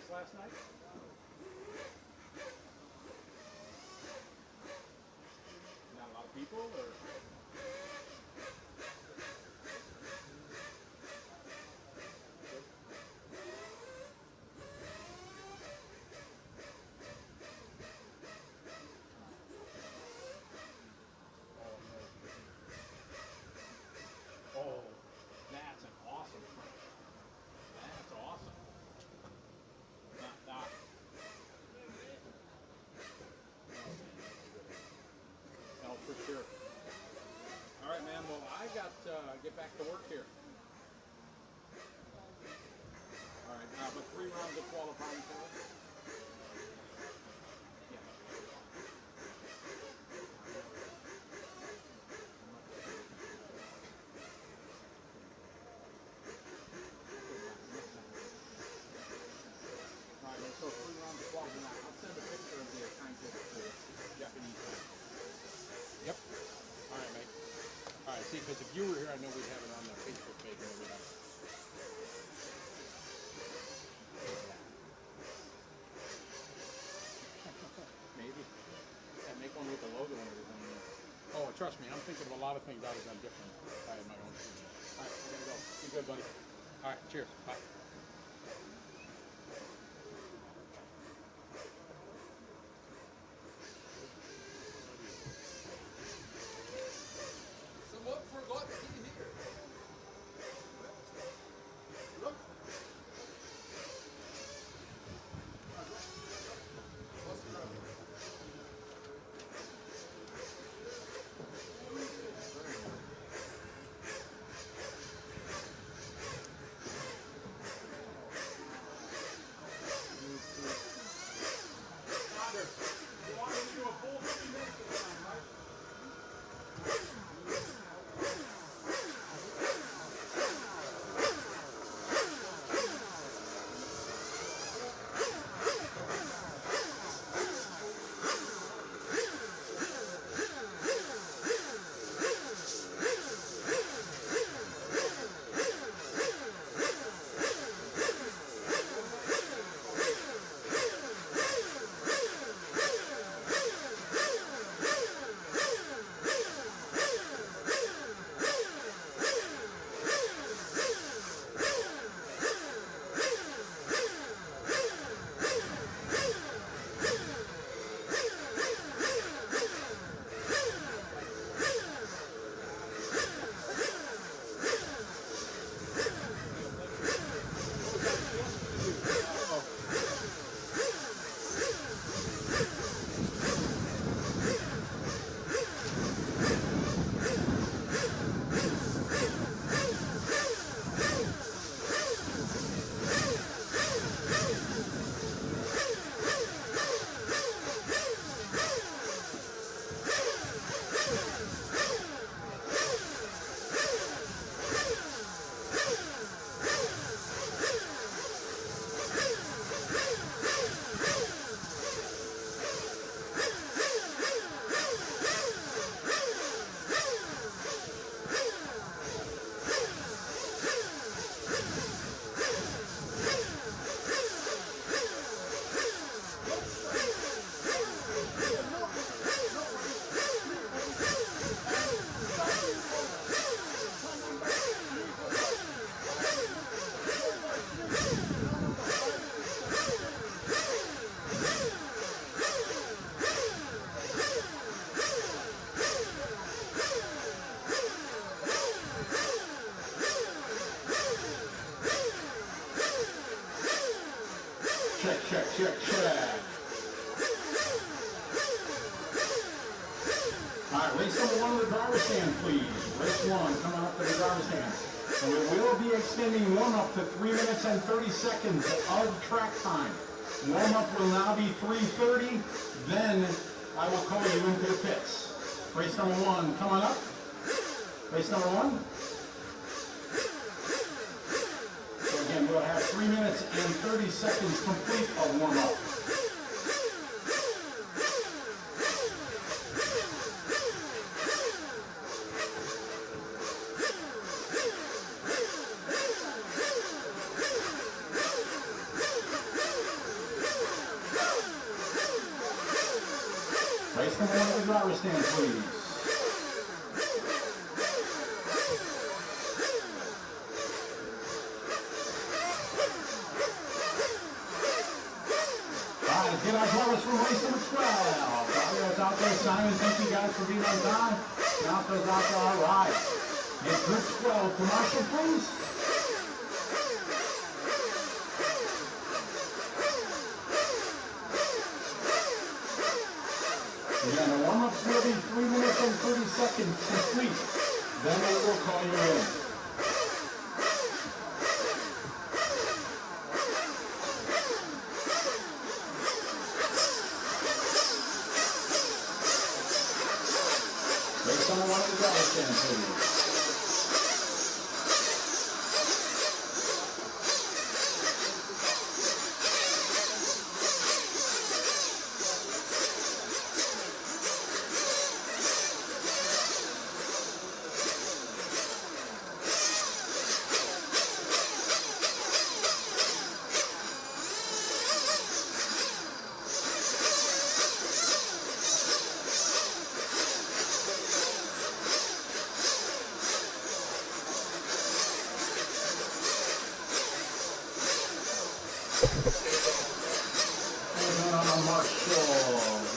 race last night? Not a lot of people, or? Oh, that's an awesome front. That's awesome. Not. No, for sure. All right, man. Well, I got to get back to work here. All right, but 3 rounds of qualifying for us. Yeah. All right, so 3 rounds of qualifying. I'll send a picture of the timetable to Japanese time. Yep. All right, mate. All right, see, because if you were here, I know we'd have it on the Facebook page and everything. Maybe. Yeah, make one with the logo and everything. Oh, trust me, I'm thinking of a lot of things I would have done different if I had my own team. All right, I gotta go. Be good, buddy. All right, cheers. Bye. Someone forgot to be here. Look. What's the problem? You want me to do a full 3 minutes this time, right? Check. All right, race number 1 of the driver's stand, please. Race 1, coming up to the driver's stand. And we will be extending warm-up to 3 minutes and 30 seconds of track time. Warm-up will now be 3:30. Then I will call you into the pits. Race number 1, come on up. Race number 1. So again, we'll have 3 minutes and 30 seconds complete of warm-up. driver's stand, please. Let's get our drivers from race number 12. Drivers out there, Simon, thank you guys for being on time. Malco's out there, all right. Get group 12 commercial, please. Again, the warm-ups will be 3 minutes and 30 seconds complete. Then we will call you in. Someone want to drive stand, please.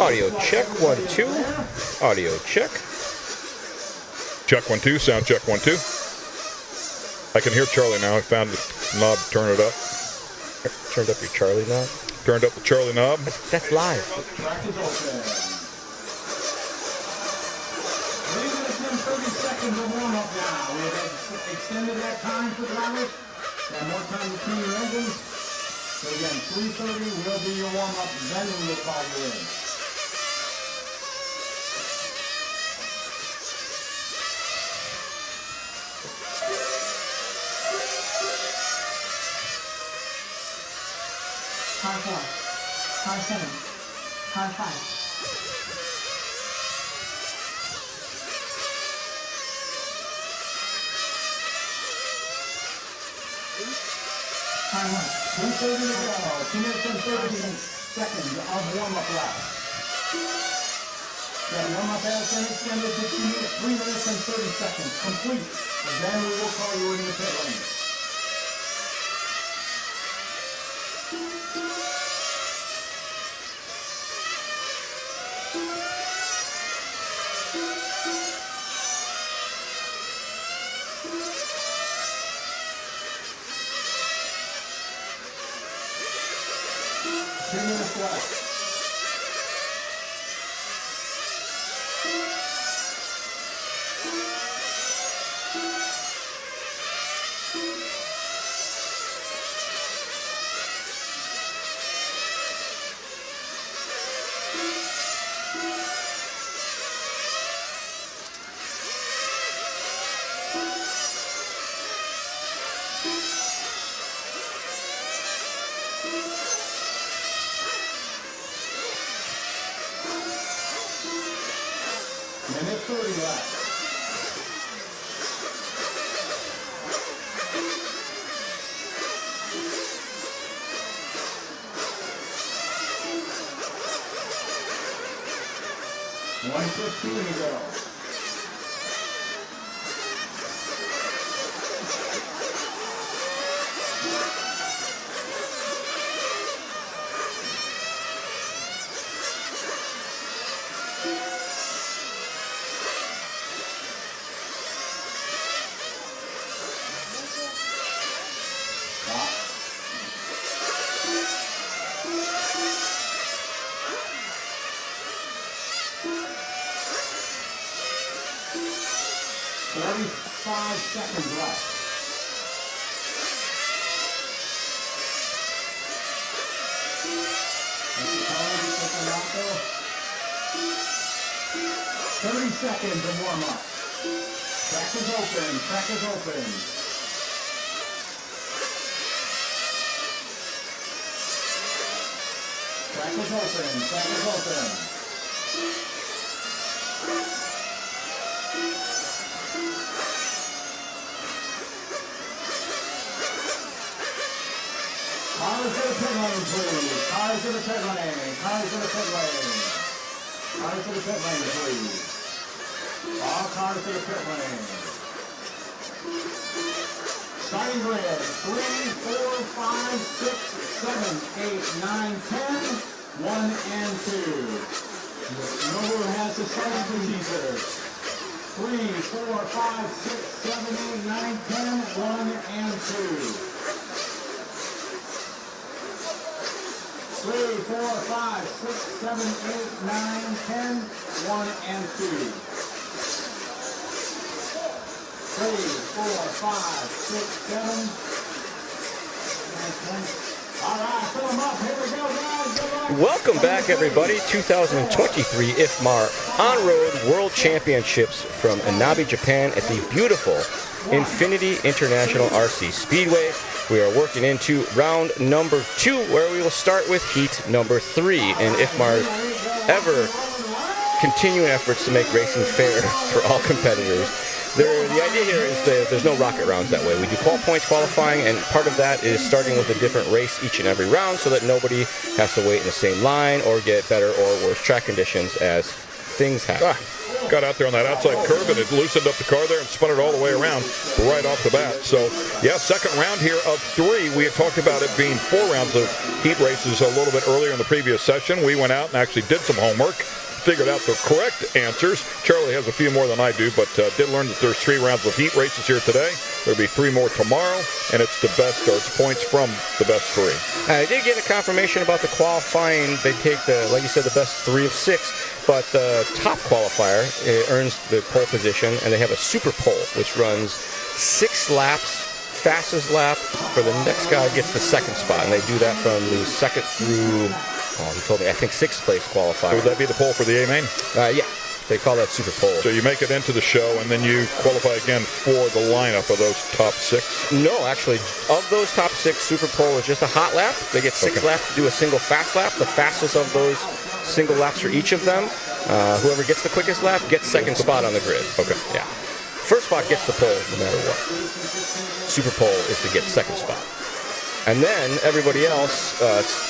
Audio check, 1, 2. Audio check. Check 1, 2. Sound check 1, 2. I can hear Charlie now. I found the knob. Turn it up. Turned up your Charlie knob. Turned up the Charlie knob. That's live. Track is open. 3 minutes and 30 seconds of warm-up now. We have extended that time for drivers. Got more time to clean your engines. So again, 3:30 will be your warm-up, then we will call you in. Car 4, Car 7, Car 5. Car 1. 2:30 to go. 2 minutes and 30 seconds of warm-up lap. That warm-up has been extended to 3 minutes and 30 seconds. Complete. And then we will call you in the pit lane. Left. 30 left. $1:15 to go. Seconds left. That's the call. You take them out there. 30 seconds of warm up. Track is open. Track is open. Track is open. Track is open. Cars to the pit lane, please. Cars to the pit lane. Cars to the pit lane. Cars to the pit lane, please. All cars to the pit lane. Starting grid, 3, 4, 5, 6, 7, 8, 9, 10, 1 and 2. Nobody has the starting procedure. 3, 4, 5, 6, 7, 8, 9, 10, 1 and 2. 3, 4, 5, 6, 7, 8, 9, 10, 1 and 2. 3, 4, 5, 6, 7, 9, 10. All right, fill them up. Here we go, guys. Good luck. Welcome back, everybody. 2023 IFMAR On-Road World Championships from Inabe, Japan at the beautiful Infinity International RC Speedway. We are working into round number 2, where we will start with heat number 3 in IFMAR's ever continuing efforts to make racing fair for all competitors. The idea here is that there's no rocket rounds that way. We do points qualifying, and part of that is starting with a different race each and every round so that nobody has to wait in the same line or get better or worse track conditions as things happen. Got out there on that outside curve and it loosened up the car there and spun it all the way around right off the bat. So, yeah, second round here of 3. We had talked about it being 4 rounds of heat races a little bit earlier in the previous session. We went out and actually did some homework, figured out the correct answers. Charlie has a few more than I do, but did learn that there's 3 rounds of heat races here today. There'll be 3 more tomorrow, and it's the best, or it's points from the best 3. I did get a confirmation about the qualifying. They take the, like you said, the best 3 of 6, but the top qualifier earns the pole position, and they have a super pole, which runs 6 laps. Fastest lap for the next guy gets the second spot, and they do that from the second through, he told me, I think 6th place qualifier. Would that be the pole for the A-main? Yeah. They call that super pole. So you make it into the show, and then you qualify again for the lineup of those top 6? No, actually, of those top 6, super pole is just a hot lap. They get 6 laps to do a single fast lap. The fastest of those single laps for each of them, whoever gets the quickest lap gets second spot on the grid. Okay. Yeah. First spot gets the pole no matter what. Super pole is to get second spot. And then everybody else,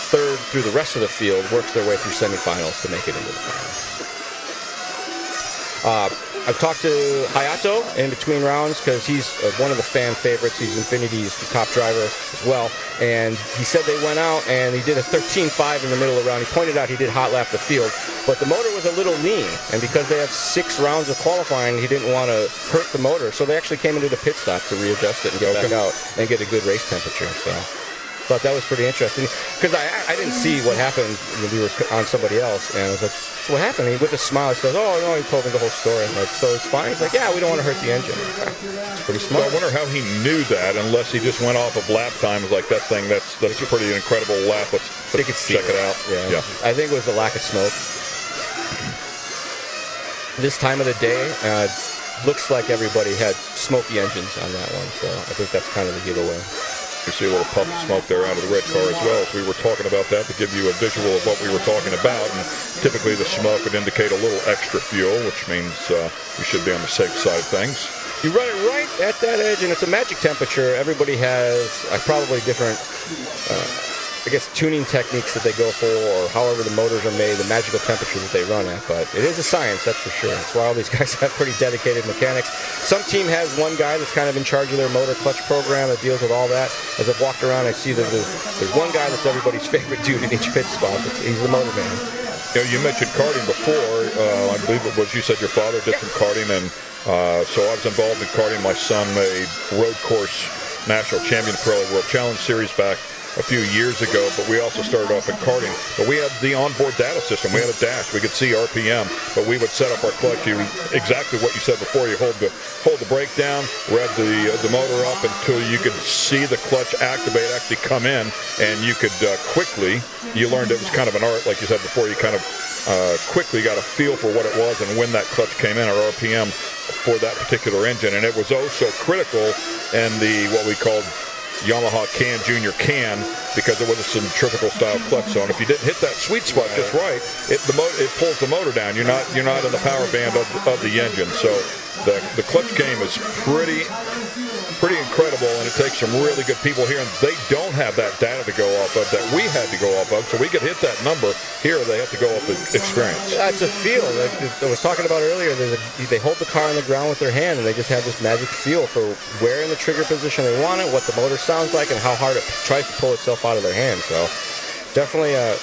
third through the rest of the field, works their way through semifinals to make it into the final. I've talked to Hayato in between rounds because he's one of the fan favorites. He's Infinity's top driver as well. And he said they went out and he did a 13.5 in the middle of the round. He pointed out he did hot lap the field, but the motor was a little lean. And because they have 6 rounds of qualifying, he didn't want to hurt the motor. So they actually came into the pit stop to readjust it and get back out and get a good race temperature. So thought that was pretty interesting because I didn't see what happened when we were on somebody else, and I was like, so what happened? And with a smile, he says, oh no, he told me the whole story. I'm like, so it's fine? He's like, yeah, we don't want to hurt the engine. It's pretty smart. So I wonder how he knew that, unless he just went off of lap time. It was like, that thing, that's a pretty incredible lap. Let's check it out. Yeah. I think it was the lack of smoke. This time of the day, looks like everybody had smoky engines on that one, so I think that's kind of the giveaway. You see a little puff of smoke there out of the red car as well. As we were talking about that to give you a visual of what we were talking about. And typically the smoke would indicate a little extra fuel, which means you should be on the safe side of things. You run it right at that edge, and it's a magic temperature. Everybody has probably different, tuning techniques that they go for, or however the motors are made, the magical temperature that they run at. But it is a science, that's for sure. That's why all these guys have pretty dedicated mechanics. Some team has one guy that's kind of in charge of their motor clutch program that deals with all that. As I've walked around, I see that there's one guy that's everybody's favorite dude in each pit spot. He's the motor man. You know, you mentioned karting before. I believe it was you said your father did some karting, and so I was involved in karting. My son made road course national champion Pirelli World Challenge Series back a few years ago, but we also started off in karting. But we had the onboard data system. We had a dash. We could see RPM, but we would set up our clutch. Exactly what you said before. You hold the brake down, rev the motor up until you could see the clutch activate, actually come in, and you could quickly. You learned it was kind of an art, like you said before. You kind of quickly got a feel for what it was and when that clutch came in, or RPM for that particular engine, and it was oh so critical in the what we called Yamaha Junior can, because it was a centrifugal style clutch zone. If you didn't hit that sweet spot just right, it pulls the motor down. You're not in the power band of the engine. So the clutch game is pretty incredible, and it takes some really good people here, and they don't have that data to go off of that we had to go off of, so we could hit that number. Here they have to go off the experience. It's a feel. Like I was talking about earlier, they hold the car on the ground with their hand, and they just have this magic feel for where in the trigger position they want it, what the motor sounds like, and how hard it tries to pull itself out of their hand. So definitely a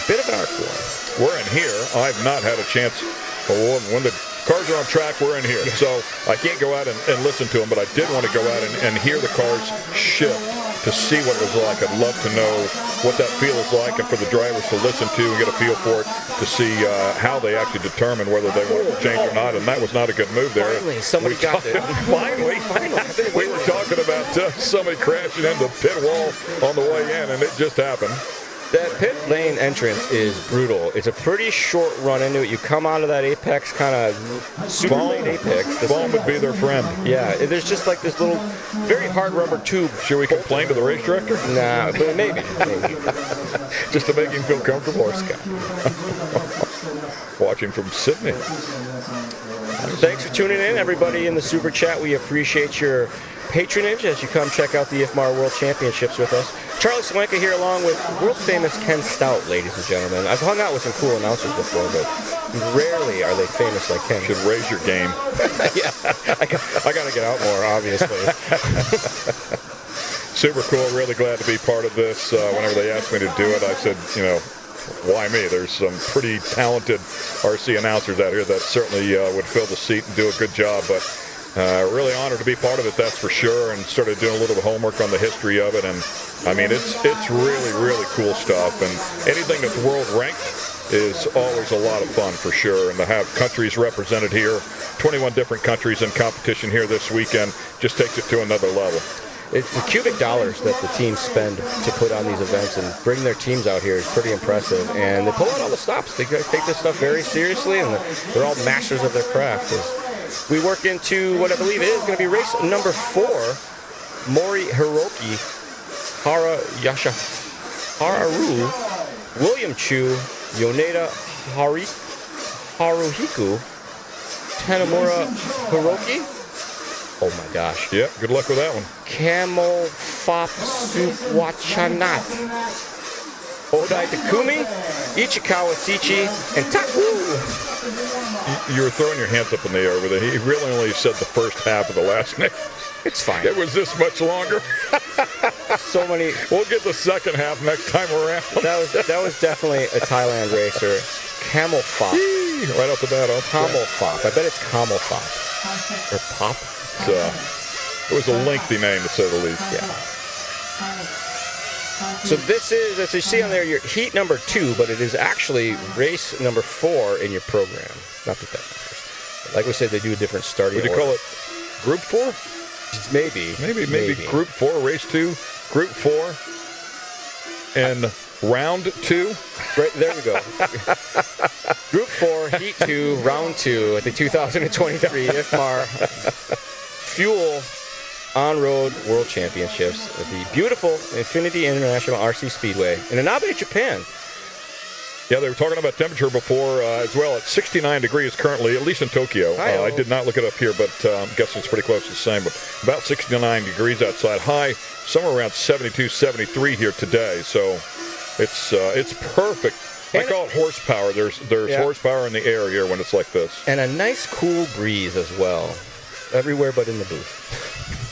bit of an art form. We're in here. I've not had a chance. When the cars are on track, we're in here. Yeah. So I can't go out and listen to them, but I did want to go out and hear the cars shift to see what it was like. I'd love to know what that feel is like, and for the drivers to listen to and get a feel for it, to see how they actually determine whether they want to change or not. And that was not a good move there. Finally, somebody got there. Finally. We were talking about somebody crashing into the pit wall on the way in, and it just happened. That pit lane entrance is brutal. It's a pretty short run into it. You come out of that apex, kind of super late apex. The foam would be their friend. Yeah, there's just like this little, very hard rubber tube. Should we complain to the race director? Nah, but maybe. Just to make him feel comfortable. Watching from Sydney. Thanks for tuning in, everybody in the Super Chat. We appreciate your patronage as you come check out the IFMAR World Championships with us. Charlie Swanka here along with world-famous Ken Stout, ladies and gentlemen. I've hung out with some cool announcers before, but rarely are they famous like Ken. Should raise your game. Yeah, I got to get out more, obviously. Super cool. Really glad to be part of this. Whenever they asked me to do it, I said, why me? There's some pretty talented RC announcers out here that certainly would fill the seat and do a good job, but really honored to be part of it, that's for sure, and started doing a little bit of homework on the history of it, and I mean, it's really, really cool stuff, and anything that's world ranked is always a lot of fun for sure, and to have countries represented here, 21 different countries in competition here this weekend, just takes it to another level. The cubic dollars that the teams spend to put on these events and bring their teams out here is pretty impressive, and they pull out all the stops. They take this stuff very seriously, and they're all masters of their craft. We work into what I believe is going to be race number 4. Mori Hiroki, Hara Yasha Hararu, William Chu, Yoneda Haruhiku, Tanamura Hiroki. Oh my gosh. Yeah, good luck with that one. Camel Fapsuwachanat, Odai Takumi, Ichikawa Sichi, and Taku. You were throwing your hands up in the air with it. He really only said the first half of the last name. It's fine. It was this much longer. So many. We'll get the second half next time around. That was definitely a Thailand racer. Camel Fop. Right off the bat. Camel Fop. I bet it's Camel Fop. Or Pop. It was a lengthy name, to say the least. Yeah. So this is, as you see on there, your heat number 2, but it is actually race number 4 in your program. Not that matters. Like we said, they do a different starting order. Would you call it Group 4? Maybe. Maybe Group 4, Race 2, Group 4, and Round 2. Right, there we go. Group 4, Heat 2, Round 2 at the 2023 IFMAR Fuel On-Road World Championships at the beautiful Infinity International RC Speedway in Anabe, Japan. Yeah, they were talking about temperature before as well. It's 69 degrees currently, at least in Tokyo. I did not look it up here, but I'm guessing it's pretty close to the same. But about 69 degrees outside. High somewhere around 72, 73 here today. So it's perfect. I call it horsepower. There's horsepower in the air here when it's like this. And a nice cool breeze as well. Everywhere but in the booth.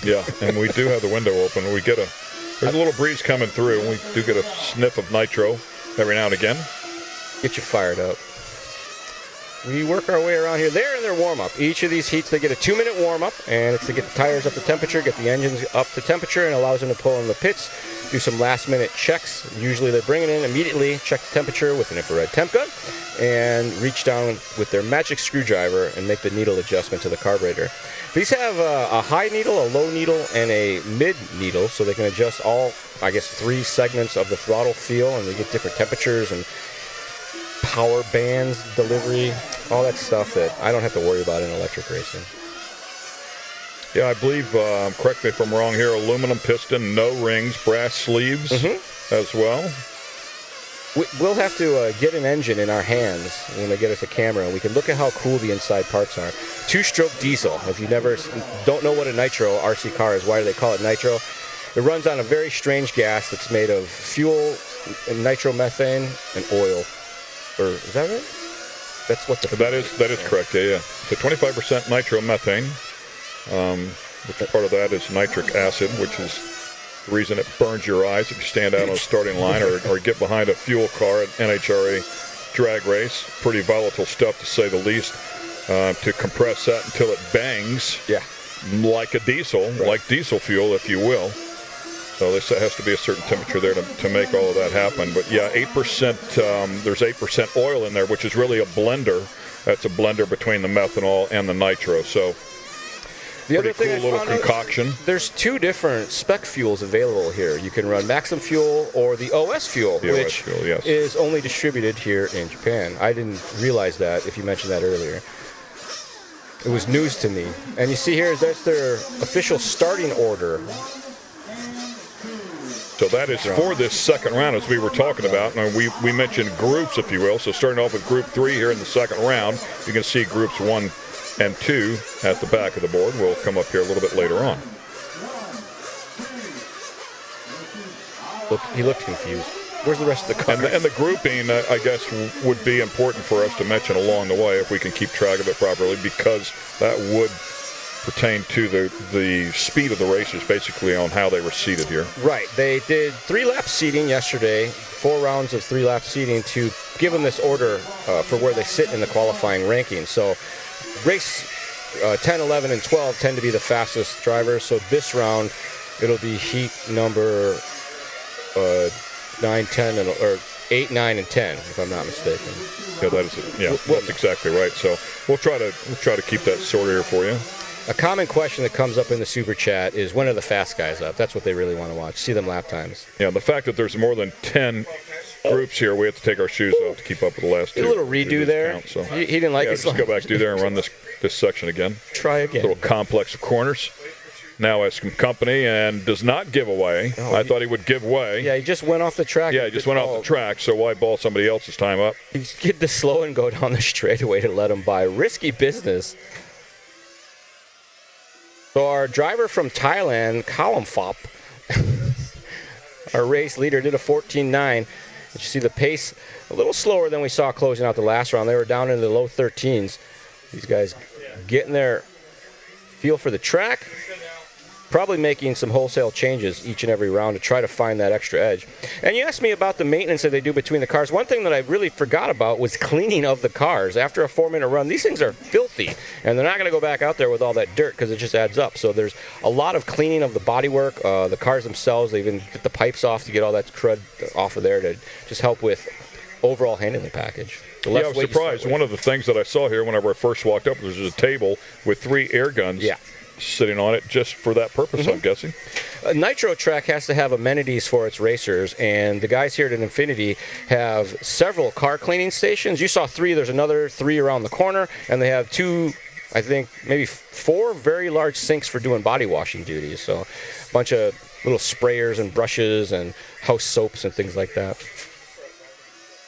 Yeah, and we do have the window open. There's a little breeze coming through, and we do get a sniff of nitro every now and again. Get you fired up. We work our way around here. They're in their warm-up. Each of these heats, they get a 2-minute warm-up, and it's to get the tires up to temperature, get the engines up to temperature, and allows them to pull in the pits, do some last-minute checks. Usually they bring it in immediately, check the temperature with an infrared temp gun, and reach down with their magic screwdriver and make the needle adjustment to the carburetor. These have a high needle, a low needle, and a mid needle, so they can adjust all, 3 segments of the throttle feel, and they get different temperatures and power bands, delivery, all that stuff that I don't have to worry about in electric racing. Yeah, I believe, correct me if I'm wrong here, aluminum piston, no rings, brass sleeves as well. We'll have to get an engine in our hands when they get us a camera, and we can look at how cool the inside parts are. Two-stroke diesel. If you don't know what a Nitro RC car is, why do they call it Nitro? It runs on a very strange gas that's made of fuel, nitromethane, and oil. Or is that right? That's what the that is correct. Yeah. So 25% nitromethane, which part of that is nitric acid, which is the reason it burns your eyes if you stand out on a starting line or get behind a fuel car at NHRA drag race. Pretty volatile stuff, to say the least. To compress that until it bangs, like a diesel, like diesel fuel, if you will. So this has to be a certain temperature there to make all of that happen. But yeah, 8%. There's 8% oil in there, which is really a blender. That's a blender between the methanol and the nitro. So the other thing, cool little concoction. There's two different spec fuels available here. You can run Maxim fuel or the OS fuel, which is only distributed here in Japan. I didn't realize that, if you mentioned that earlier. It was news to me. And you see here, that's their official starting order. So that is for this second round, as we were talking about. And we mentioned groups, if you will. So starting off with Group 3 here in the second round, you can see Groups 1 and 2 at the back of the board. We'll come up here a little bit later on. Look, he looked confused. Where's the rest of the cars? And the grouping, I guess, would be important for us to mention along the way if we can keep track of it properly, because that would pertain to the speed of the races, basically, on how they were seated here. Right. They did 3-lap seating yesterday, 4 rounds of 3-lap seating to give them this order for where they sit in the qualifying rankings. So race 10, 11, and 12 tend to be the fastest drivers. So this round, it'll be heat number 9, 10, or 8, 9, and 10, if I'm not mistaken. Yeah, that is it. Yeah, that's exactly right. So we'll try to keep that sorted here for you. A common question that comes up in the Super Chat is, when are the fast guys up? That's what they really want to watch. See them lap times. Yeah, the fact that there's more than 10 groups here, we have to take our shoes off to keep up with the last two. A little redo there. Count, so. He didn't like it. Just go back through there and run this section again. Try again. A little complex of corners. Now has some company and does not give away. I thought he would give way. Yeah, he just went off the track. Yeah, he just went off the track, so why ball somebody else's time up? He's get the slow and go down the straightaway to let him by. Risky business. So our driver from Thailand, Kalamphop, our race leader, did a 14.9. You see the pace a little slower than we saw closing out the last round. They were down in the low 13s. These guys getting their feel for the track. Probably making some wholesale changes each and every round to try to find that extra edge. And you asked me about the maintenance that they do between the cars. One thing that I really forgot about was cleaning of the cars. After a 4-minute run, these things are filthy, and they're not going to go back out there with all that dirt because it just adds up. So there's a lot of cleaning of the bodywork, the cars themselves. They even get the pipes off to get all that crud off of there to just help with overall handling package. Yeah, I was surprised. One of the things that I saw here whenever I first walked up was a table with 3 air guns. Yeah. Sitting on it just for that purpose, I'm guessing. A Nitro track has to have amenities for its racers, and the guys here at Infinity have several car cleaning stations. You saw 3. There's another 3 around the corner, and they have 2, I think, maybe 4 very large sinks for doing body washing duties. So a bunch of little sprayers and brushes and house soaps and things like that.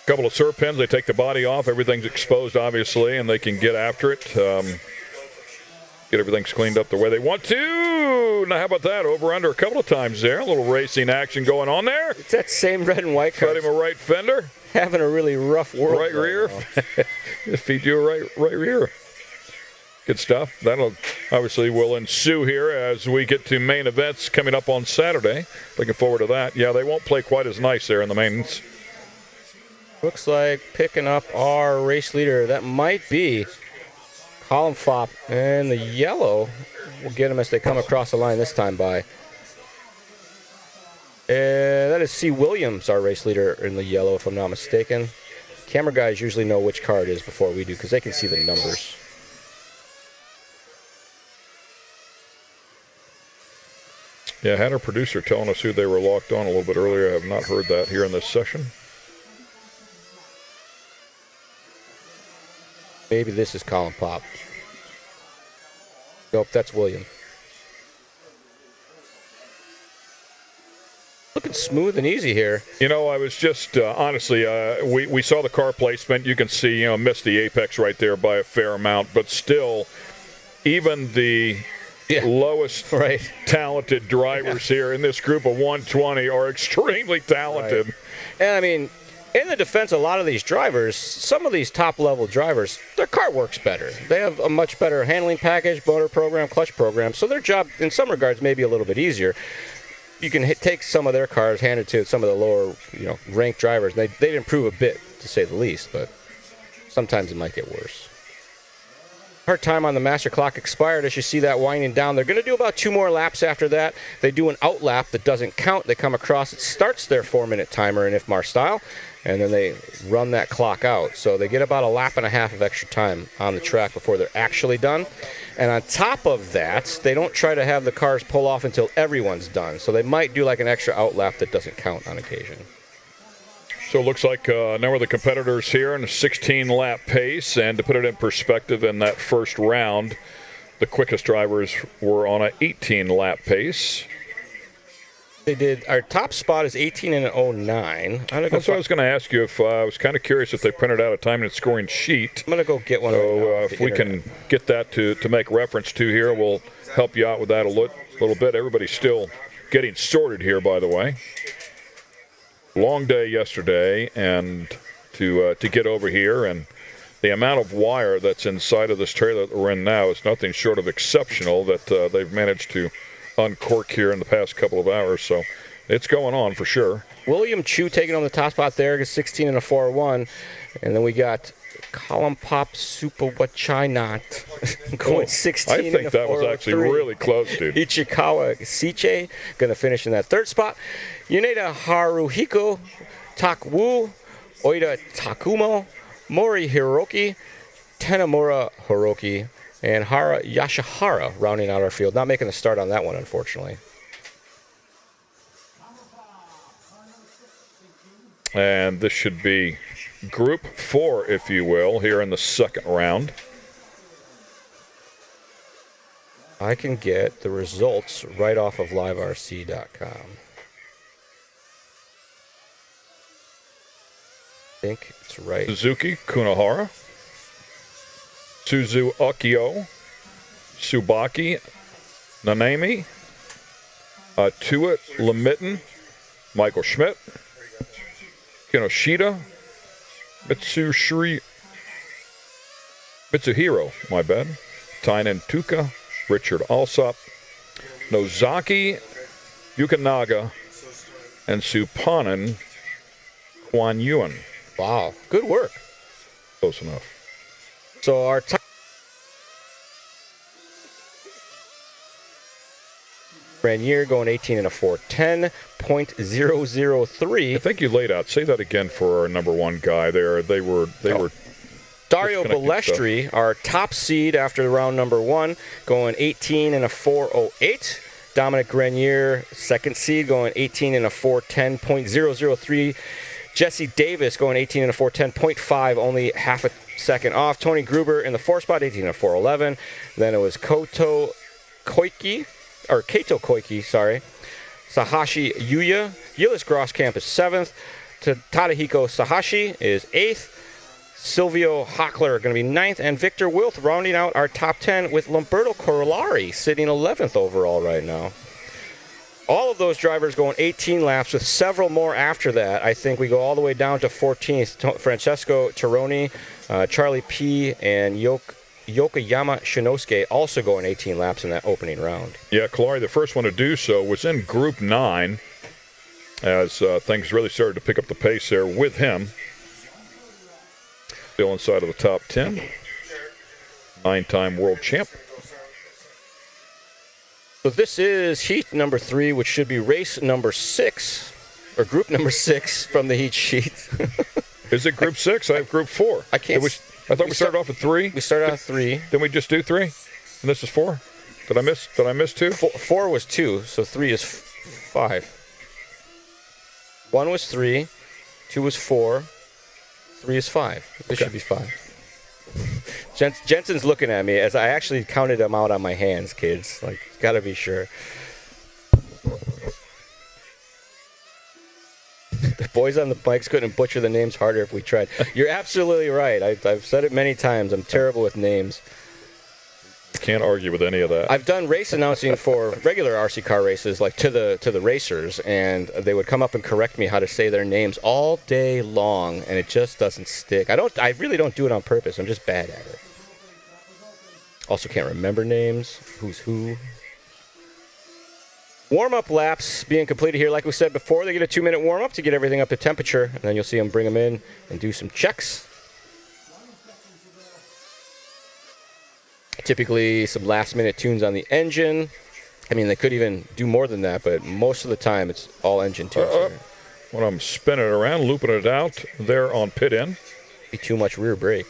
A couple of syrup pens. They take the body off. Everything's exposed, obviously, and they can get after it. Get everything cleaned up the way they want to. Now, how about that? Over under a couple of times there. A little racing action going on there. It's that same red and white car. Cut him a right fender. Having a really rough world. Right rear. Feed you a right rear. Good stuff. That'll obviously will ensue here as we get to main events coming up on Saturday. Looking forward to that. Yeah, they won't play quite as nice there in the mains. Looks like picking up our race leader. That might be Kalamphop, and the yellow will get them as they come across the line this time by. That is C. Williams, our race leader in the yellow, if I'm not mistaken. Camera guys usually know which car it is before we do because they can see the numbers. Yeah, I had our producer telling us who they were locked on a little bit earlier. I have not heard that here in this session. Maybe this is Kalamphop. Nope, that's William. looking smooth and easy here. You know, I was just, honestly, we saw the car placement. You can see, missed the apex right there by a fair amount. But still, even the lowest talented drivers here in this group of 120 are extremely talented. Right. And, I mean, in the defense of a lot of these drivers, some of these top-level drivers, their car works better. They have a much better handling package, motor program, clutch program, so their job, in some regards, may be a little bit easier. You can take some of their cars, hand it to some of the lower, ranked drivers. They'd improve a bit, to say the least, but sometimes it might get worse. Her time on the master clock expired. As you see that winding down, they're going to do about 2 more laps after that. They do an out lap that doesn't count. They come across. It starts their 4-minute timer in IFMAR style, and then they run that clock out. So they get about a lap and a half of extra time on the track before they're actually done. And on top of that, they don't try to have the cars pull off until everyone's done. So they might do like an extra out lap that doesn't count on occasion. So it looks like a number of the competitors here in a 16-lap pace. And to put it in perspective, in that first round, the quickest drivers were on an 18-lap pace. They did. Our top spot is 18 and 09. That's what I was going to ask you. If I was kind of curious if they printed out a time and scoring sheet. I'm going to go get one. So if we can get that to make reference to here, we'll help you out with that a little bit. Everybody's still getting sorted here, by the way. Long day yesterday, and to get over here, and the amount of wire that's inside of this trailer that we're in now is nothing short of exceptional that they've managed to uncork here in the past couple of hours. So it's going on for sure. William Chu taking on the top spot there, gets 16 and a 4-1, and then we got Column Pop Supawachai Not going 16 I think that was actually really close, dude. Ichikawa Siche going to finish in that 3rd spot. Yuneda Haruhiko, Takwu, Oida Takumo, Mori Hiroki, Tenamura Hiroki, and Hara Yashihara rounding out our field. Not making a start on that one, unfortunately. And this should be Group 4, if you will, here in the second round. I can get the results right off of liverc.com. I think it's right. Suzuki Kunihara, Suzu Akio, Tsubaki Nanami, Tuit Lemitten, Michael Schmidt, Kinoshita, Mitsuhiro, Tainan Tuka, Richard Alsop, Nozaki Yukinaga, and Supanan Kwan-Yuan. Wow, good work. Close enough. So our top Grenier going 18 and a 410.003. I think you laid out. Say that again for our number 1 guy there. They were Dario Balestri, our top seed after round number 1, going 18 and a 408. Dominic Grenier, 2nd seed, going 18 and a 410.003. Jesse Davis going 18 and a 410.5, only half a second off. Tony Gruber in the 4th spot, 18 and a 411. Then it was Kato Koike, Sahashi Yuya. Yilis Grosskamp is 7th. Tadahiko Sahashi is 8th. Silvio Hockler going to be 9th. And Victor Wilth rounding out our top 10 with Lamberto Corolari sitting 11th overall right now. All of those drivers going 18 laps with several more after that. I think we go all the way down to 14th. Francesco Tironi, Charlie P., and Yokoyama Shinosuke also going 18 laps in that opening round. Yeah, Kalari, the first one to do so, was in Group 9 as things really started to pick up the pace there with him. Still inside of the top 10. 9-time world champ. So this is heat number 3, which should be race number 6, or group number 6 from the heat sheet. Is it group 6? I have group 4. I can't. I thought we started off at 3. We started off 3. Didn't we just do 3? And this is 4? Did I miss 2? 4 was 2, so 3 is 5. 1 was 3, 2 was 4, 3 is 5. This should be 5. Jensen's looking at me as I actually counted them out on my hands, kids. Like, gotta be sure. boys on the bikes couldn't butcher the names harder if we tried. You're absolutely right. I've said it many times. I'm terrible with names. Can't argue with any of that. I've done race announcing for regular RC car races, like to the racers, and they would come up and correct me how to say their names all day long, and it just doesn't stick. I really don't do it on purpose. I'm just bad at it. Also can't remember names. Who's who? Warm-up laps being completed here. Like we said before, they get a 2-minute warm-up to get everything up to temperature, and then you'll see them bring them in and do some checks. Typically, some last-minute tunes on the engine. I mean, they could even do more than that, but most of the time, it's all engine tunes. When I'm spinning it around, looping it out there on pit end. Be too much rear brake.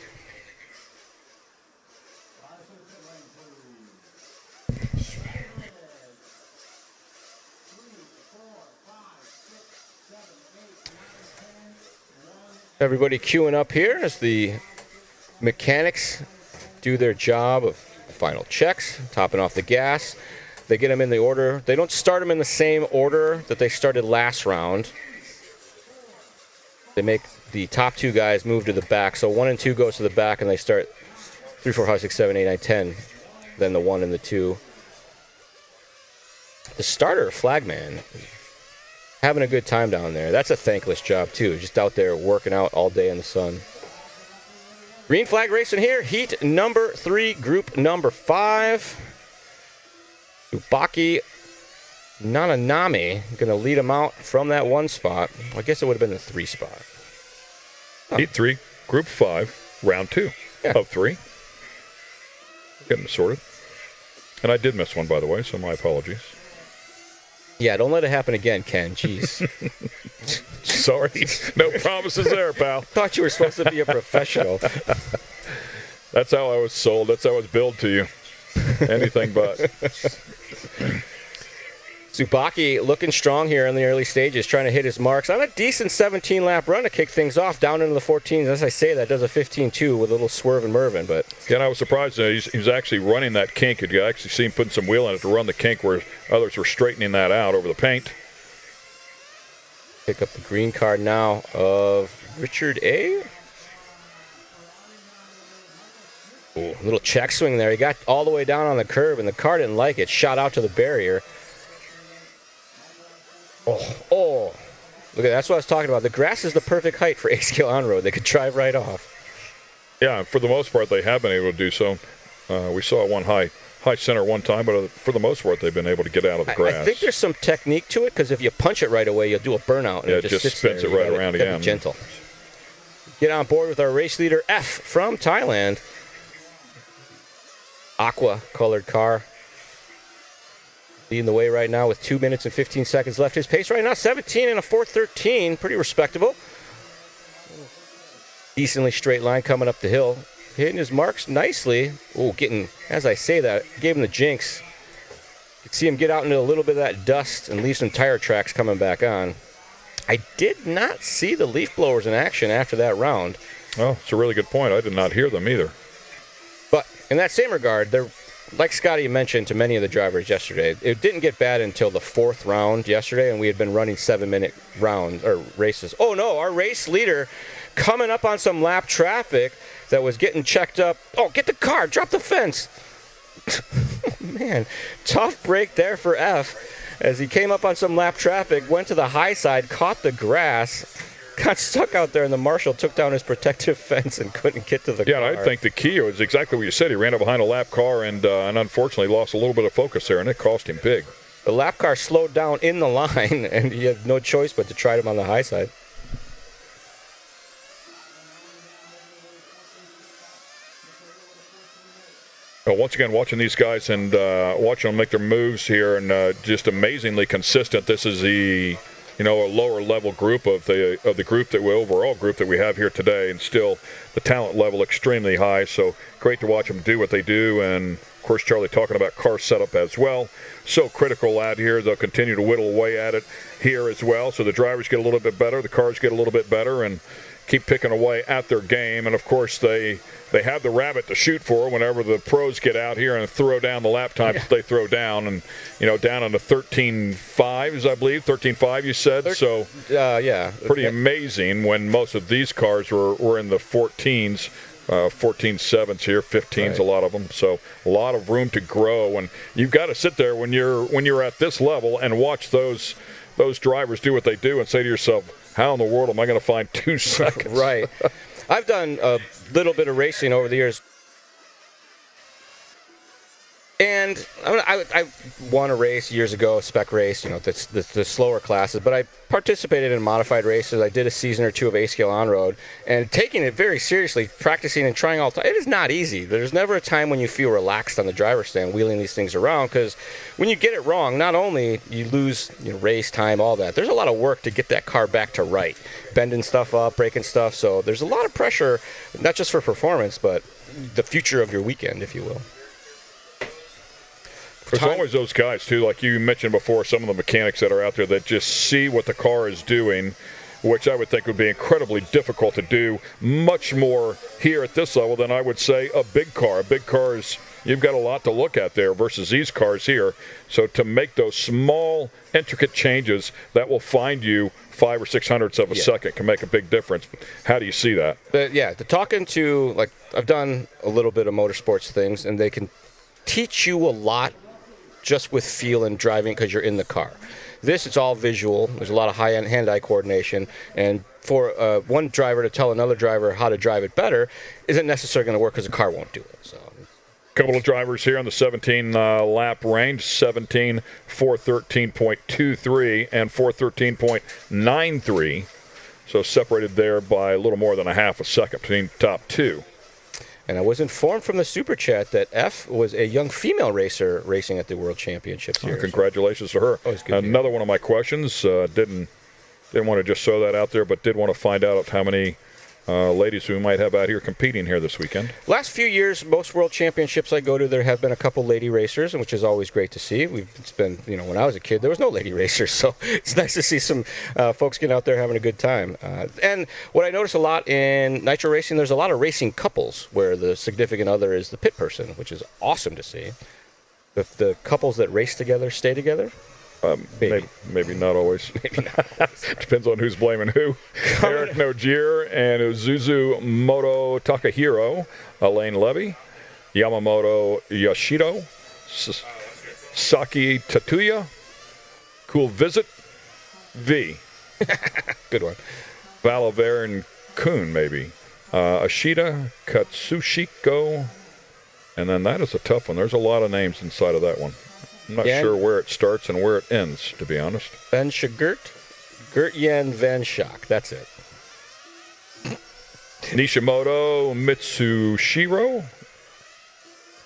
Everybody queuing up here as the mechanics do their job of final checks, topping off the gas. They get them in the order. They don't start them in the same order that they started last round. They make the top 2 guys move to the back. So 1 and 2 goes to the back, and they start 3, 4, 5, 6, 7, 8, 9, 10. Then the 1 and the 2. The starter, Flagman, having a good time down there. That's a thankless job, too. Just out there working out all day in the sun. Green flag racing here. Heat number 3, group number 5. Tsubaki Nananami going to lead them out from that 1 spot. Well, I guess it would have been the 3 spot. Heat 3, group 5, round 2 of 3. Getting sorted. And I did miss one, by the way, so my apologies. Yeah, don't let it happen again, Ken. Jeez. Sorry. No promises there, pal. Thought you were supposed to be a professional. That's how I was sold. That's how I was billed to you. Anything but. Tsubaki looking strong here in the early stages, trying to hit his marks on a decent 17-lap run to kick things off down into the 14s. As I say, that does a 15-2 with a little swerve and Mervin. But yeah, and I was surprised he's actually running that kink. You could actually see him putting some wheel in it to run the kink where others were straightening that out over the paint. Pick up the green card now of Richard A. Ooh, little check swing there. He got all the way down on the curb, and the car didn't like it. Shot out to the barrier. Oh, look at that. That's what I was talking about. The grass is the perfect height for A-scale on-road. They could drive right off. Yeah, for the most part, they have been able to do so. We saw one high center one time, but for the most part, they've been able to get out of the grass. I think there's some technique to it, because if you punch it right away, you'll do a burnout. And yeah, it just spins it right around again. Be gentle. Get on board with our race leader, F, from Thailand. Aqua-colored car. Leading the way right now with 2 minutes and 15 seconds left. His pace right now, 17 and a 4:13. Pretty respectable. Decently straight line coming up the hill. Hitting his marks nicely. Oh, getting, as I say that, gave him the jinx. You can see him get out into a little bit of that dust and leave some tire tracks coming back on. I did not see the leaf blowers in action after that round. Oh, it's a really good point. I did not hear them either. But in that same regard, they're, like Scotty mentioned to many of the drivers yesterday, it didn't get bad until the 4th round yesterday, and we had been running 7-minute rounds or races. Oh no, our race leader coming up on some lap traffic that was getting checked up. Oh, get the car, drop the fence. Man, tough break there for F as he came up on some lap traffic, went to the high side, caught the grass, got stuck out there, and the marshal took down his protective fence and couldn't get to the car. Yeah, I think the key was exactly what you said. He ran up behind a lap car and unfortunately lost a little bit of focus there, and it cost him big. The lap car slowed down in the line, and he had no choice but to try him on the high side. Once again, watching these guys and watching them make their moves here, and just amazingly consistent. This is the a lower level group of the group overall group that we have here today, and still the talent level extremely high. So great to watch them do what they do, and of course Charlie talking about car setup as well. So critical out here. They'll continue to whittle away at it here as well. So the drivers get a little bit better, the cars get a little bit better, and keep picking away at their game. And, of course, they have the rabbit to shoot for whenever the pros get out here and throw down the lap times that they throw down. And, down on the 13.5s, I believe. 13.5, you said. So, yeah. Pretty amazing when most of these cars were in the 14s. 14.7s here, 15s, right. A lot of them. So a lot of room to grow, and you've got to sit there when you're at this level and watch those drivers do what they do and say to yourself, how in the world am I going to find 2 seconds? Right. I've done a little bit of racing over the years. And I won a race years ago, a spec race, the slower classes. But I participated in modified races. I did a season or 2 of A-scale on-road. And taking it very seriously, practicing and trying all the time, it is not easy. There's never a time when you feel relaxed on the driver's stand wheeling these things around. Because when you get it wrong, not only you lose race time, all that, there's a lot of work to get that car back to right. Bending stuff up, breaking stuff. So there's a lot of pressure, not just for performance, but the future of your weekend, if you will. There's always those guys, too, like you mentioned before, some of the mechanics that are out there that just see what the car is doing, which I would think would be incredibly difficult to do, much more here at this level than I would say a big car. A big car is, you've got a lot to look at there versus these cars here. So to make those small, intricate changes that will find you 5 or 6 hundredths of a second can make a big difference. How do you see that? Talking to, I've done a little bit of motorsports things, and they can teach you a lot just with feel and driving because you're in the car. This, it's all visual. There's a lot of high-end hand-eye coordination. And for one driver to tell another driver how to drive it better isn't necessarily going to work because the car won't do it. So, a couple of drivers here on the 17-lap range, 17, 413.23 and 413.93. So separated there by a little more than a half a second between top 2. And I was informed from the Super Chat that F was a young female racer racing at the World Championships here. Congratulations to her. Another one of my questions, didn't want to just throw that out there, but did want to find out how many ladies we might have out here competing here this weekend. Last few years, most World Championships I go to, there have been a couple lady racers, which is always great to see. It's been, when I was a kid, there was no lady racers, so it's nice to see some folks getting out there having a good time. And what I notice a lot in Nitro racing, there's a lot of racing couples where the significant other is the pit person, which is awesome to see. The couples that race together stay together. Maybe not always. Maybe not always. Depends on who's blaming who. Eric Nogier and Uzuzu Moto Takahiro, Elaine Levy, Yamamoto Yoshido, Saki Tatuya, Cool Visit, V. Good one. Valaver and Kuhn, maybe. Ashita, Katsushiko, and then that is a tough one. There's a lot of names inside of that one. I'm not sure where it starts and where it ends, to be honest. Van Shagert, Gert-Yen Van Schaak. That's it. Nishimoto Mitsushiro. I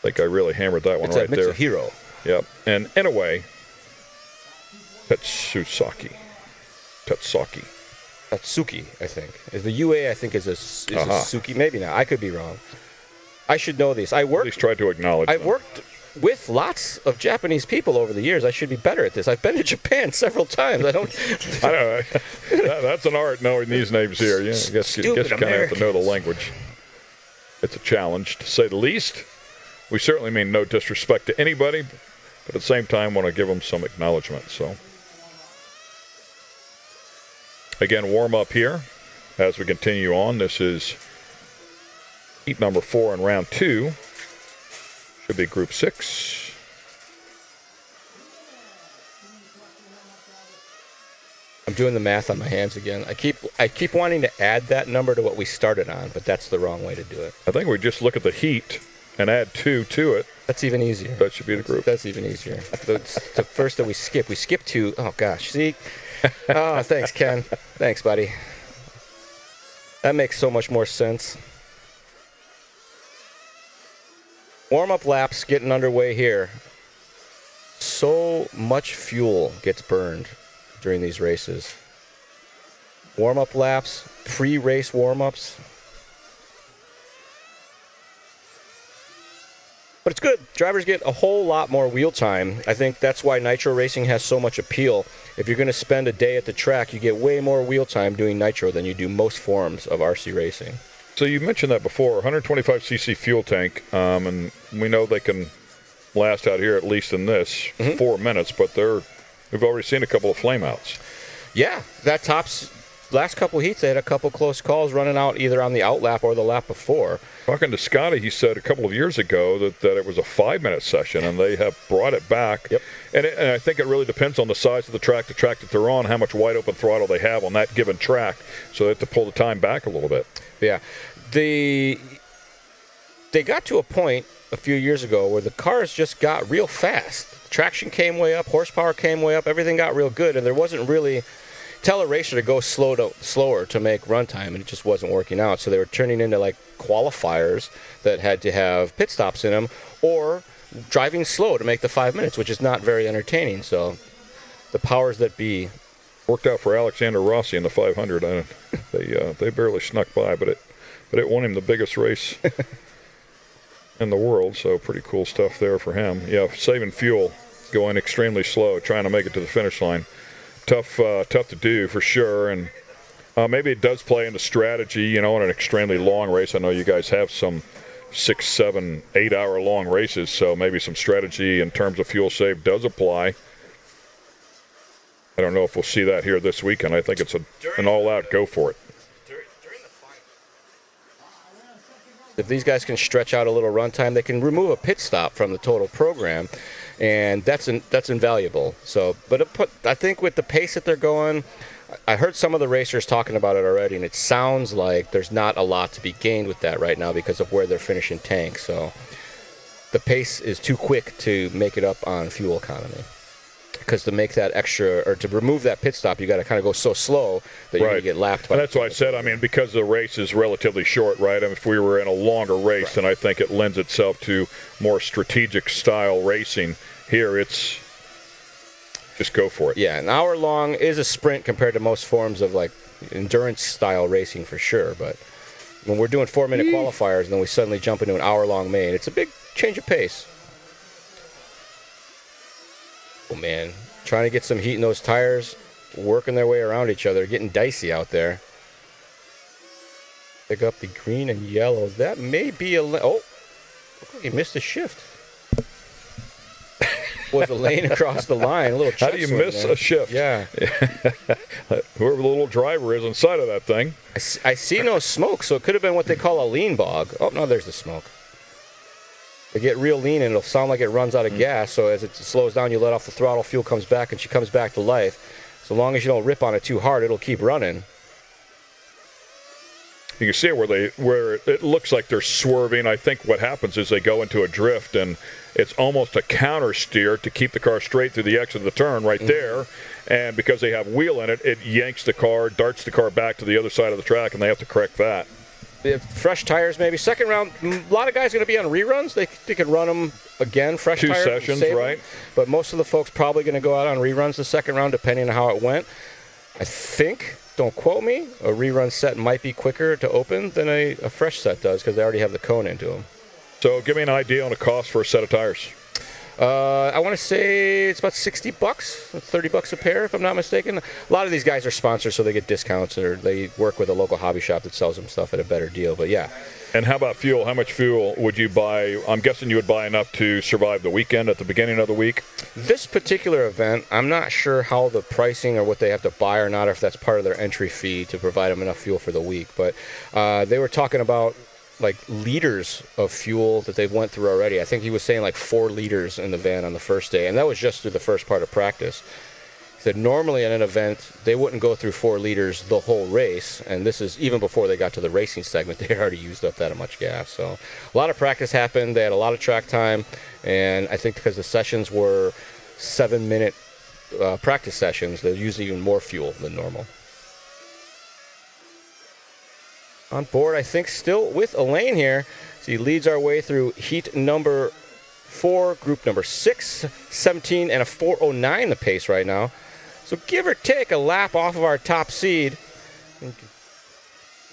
think I really hammered that one right there. Mitsuhiro. Yep. And Inoue Tatsuki. Tatsuki, I think. Is the UA, I think, is a Suki. Maybe not. I could be wrong. I should know these. At least try to acknowledge them. Worked with lots of Japanese people over the years. I should be better at this. I've been to Japan several times. I don't know. That's an art knowing these names here. Yeah, I guess you kind of have to know the language. It's a challenge, to say the least. We certainly mean no disrespect to anybody, but at the same time want to give them some acknowledgement. So, again, warm up here as we continue on. This is heat number 4 in round 2. Should be Group 6. I'm doing the math on my hands again. I keep wanting to add that number to what we started on, but that's the wrong way to do it. I think we just look at the heat and add 2 to it. That's even easier. That should be the group. That's even easier. The first that we skip 2. Oh, gosh. See? Oh, thanks, Ken. Thanks, buddy. That makes so much more sense. Warm-up laps getting underway here. So much fuel gets burned during these races. Warm-up laps, pre-race warm-ups. But it's good. Drivers get a whole lot more wheel time. I think that's why Nitro racing has so much appeal. If you're going to spend a day at the track, you get way more wheel time doing Nitro than you do most forms of RC racing. So you mentioned that before, 125cc fuel tank, and we know they can last out here, at least in this, 4 minutes, but we've already seen a couple of flameouts. Yeah, that tops last couple heats, they had a couple close calls running out either on the out lap or the lap before. Talking to Scotty, he said a couple of years ago that it was a 5-minute session, and they have brought it back. Yep. And I think it really depends on the size of the track that they're on, how much wide open throttle they have on that given track, so they have to pull the time back a little bit. Yeah. They got to a point a few years ago where the cars just got real fast. Traction came way up, horsepower came way up, everything got real good, and there wasn't really tell a racer to go slower to make runtime, and it just wasn't working out. So they were turning into like qualifiers that had to have pit stops in them, or driving slow to make the 5 minutes, which is not very entertaining. So the powers that be worked out for Alexander Rossi in the 500. They barely snuck by, but it won him the biggest race in the world. So pretty cool stuff there for him. Yeah, saving fuel, going extremely slow, trying to make it to the finish line. Tough to do for sure, and maybe it does play into strategy, in an extremely long race. I know you guys have some 6, 7, 8 hour long races, so maybe some strategy in terms of fuel save does apply. I don't know if we'll see that here this weekend. I think it's an all-out go for it. If these guys can stretch out a little runtime, they can remove a pit stop from the total program, and that's invaluable. So, but I think with the pace that they're going, I heard some of the racers talking about it already, and it sounds like there's not a lot to be gained with that right now because of where they're finishing tanks. So the pace is too quick to make it up on fuel economy. Because to make that extra, or to remove that pit stop, you got to kind of go so slow that you're going to get lapped. And that's why I said, because the race is relatively short, right? If we were in a longer race, then I think it lends itself to more strategic style racing. Here, it's just go for it. Yeah, an hour long is a sprint compared to most forms of like endurance style racing for sure. But when we're doing 4-minute qualifiers and then we suddenly jump into an hour-long main, it's a big change of pace. Oh, man. Trying to get some heat in those tires, working their way around each other, getting dicey out there. Pick up the green and yellow. That may be a... Oh, look like he missed a shift. Was a lane across the line. A little How do you miss a shift? Yeah. Whoever the little driver is inside of that thing. I see no smoke, so it could have been what they call a lean bog. Oh, no, there's the smoke. They get real lean, and it'll sound like it runs out of gas, so as it slows down, you let off the throttle, fuel comes back, and she comes back to life. So long as you don't rip on it too hard, it'll keep running. You can see it where it looks like they're swerving. I think what happens is they go into a drift, and it's almost a counter steer to keep the car straight through the exit of the turn right there. And because they have wheel in it, it yanks the car, darts the car back to the other side of the track, and they have to correct that. Fresh tires, maybe. Second round, a lot of guys going to be on reruns. They could run them again, fresh tires. 2 sessions, right? But most of the folks probably going to go out on reruns the second round, depending on how it went. I think, don't quote me, a rerun set might be quicker to open than a fresh set does because they already have the cone into them. So give me an idea on the cost for a set of tires. I want to say it's about $60, $30 a pair, if I'm not mistaken. A lot of these guys are sponsors, so they get discounts, or they work with a local hobby shop that sells them stuff at a better deal. But yeah. And how about fuel? How much fuel would you buy? I'm guessing you would buy enough to survive the weekend at the beginning of the week. This particular event, I'm not sure how the pricing or what they have to buy or not, or if that's part of their entry fee to provide them enough fuel for the week. But they were talking about like liters of fuel that they've went through already. I think he was saying like 4 liters in the van on the first day, and that was just through the first part of practice. He said normally at an event they wouldn't go through 4 liters the whole race, and this is even before they got to the racing segment. They had already used up that much gas. So a lot of practice happened. They had a lot of track time, and I think because the sessions were 7-minute practice sessions, they used even more fuel than normal. On board, I think, still with Elaine here. So he leads our way through heat number 4, group number 6, 17, and a 4:09 the pace right now. So give or take a lap off of our top seed.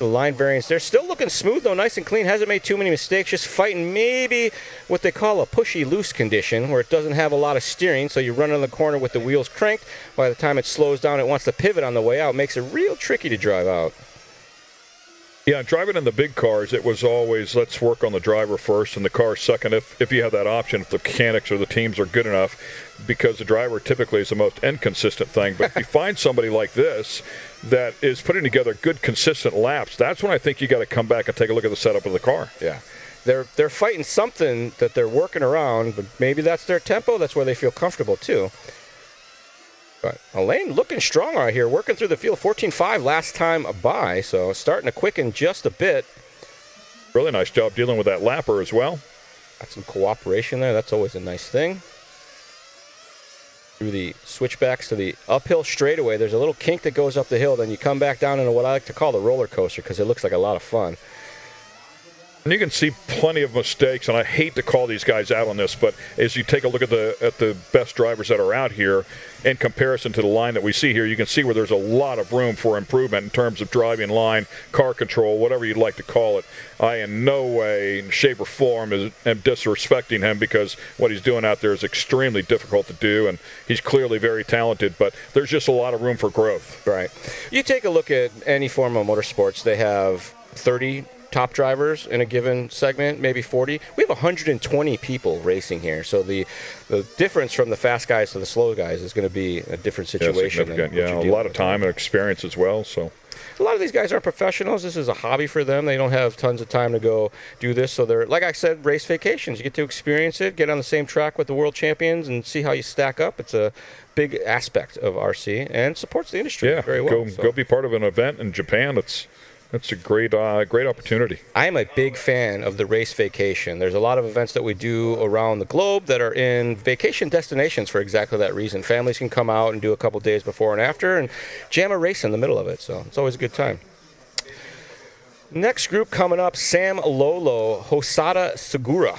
The line variance there. Still looking smooth, though. Nice and clean. Hasn't made too many mistakes. Just fighting maybe what they call a pushy loose condition, where it doesn't have a lot of steering, so you run in the corner with the wheels cranked. By the time it slows down, it wants to pivot on the way out. Makes it real tricky to drive out. Yeah, driving in the big cars, it was always, let's work on the driver first and the car second, if you have that option, if the mechanics or the teams are good enough, because the driver typically is the most inconsistent thing. But if you find somebody like this that is putting together good, consistent laps, that's when I think you got to come back and take a look at the setup of the car. Yeah. They're fighting something that they're working around, but maybe that's their tempo. That's where they feel comfortable, too. But Elaine looking strong right here, working through the field. 14.5 last time by, so starting to quicken just a bit. Really nice job dealing with that lapper as well. Got some cooperation there. That's always a nice thing. Through the switchbacks to the uphill straightaway, there's a little kink that goes up the hill. Then you come back down into what I like to call the roller coaster because it looks like a lot of fun. And you can see plenty of mistakes, and I hate to call these guys out on this, but as you take a look at the best drivers that are out here, in comparison to the line that we see here, you can see where there's a lot of room for improvement in terms of driving line, car control, whatever you'd like to call it. I in no way, shape, or form am disrespecting him, because what he's doing out there is extremely difficult to do, and he's clearly very talented, but there's just a lot of room for growth. Right. You take a look at any form of motorsports, they have 30 top drivers in a given segment, maybe 40. We have 120 people racing here, so the difference from the fast guys to the slow guys is going to be a different situation. Yeah, a lot of time and experience as well. So a lot of these guys aren't professionals. This is a hobby for them. They don't have tons of time to go do this, so they're, like I said, race vacations. You get to experience it, get on the same track with the world champions, and see how you stack up. It's a big aspect of RC and supports the industry very well. Go be part of an event in Japan. It's a great opportunity. I'm a big fan of the race vacation. There's a lot of events that we do around the globe that are in vacation destinations for exactly that reason. Families can come out and do a couple days before and after and jam a race in the middle of it, so it's always a good time. Next group coming up, Sam Lolo, Hosada Segura,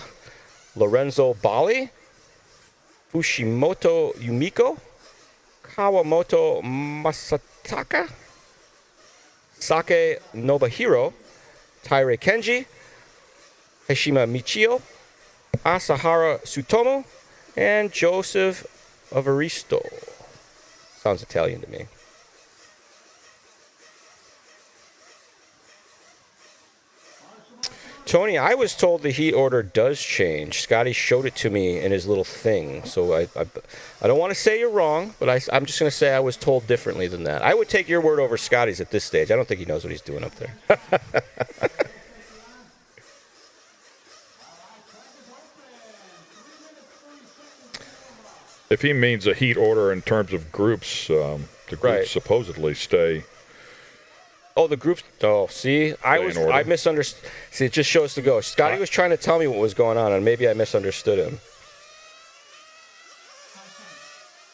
Lorenzo Bali, Fushimoto Yumiko, Kawamoto Masataka, Sake Nobuhiro, Taire Kenji, Hashima Michio, Asahara Tsutomu, and Joseph Evaristo. Sounds Italian to me. Tony, I was told the heat order does change. Scotty showed it to me in his little thing. So I don't want to say you're wrong, but I'm just going to say I was told differently than that. I would take your word over Scotty's at this stage. I don't think he knows what he's doing up there. If he means a heat order in terms of groups, the groups supposedly stay. Oh, the groups. Oh, see, I misunderstood. See, it just shows to go. Scotty was trying to tell me what was going on, and maybe I misunderstood him.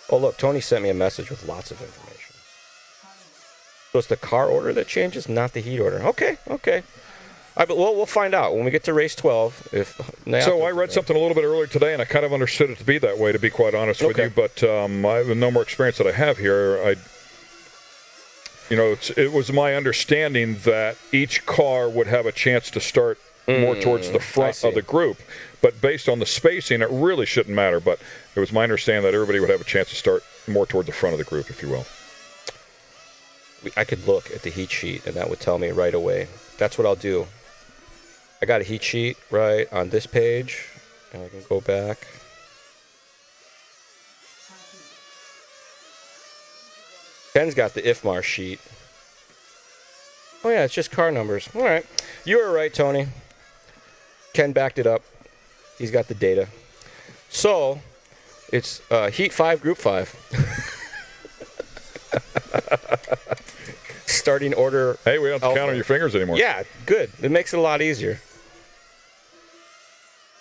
Oh, look, Tony sent me a message with lots of information. So it's the car order that changes, not the heat order. Okay. Well, we'll find out when we get to race 12. So I read something a little bit earlier today, and I kind of understood it to be that way, to be quite honest with you. But I have no more experience that I have here. It was my understanding that each car would have a chance to start more towards the front of the group. But based on the spacing, it really shouldn't matter. But it was my understanding that everybody would have a chance to start more toward the front of the group, if you will. I could look at the heat sheet, and that would tell me right away. That's what I'll do. I got a heat sheet right on this page, and I can go back. Ken's got the IFMAR sheet. Oh, yeah, it's just car numbers. All right. You were right, Tony. Ken backed it up. He's got the data. So, it's Heat 5, Group 5. Starting order. Hey, we don't have to count on your fingers anymore. Yeah, good. It makes it a lot easier.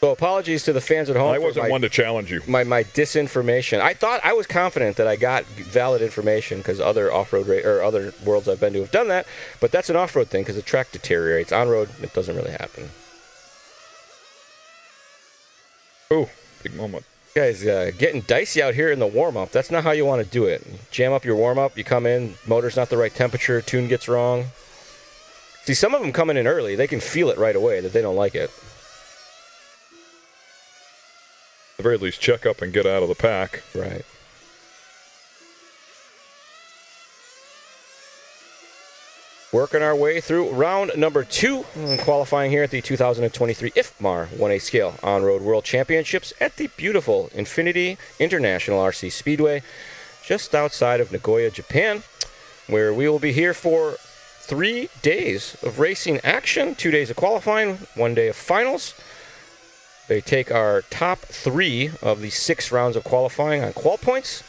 So apologies to the fans at home. I wasn't one to challenge you. My disinformation. I was confident that I got valid information because other off-road or other worlds I've been to have done that. But that's an off-road thing because the track deteriorates. On-road, it doesn't really happen. Ooh, big moment. Guys, getting dicey out here in the warm-up. That's not how you want to do it. Jam up your warm-up. You come in, motor's not the right temperature, tune gets wrong. See, some of them coming in early, they can feel it right away that they don't like it. At the very least, check up and get out of the pack. Right. Working our way through round number 2, qualifying here at the 2023 IFMAR 1A Scale On-Road World Championships at the beautiful Infinity International RC Speedway, just outside of Nagoya, Japan, where we will be here for 3 days of racing action, 2 days of qualifying, 1 day of finals. They take our top 3 of the 6 rounds of qualifying on qual points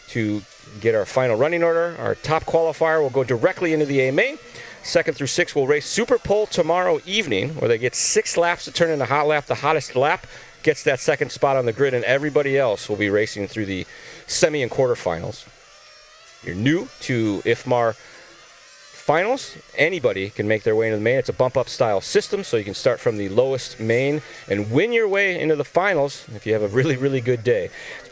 to get our final running order. Our top qualifier will go directly into the A main. 2nd through 6th will race Super Pole tomorrow evening, where they get 6 laps to turn into hot lap. The hottest lap gets that 2nd spot on the grid, and everybody else will be racing through the semi and quarterfinals. You're new to IFMAR finals. Anybody can make their way into the main. It's a bump-up style system, so you can start from the lowest main and win your way into the finals if you have a really, really good day.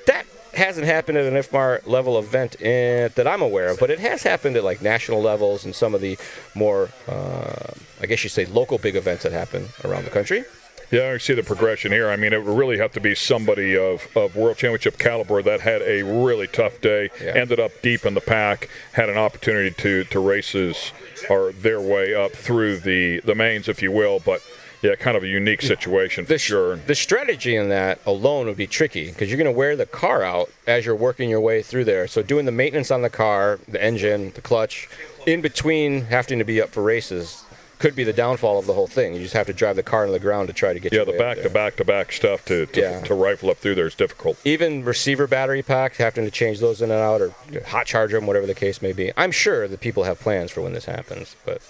That hasn't happened at an IFMAR level event that I'm aware of, but it has happened at like national levels and some of the more, I guess you say, local big events that happen around the country. Yeah, I see the progression here. I mean, it would really have to be somebody of World Championship caliber that had a really tough day, ended up deep in the pack, had an opportunity to races or their way up through the mains, if you will, but yeah, kind of a unique situation for sure. The strategy in that alone would be tricky because you're going to wear the car out as you're working your way through there. So doing the maintenance on the car, the engine, the clutch, in between having to be up for races could be the downfall of the whole thing. You just have to drive the car into the ground to try to get your way up there. back stuff to rifle up through there is difficult. Even receiver battery packs, having to change those in and out or hot charge them, whatever the case may be. I'm sure that people have plans for when this happens, but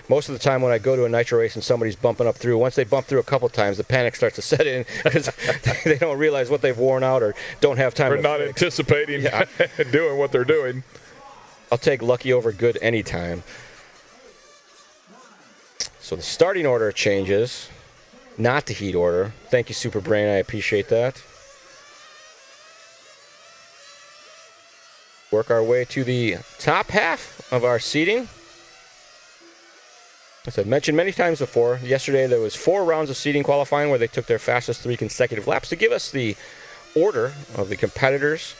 most of the time when I go to a nitro race and somebody's bumping up through, once they bump through a couple times, the panic starts to set in because they don't realize what they've worn out or don't have time to not fix. Anticipating doing what they're doing. I'll take lucky over good anytime. So the starting order changes, not the heat order. Thank you, Super Brain. I appreciate that. Work our way to the top half of our seating. As I've mentioned many times before, yesterday there was 4 rounds of seating qualifying where they took their fastest 3 consecutive laps to give us the order of the competitors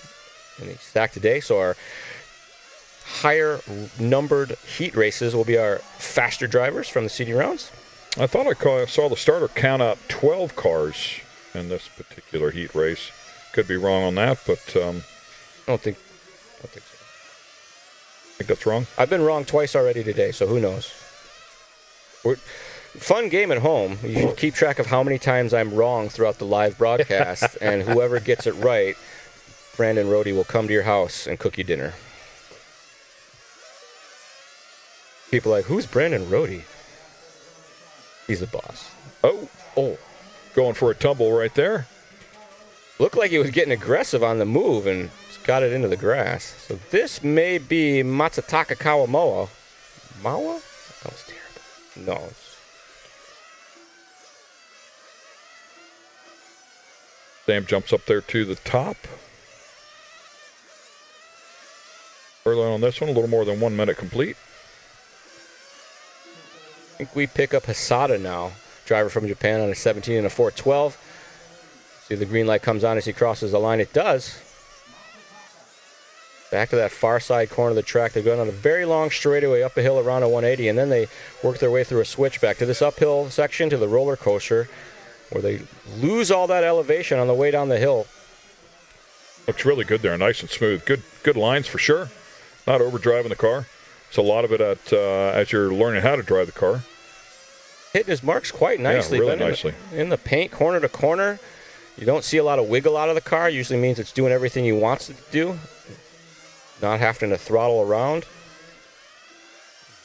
in the stack today. So our higher numbered heat races will be our faster drivers from the seating rounds. I thought I saw the starter count out 12 cars in this particular heat race. Could be wrong on that, but I don't think so. I think that's wrong. I've been wrong twice already today, so who knows? Fun game at home. You should keep track of how many times I'm wrong throughout the live broadcast, and whoever gets it right, Brandon Rohde will come to your house and cook you dinner. People are like, who's Brandon Rohde? He's the boss. Oh, going for a tumble right there. Looked like he was getting aggressive on the move and got it into the grass. So this may be Matsutaka Kawamoa. Mawa? That was terrible. No. Sam jumps up there to the top. Early on this one, a little more than 1 minute complete. I think we pick up Hasada now, driver from Japan on a 17 and a 412. See the green light comes on as he crosses the line. It does. Back to that far side corner of the track. They've gone on a very long straightaway up a hill around a 180, and then they work their way through a switch back to this uphill section to the roller coaster where they lose all that elevation on the way down the hill. Looks really good there, nice and smooth. Good lines for sure. Not overdriving the car. It's a lot of it as you're learning how to drive the car. Hitting his marks quite nicely. Yeah, really nicely. In the paint, corner to corner. You don't see a lot of wiggle out of the car. Usually means it's doing everything you want it to do. Not having to throttle around.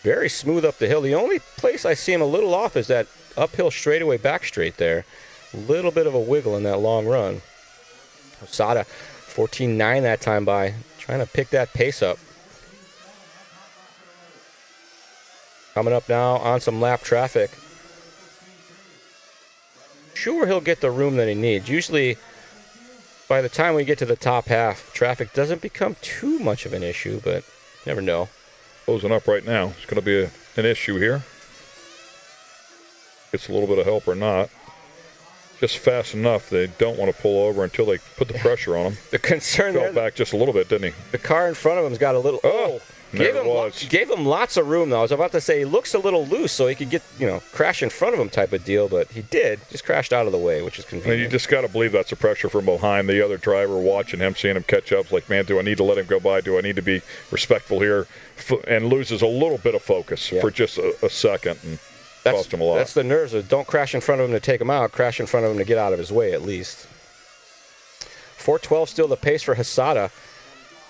Very smooth up the hill. The only place I see him a little off is that uphill straightaway back straight there. A little bit of a wiggle in that long run. Osada, 14.9 that time by. Trying to pick that pace up. Coming up now on some lap traffic. Sure, he'll get the room that he needs. Usually, by the time we get to the top half, traffic doesn't become too much of an issue, but never know. Closing up right now. It's going to be an issue here. gets a little bit of help or not. Just fast enough. They don't want to pull over until they put the pressure on him. The concern Fell there, back just a little bit, didn't he? the car in front of him's got a little. There it was. Gave him lots of room, though. I was about to say he looks a little loose, so he could get, crash in front of him type of deal, but he did. Just crashed out of the way, which is convenient. You just got to believe that's the pressure from behind. The other driver watching him, seeing him catch up, like, man, do I need to let him go by? Do I need to be respectful here? And loses a little bit of focus for just a second and cost him a lot. That's the nerves of don't crash in front of him to take him out, crash in front of him to get out of his way at least. 412 still the pace for Hasada.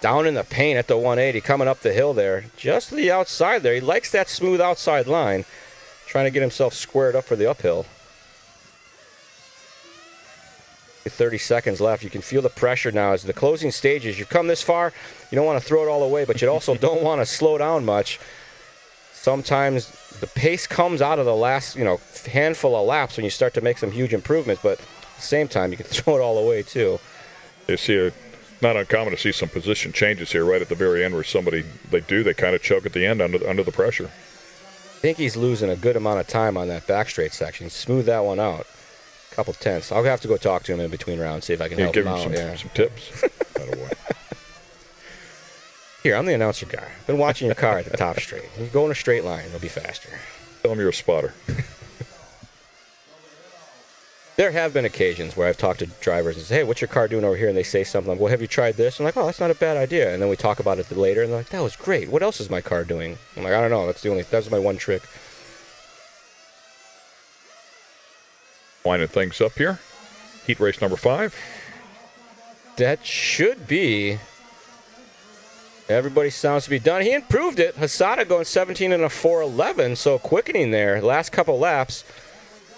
Down in the paint at the 180, coming up the hill there. Just to the outside there. He likes that smooth outside line. Trying to get himself squared up for the uphill. 30 seconds left. You can feel the pressure now as the closing stages. You've come this far, you don't want to throw it all away, but you also don't want to slow down much. Sometimes the pace comes out of the last, handful of laps when you start to make some huge improvements, but at the same time, you can throw it all away too. You see not uncommon to see some position changes here right at the very end where they kind of choke at the end under the pressure. I think he's losing a good amount of time on that back straight section. Smooth that one out. A couple tenths. I'll have to go talk to him in between rounds, see if I can help him out. Some tips. Here, I'm the announcer guy. Been watching your car at the top straight. You go in a straight line, it'll be faster. Tell him you're a spotter. There have been occasions where I've talked to drivers and say, hey, what's your car doing over here? And they say something like, well, have you tried this? I'm like, oh, that's not a bad idea. And then we talk about it later, and they're like, that was great. What else is my car doing? I'm like, I don't know. That's my one trick. Winding things up here. Heat race number 5. That should be. Everybody sounds to be done. He improved it. Hasada going 17 and a 411, so quickening there. Last couple laps,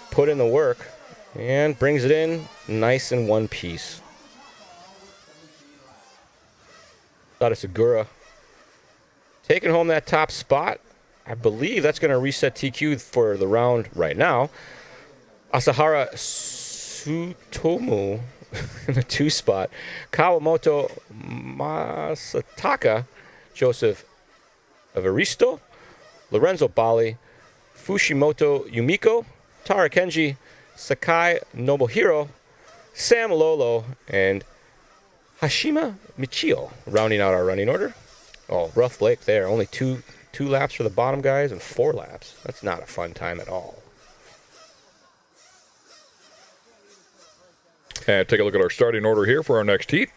put in the work. And brings it in nice in one piece. Sada Segura taking home that top spot. I believe that's going to reset TQ for the round right now. Asahara Tsutomu in the 2 spot. Kawamoto Masataka, Joseph Evaristo, Lorenzo Bali, Fushimoto Yumiko, Tara Kenji, Sakai Nobuhiro, Sam Lolo, and Hashima Michio rounding out our running order. Oh, rough Blake there. Only two laps for the bottom guys and 4 laps. That's not a fun time at all. And take a look at our starting order here for our next heat.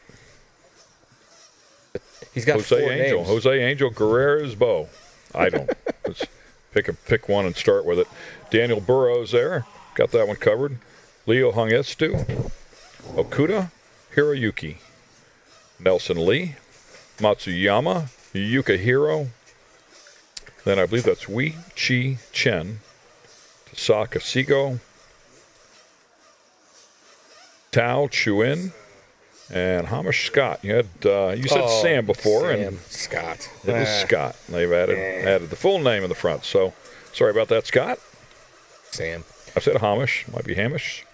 He's got 4 names. Jose Angel Guerrero's Bow. I don't. Let's pick one and start with it. Daniel Burrows there. Got that one covered. Leo Hangestu, Okuda, Hiroyuki, Nelson Lee, Matsuyama, Yukihiro. Then I believe that's Wei Chi Chen, Tasaka Sigo, Tao Chuin, and Hamish Scott. You said Sam before, Sam and Scott. It is Scott. They've added the full name in the front. So sorry about that, Scott. Sam. I said Hamish. Might be Hamish.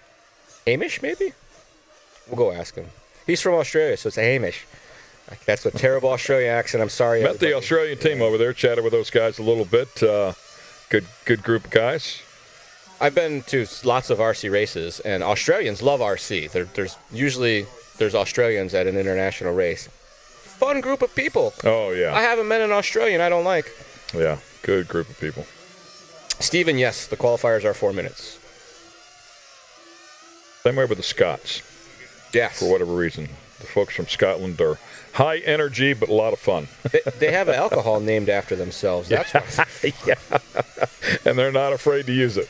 Hamish, maybe? We'll go ask him. He's from Australia, so it's a Hamish. That's a terrible Australian accent. I'm sorry. Met the Australian team over there. Chatted with those guys a little bit. Good group of guys. I've been to lots of RC races, and Australians love RC. There's Australians at an international race. Fun group of people. Oh, yeah. I haven't met an Australian I don't like. Yeah, good group of people. Steven, yes, the qualifiers are 4 minutes. Same way with the Scots. Yes. For whatever reason. The folks from Scotland are high energy, but a lot of fun. They have alcohol named after themselves. That's why. Yeah. And they're not afraid to use it.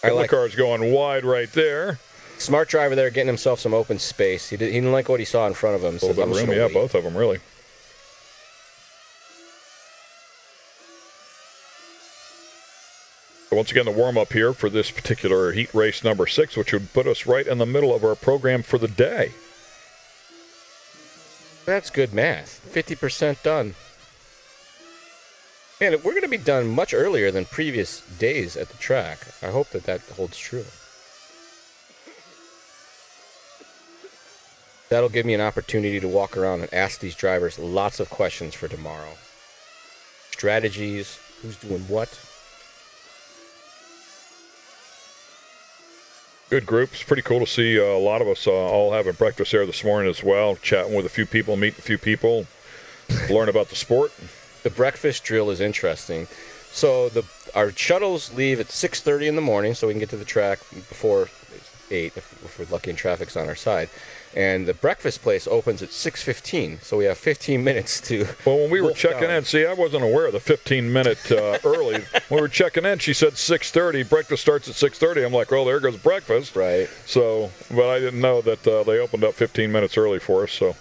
The car's going wide right there. Smart driver there, getting himself some open space. He didn't like what he saw in front of him. A little bit of room, yeah, both of them, really. Once again, the warm-up here for this particular heat race number 6, which would put us right in the middle of our program for the day. That's good math. 50% done. Man, we're going to be done much earlier than previous days at the track. I hope that holds true. That'll give me an opportunity to walk around and ask these drivers lots of questions for tomorrow. Strategies, who's doing what. Good group. It's pretty cool to see a lot of us all having breakfast there this morning as well, chatting with a few people, meeting a few people, learn about the sport. The breakfast drill is interesting. So our shuttles leave at 6:30 in the morning, so we can get to the track before 8 if we're lucky and traffic's on our side. And the breakfast place opens at 6:15, so we have 15 minutes to. Well, when we were checking in, see, I wasn't aware of the 15-minute early. When we were checking in, she said 6:30. Breakfast starts at 6:30. I'm like, oh, there goes breakfast. Right. So, but I didn't know that they opened up 15 minutes early for us. So,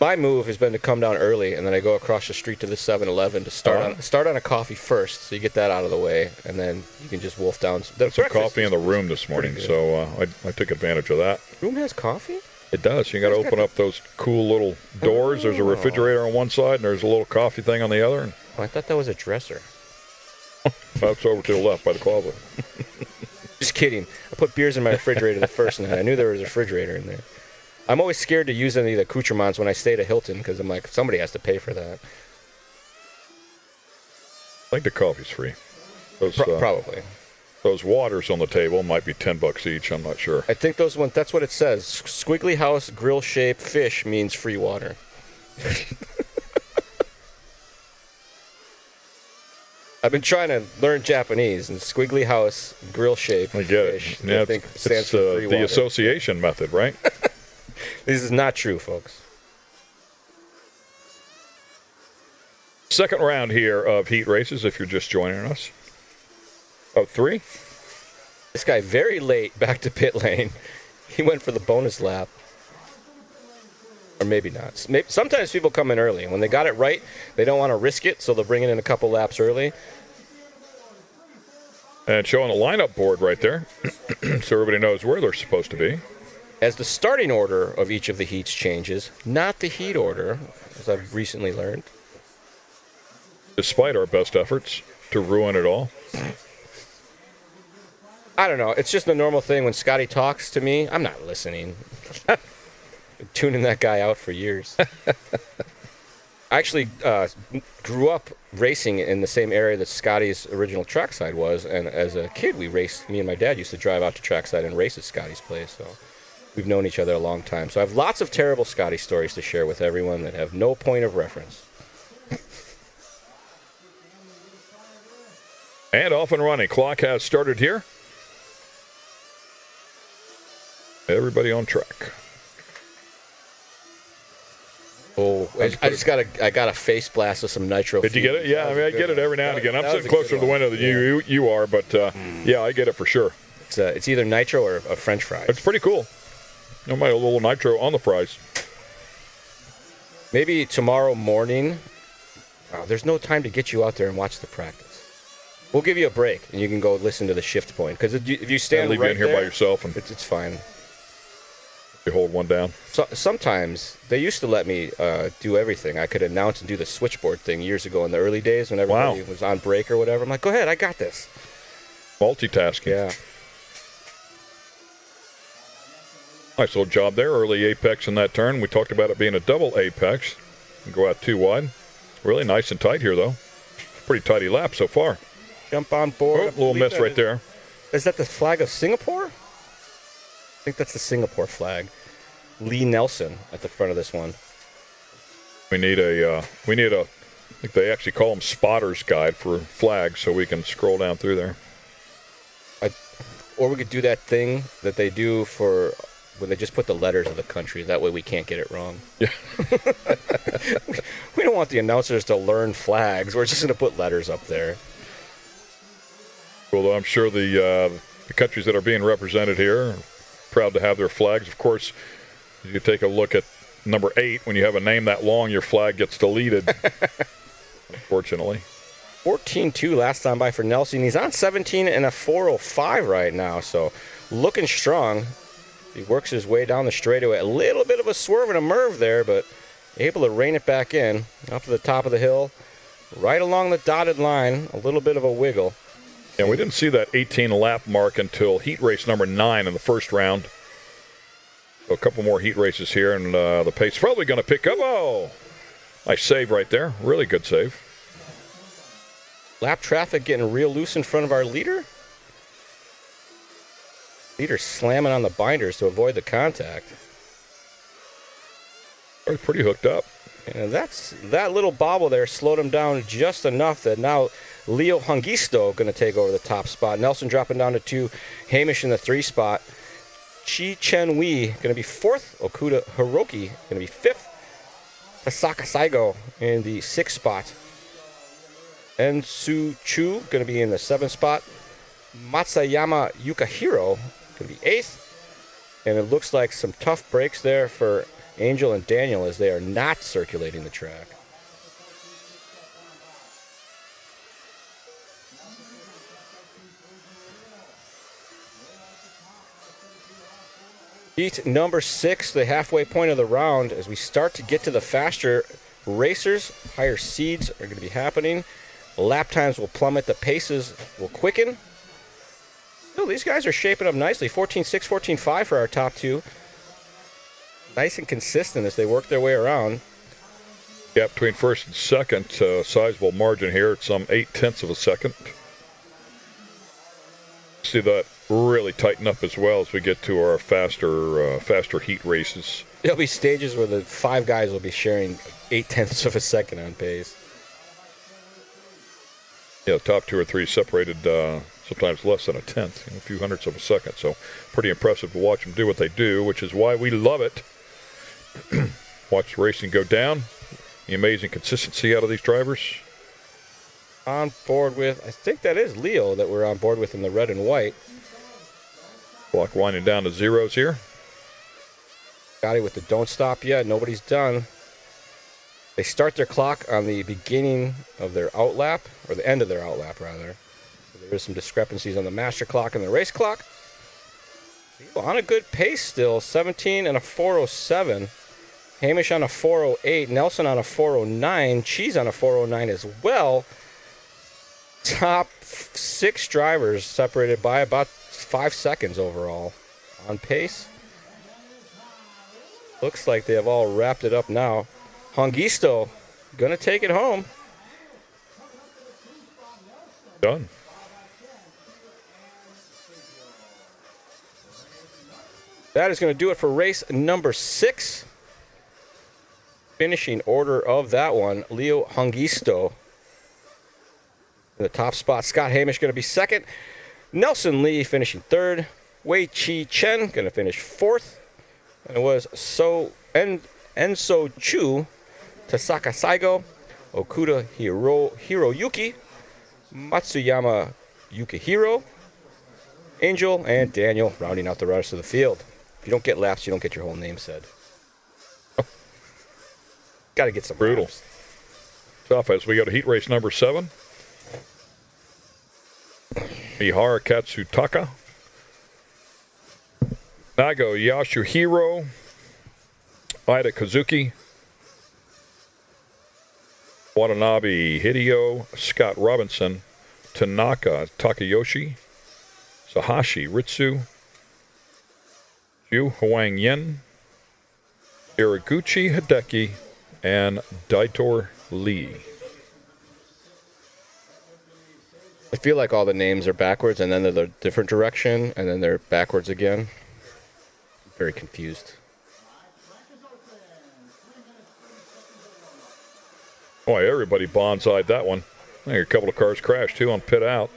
my move has been to come down early, and then I go across the street to the 7-Eleven to start on a coffee first, so you get that out of the way, and then you can just wolf down. There's some coffee in the room this morning, so I took advantage of that. Room has coffee? It does. You got to open up those cool little doors. There's a refrigerator on one side, and there's a little coffee thing on the other. Oh, I thought that was a dresser. That's over to the left by the closet. Just kidding. I put beers in my refrigerator the first night. I knew there was a refrigerator in there. I'm always scared to use any of the accoutrements when I stay at Hilton because I'm like, somebody has to pay for that. I think the coffee's free. Those, probably. Those waters on the table might be $10 each. I'm not sure. I think those ones. That's what it says. Squiggly house grill shaped fish means free water. I've been trying to learn Japanese, and squiggly house grill shaped I get fish. it. Yeah, I think stands for free the water. association method, right? This is not true, folks. Second round here of heat races, if you're just joining us. Oh, 3? This guy very late back to pit lane. He went for the bonus lap. Or maybe not. Sometimes people come in early. When they got it right, they don't want to risk it, so they'll bring it in a couple laps early. And showing the lineup board right there, so everybody knows where they're supposed to be. As the starting order of each of the heats changes, not the heat order, as I've recently learned. Despite our best efforts to ruin it all. I don't know. It's just a normal thing. When Scotty talks to me, I'm not listening. Been tuning that guy out for years. I actually grew up racing in the same area that Scotty's original trackside was, and as a kid, me and my dad used to drive out to trackside and race at Scotty's place, so we've known each other a long time. So I have lots of terrible Scotty stories to share with everyone that have no point of reference. And off and running. Clock has started here. Everybody on track. Oh, I got a face blast with some Nitro. Did you get it? Yeah, I mean, I get it every now and again. I'm sitting closer to the window than you are, but yeah, I get it for sure. It's either Nitro or a French fry. It's pretty cool. You might have a little Nitro on the fries. Maybe tomorrow morning. Oh, there's no time to get you out there and watch the practice. We'll give you a break, and you can go listen to the shift point. Because if you stand leave right you in here there, by yourself, and it's fine. You hold one down. So sometimes they used to let me do everything. I could announce and do the switchboard thing years ago in the early days when everybody was on break or whatever. I'm like, go ahead, I got this. Multitasking. Yeah. Nice little job there. Early apex in that turn. We talked about it being a double apex. Go out too wide. Really nice and tight here, though. Pretty tidy lap so far. Jump on board. Oh, little miss right there. Is that the flag of Singapore? I think that's the Singapore flag. Lee Nelson at the front of this one. We need a, I think they actually call them spotter's guide for flags, so we can scroll down through there. Or we could do that thing that they do for when they just put the letters of the country. That way we can't get it wrong. Yeah. We don't want the announcers to learn flags. We're just going to put letters up there. Well, I'm sure the countries that are being represented here are proud to have their flags. Of course, you can take a look at number 8. When you have a name that long, your flag gets deleted, unfortunately. 14-2 last time by for Nelson. He's on 17 and a 4:05 right now, so looking strong. He works his way down the straightaway. A little bit of a swerve and a merve there, but able to rein it back in. Up to the top of the hill, right along the dotted line. A little bit of a wiggle. And we didn't see that 18-lap mark until heat race number 9 in the first round. So a couple more heat races here, and the pace is probably going to pick up. Oh, nice save right there. Really good save. Lap traffic getting real loose in front of our leader. Leader slamming on the binders to avoid the contact. They're pretty hooked up. And that little bobble there slowed him down just enough that now Leo Hungisto going to take over the top spot. Nelson dropping down to 2. Hamish in the 3 spot. Chi Chen Wei going to be 4th. Okuda Hiroki going to be 5th. Tasaka Saigo in the 6th spot. Ensu Chu going to be in the 7th spot. Matsuyama Yukihiro going to be 8th. And it looks like some tough breaks there for Angel and Daniel as they are not circulating the track. Heat number 6, the halfway point of the round. As we start to get to the faster racers, higher seeds are going to be happening. Lap times will plummet, the paces will quicken. Still, these guys are shaping up nicely. 14.6, 14.5 for our top 2. Nice and consistent as they work their way around. Yeah, between first and second, sizable margin here at some 0.8 of a second. See that really tighten up as well as we get to our faster heat races. There'll be stages where the 5 guys will be sharing 0.8 of a second on pace. Yeah, top 2 or 3 separated sometimes less than 1/10, a few hundredths of a second. So pretty impressive to watch them do what they do, which is why we love it. Watch the racing go down. The amazing consistency out of these drivers. On board with, I think that is Leo that we're on board with in the red and white. Clock winding down to zeros here. Scotty with the don't stop yet. Nobody's done. They start their clock on the beginning of their outlap, or the end of their outlap, rather. So there is some discrepancies on the master clock and the race clock. On a good pace still. 17 and a 4:07. Hamish on a 4:08. Nelson on a 4:09. Cheese on a 4:09 as well. Top 6 drivers separated by about 5 seconds overall on pace. Looks like they have all wrapped it up now. Hongisto gonna take it home. Done. That is going to do it for race number 6. Finishing order of that one, Leo Hongisto in the top spot. Scott Hamish going to be 2nd. Nelson Lee finishing 3rd. Wei Chi Chen going to finish 4th. And it was Enso Chu, Tasaka Saigo, Okuda Hiroyuki, Matsuyama Yukihiro, Angel, and Daniel rounding out the rest of the field. If you don't get laps, you don't get your whole name said. Got to get some brutal laps. Tough as we go to heat race number 7. Mihara Katsutaka, Nago Yasuhiro, Ida Kazuki, Watanabe Hideo, Scott Robinson, Tanaka Takayoshi, Sahashi Ritsu, Yu Huang Yen, Iraguchi Hideki, and Daitor Lee. I feel like all the names are backwards, and then they're the different direction, and then they're backwards again. I'm very confused. Boy, everybody bonsai'd that one. I think a couple of cars crashed, too, on pit out.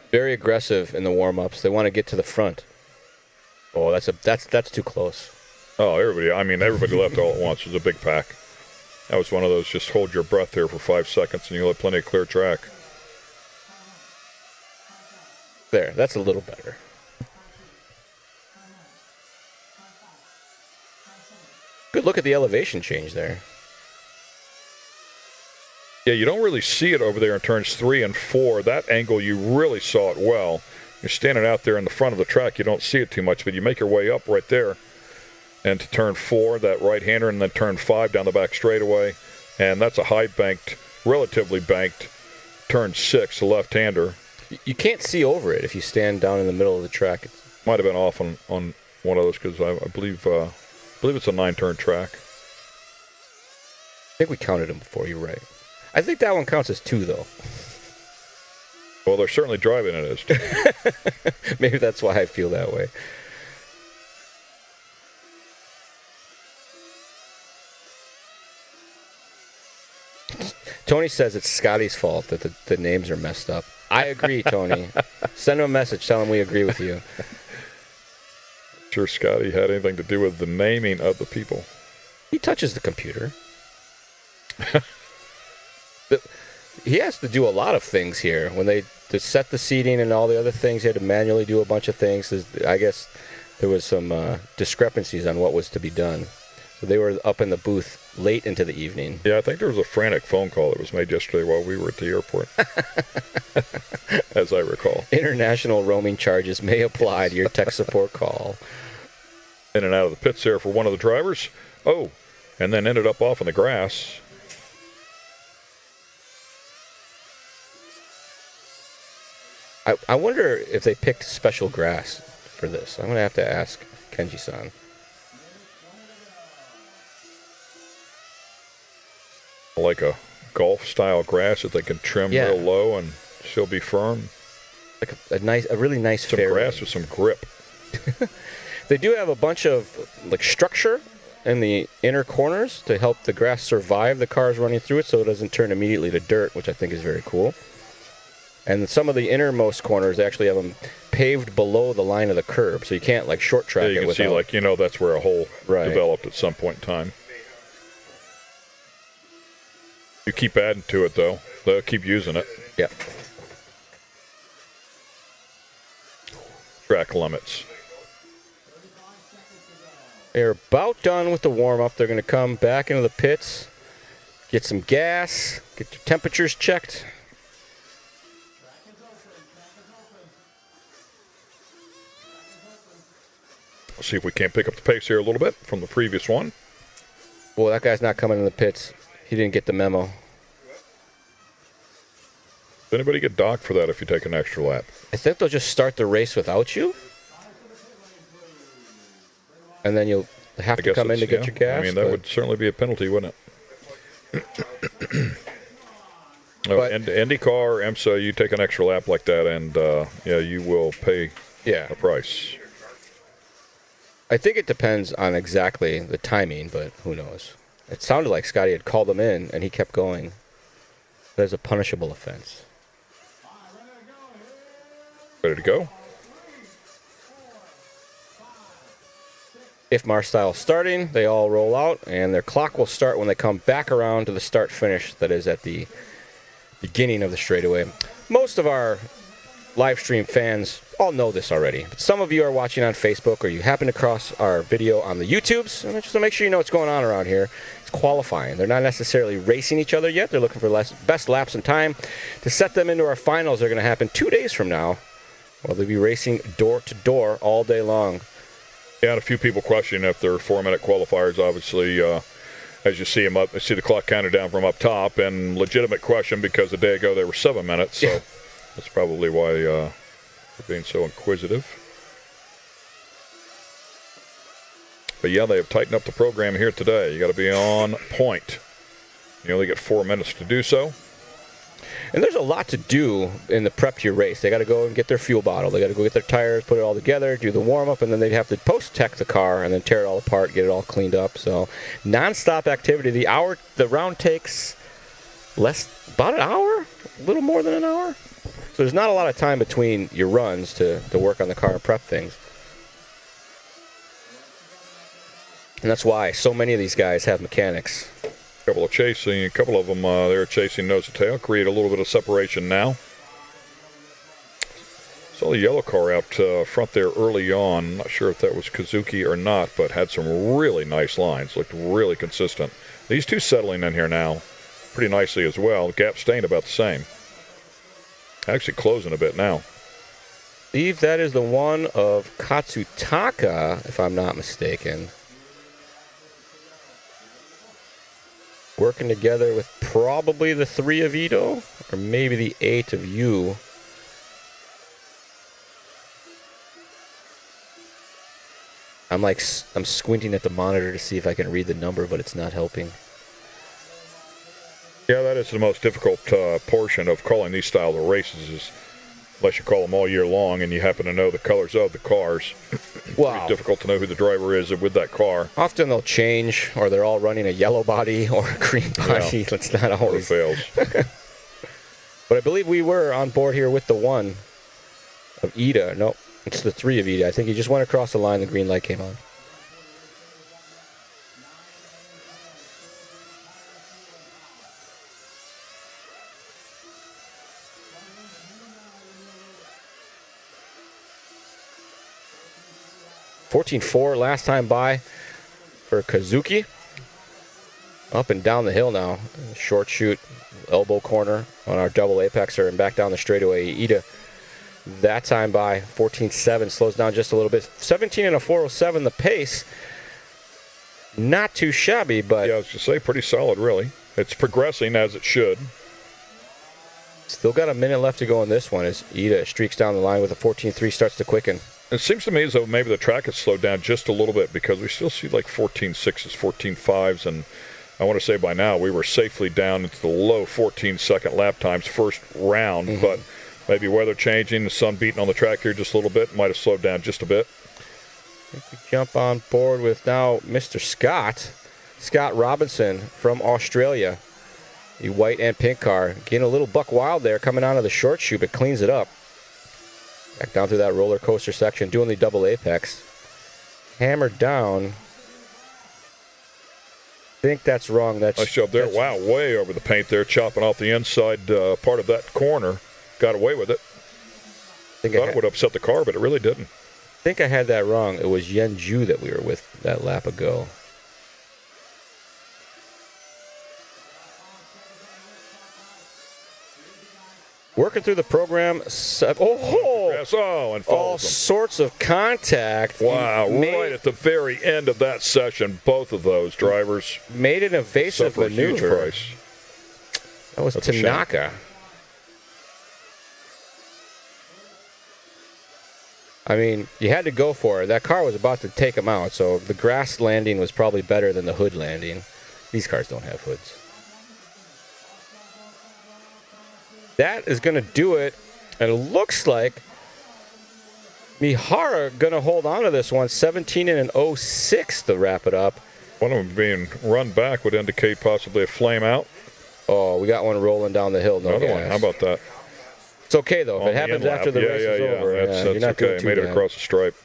Very aggressive in the warm-ups. They want to get to the front. Oh, that's too close. Oh, everybody left all at once. It was a big pack. That was one of those, just hold your breath there for 5 seconds and you'll have plenty of clear track. There, that's a little better. Good look at the elevation change there. Yeah, you don't really see it over there in turns 3 and 4. That angle, you really saw it well. You're standing out there in the front of the track, you don't see it too much, but you make your way up right there. And to turn 4, that right-hander, and then turn 5 down the back straightaway. And that's a high-banked, relatively banked turn 6, the left-hander. You can't see over it if you stand down in the middle of the track. Might have been off on one of those because I believe it's a 9-turn track. I think we counted them before, you're right. I think that one counts as 2, though. Well, they're certainly driving it as too. Maybe that's why I feel that way. Tony says it's Scotty's fault that the names are messed up. I agree, Tony. Send him a message. Tell him we agree with you. Sure Scotty had anything to do with the naming of the people. He touches the computer. He has to do a lot of things here. When they set the seating and all the other things, he had to manually do a bunch of things. I guess there was some discrepancies on what was to be done. So they were up in the booth late into the evening. Yeah, I think there was a frantic phone call that was made yesterday while we were at the airport, as I recall. International roaming charges may apply to your tech support call. In and out of the pits there for one of the drivers. Oh, and then ended up off in the grass. I wonder if they picked special grass for this. I'm going to have to ask Kenji-san. Like a golf-style grass that they can trim real low and still be firm. Like a really nice some fairway. Grass with some grip. They do have a bunch of like structure in the inner corners to help the grass survive the cars running through it so it doesn't turn immediately to dirt, which I think is very cool. And some of the innermost corners actually have them paved below the line of the curb, so you can't like short track it. You can see, like, that's where a hole developed at some point in time. You keep adding to it, though. They'll keep using it. Yeah. Track limits. They're about done with the warm-up. They're going to come back into the pits, get some gas, get their temperatures checked. See if we can't pick up the pace here a little bit from the previous one. Well, that guy's not coming in the pits. He didn't get the memo. Does anybody get docked for that if you take an extra lap? I think they'll just start the race without you. And then you'll have to come in to get your gas. I mean, that would certainly be a penalty, wouldn't it? IndyCar, IMSA, you take an extra lap like that, and you will pay a price. I think it depends on exactly the timing, but who knows? It sounded like Scotty had called him in, and he kept going. That is a punishable offense. Ready to go? IFMAR style starting, they all roll out, and their clock will start when they come back around to the start-finish that is at the beginning of the straightaway. Most of our live stream fans all know this already, but some of you are watching on Facebook or you happen across our video on the YouTubes, and just to make sure you know what's going on around here, it's qualifying. They're not necessarily racing each other yet. They're looking for best laps in time. To set them into our finals, they're going to happen 2 days from now. Well, they'll be racing door to door all day long. Yeah, and a few people questioning if they're 4-minute qualifiers. Obviously, as you see them up, I see the clock counted down from up top, and legitimate question because a day ago they were 7 minutes. So that's probably why they're being so inquisitive. But yeah, they have tightened up the program here today. You got to be on point. You only get 4 minutes to do so. And there's a lot to do in the prep to your race. They got to go and get their fuel bottle. They got to go get their tires, put it all together, do the warm-up, and then they'd have to post-tech the car and then tear it all apart, get it all cleaned up. So non-stop activity. The round takes about an hour, a little more than an hour. So there's not a lot of time between your runs to work on the car and prep things. And that's why so many of these guys have mechanics. A couple of them they're chasing nose to tail, create a little bit of separation now. Saw the yellow car out front there early on. Not sure if that was Kazuki or not, but had some really nice lines. Looked really consistent. These two settling in here now pretty nicely as well. The gap staying about the same. Actually closing a bit now. I believe that is the one of Katsutaka, if I'm not mistaken. Working together with probably the 3 of Ito, or maybe the 8 of Yu. I'm squinting at the monitor to see if I can read the number, but it's not helping. Yeah, that is the most difficult portion of calling these style of races, is unless you call them all year long and you happen to know the colors of the cars. Wow. Pretty difficult to know who the driver is with that car. Often they'll change, or they're all running a yellow body or a green body. Yeah. That's not Or it always. fails. But I believe we were on board here with the 1 of Ida. No, it's the 3 of Ida. I think he just went across the line. The green light came on. $14.4 last time by for Kazuki. Up and down the hill now. Short shoot, elbow corner on our double apexer and back down the straightaway. Ida, that time by 14.7, slows down just a little bit. 17 and a 4.07 the pace. Not too shabby, but Yeah, I was going to say pretty solid, really. It's progressing as it should. still got a minute left to go in this one as Ida streaks down the line with a 14.3, starts to quicken. It seems to me as though maybe the track has slowed down just a little bit because we still see like 14.6s, 14.5s, and I want to say by now we were safely down into the low 14-second lap times first round, but maybe weather changing, the sun beating on the track here just a little bit, might have slowed down just a bit. I think we jump on board with now Mr. Scott Robinson from Australia. The white and pink car. Getting a little buck wild there coming out of the short chute, but cleans it up. Back down through that roller coaster section, doing the double apex. Hammered down. I think that's wrong. That's Nice job there. Wow, way over the paint there, chopping off the inside part of that corner. Got away with it. I Thought it would upset the car, but it really didn't. think I had that wrong. It was Yenju that we were with that lap ago. Working through the program. Yes, and All follows them. sorts of contact. Wow, right at the very end of that session, both of those drivers Made an evasive suffer a huge maneuver. price. That was That's a shame. Tanaka. I mean, you had to go for it. That car was about to take him out, so the grass landing was probably better than the hood landing. These cars don't have hoods. That is going to do it, and it looks like Mihara going to hold on to this one. 17 and an 06 to wrap it up. One of them being run back would indicate possibly a flame out. Oh, we got one rolling down the hill. No Another gas. one. How about that? It's okay, though. If On it the happens in-lap. after the race is over, That's you're not doing okay. too Made it bad. across the stripe.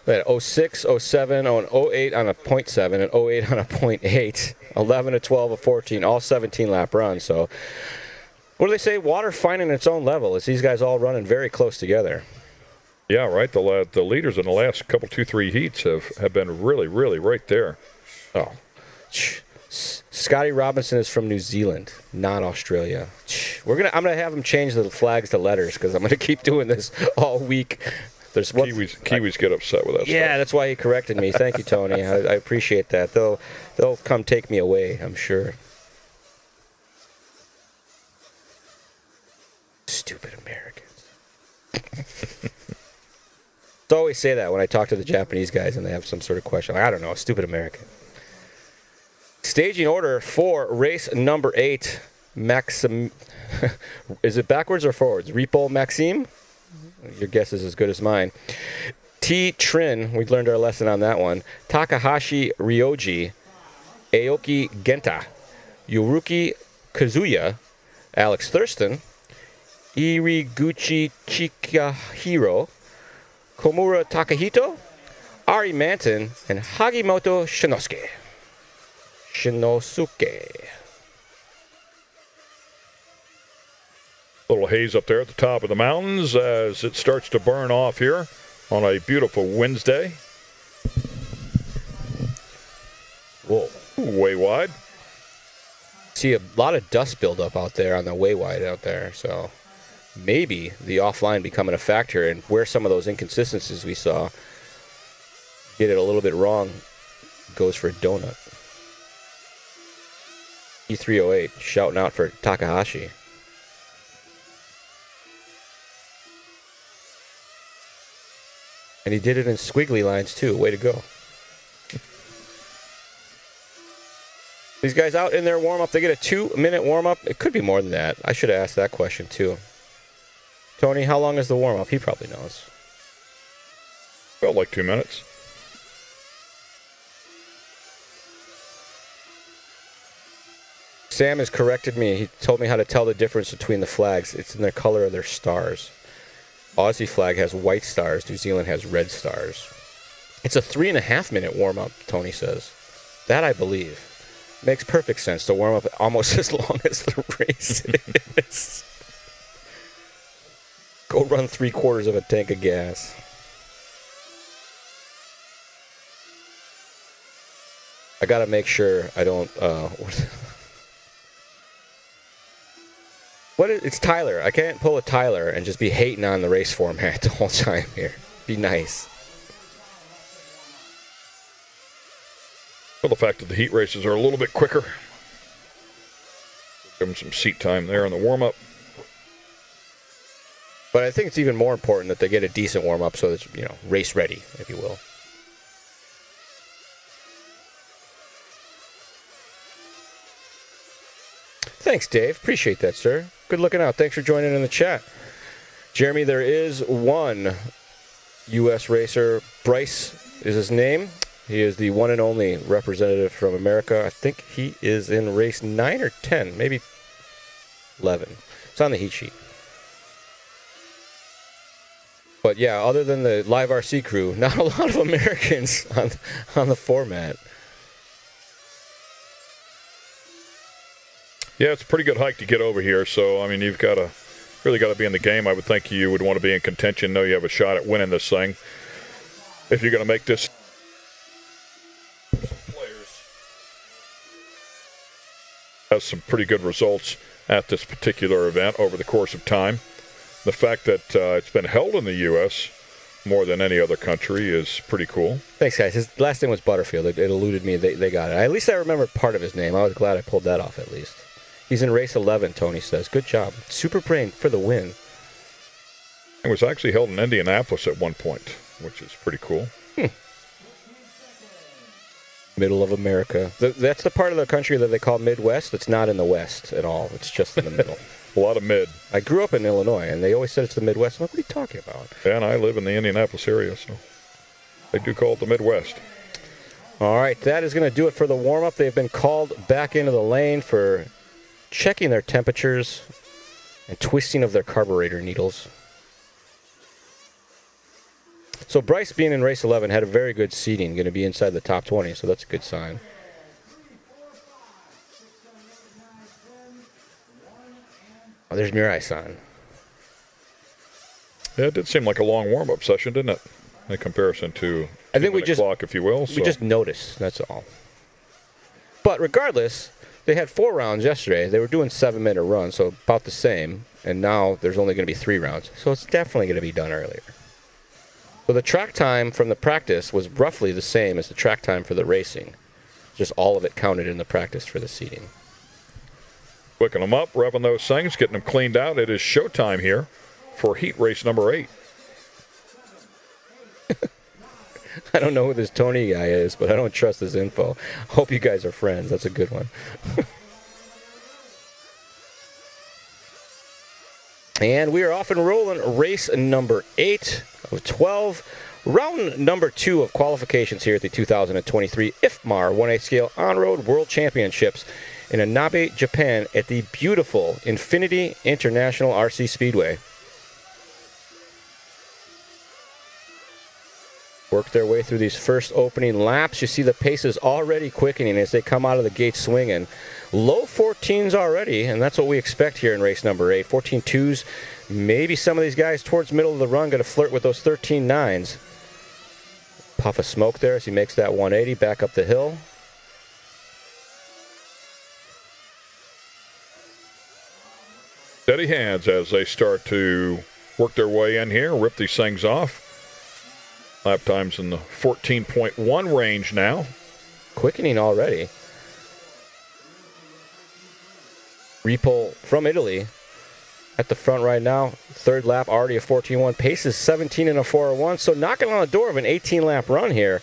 We had 06, 07, an 08 on a 0.7, an 08 on a 0.8, 11, a 12, a 14, all 17-lap runs. So, what do they say? Water finding its own level. As these guys all running very close together. Yeah, right. The leaders in the last couple, 2-3 heats have been really, really right there. Oh, Scotty Robinson is from New Zealand, not Australia. I'm gonna have him change the flags to letters because I'm gonna keep doing this all week. There's Kiwis get upset with that Yeah, stuff. that's why he corrected me. Thank you, Tony. I appreciate that. They'll come take me away, I'm sure. Stupid Americans. I always say that when I talk to the Japanese guys and they have some sort of question. Like, I don't know, stupid American. Staging order for race number 8. Maxim. Is it backwards or forwards? Repo Maxime? Your guess is as good as mine. T. Trin, we learned our lesson on that one. Takahashi Ryoji. Aoki Genta. Yoruki Kazuya. Alex Thurston. Iriguchi Chikahiro. Komura Takahito. Ari Manton. And Hagimoto Shinosuke. Little haze up there at the top of the mountains as it starts to burn off here on a beautiful Wednesday. Whoa. Way wide. See a lot of dust buildup out there on the way wide out there, so maybe the offline becoming a factor and where some of those inconsistencies we saw get it a little bit wrong goes for a donut. E308 shouting out for Takahashi. And he did it in squiggly lines too. Way to go. These guys out in their warm-up, they get a 2-minute warm-up. It could be more than that. I should have asked that question too. Tony, how long is the warm-up? He probably knows. Felt like 2 minutes. Sam has corrected me. He told me how to tell the difference between the flags. It's in the color of their stars. Aussie flag has white stars. New Zealand has red stars. It's a 3.5-minute warm-up, Tony says. That I believe. Makes perfect sense to warm up almost as long as the race is. Go run 3/4 of a tank of gas. I gotta make sure I don't, it's Tyler. I can't pull a Tyler and just be hating on the race format the whole time here. Be nice. Well, the fact that the heat races are a little bit quicker. Give them some seat time there in the warm-up. But I think it's even more important that they get a decent warm-up so it's, race ready, if you will. Thanks, Dave. Appreciate that, sir. Good looking out. Thanks for joining in the chat. Jeremy, there is one U.S. racer. Bryce is his name. He is the one and only representative from America. I think he is in race 9 or 10, maybe 11. It's on the heat sheet. But yeah, other than the live RC crew, not a lot of Americans on the format. Yeah, it's a pretty good hike to get over here. So, I mean, you've really got to be in the game. I would think you would want to be in contention, know you have a shot at winning this thing. If you're going to make this. Players has some pretty good results at this particular event over the course of time. The fact that it's been held in the U.S. more than any other country is pretty cool. Thanks, guys. His last name was Butterfield. It eluded me. They got it. At least I remember part of his name. I was glad I pulled that off at least. He's in race 11, Tony says. Good job. Super Brain for the win. It was actually held in Indianapolis at one point, which is pretty cool. Middle of America. That's the part of the country that they call Midwest. It's not in the West at all. It's just in the middle. A lot of mid. I grew up in Illinois, and they always said it's the Midwest. I'm like, what are you talking about? Yeah, and I live in the Indianapolis area, so they do call it the Midwest. All right, that is going to do it for the warm-up. They've been called back into the lane for checking their temperatures and twisting of their carburetor needles. So Bryce, being in race 11, had a very good seeding, going to be inside the top 20, so that's a good sign. Oh, there's Mirai-san. Yeah, it did seem like a long warm-up session, didn't it? In comparison to I think we just clock, if you will. We just noticed, that's all. But regardless, they had 4 rounds yesterday. They were doing 7-minute runs, so about the same. And now there's only going to be 3 rounds. So it's definitely going to be done earlier. So the track time from the practice was roughly the same as the track time for the racing. Just all of it counted in the practice for the seating. Wicking them up, revving those things, getting them cleaned out. It is showtime here for heat race number 8. I don't know who this Tony guy is, but I don't trust his info. Hope you guys are friends. That's a good one. And we are off and rolling. Race number 8 of 12. Round number 2 of qualifications here at the 2023 IFMAR 1/8 scale on-road world championships in Anabe, Japan at the beautiful Infinity International RC Speedway. Work their way through these first opening laps. You see the pace is already quickening as they come out of the gate swinging. Low 14s already, and that's what we expect here in race number 8. 14.2s. Maybe some of these guys towards middle of the run going to flirt with those 13.9s. Puff of smoke there as he makes that 180 back up the hill. Steady hands as they start to work their way in here, rip these things off. Lap times in the 14.1 range now. Quickening already. Repo from Italy at the front right now. Third lap already a 14.1. Pace is 17 and a 4.01. So knocking on the door of an 18-lap run here.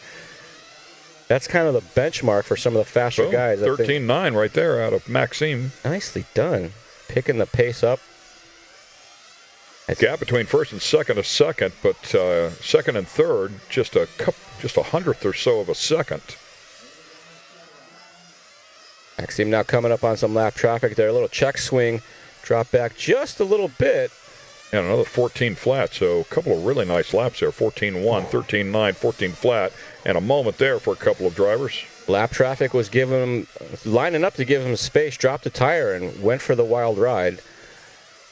That's kind of the benchmark for some of the faster guys. 13.9 right there out of Maxime. Nicely done. Picking the pace up. Gap between first and second a second, but second and third just a hundredth or so of a second. Maxime now coming up on some lap traffic there. A little check swing, drop back just a little bit. And another 14 flat, so a couple of really nice laps there. 14-1, 13-9, 14 flat, and a moment there for a couple of drivers. Lap traffic was lining up to give him space, dropped the tire, and went for the wild ride.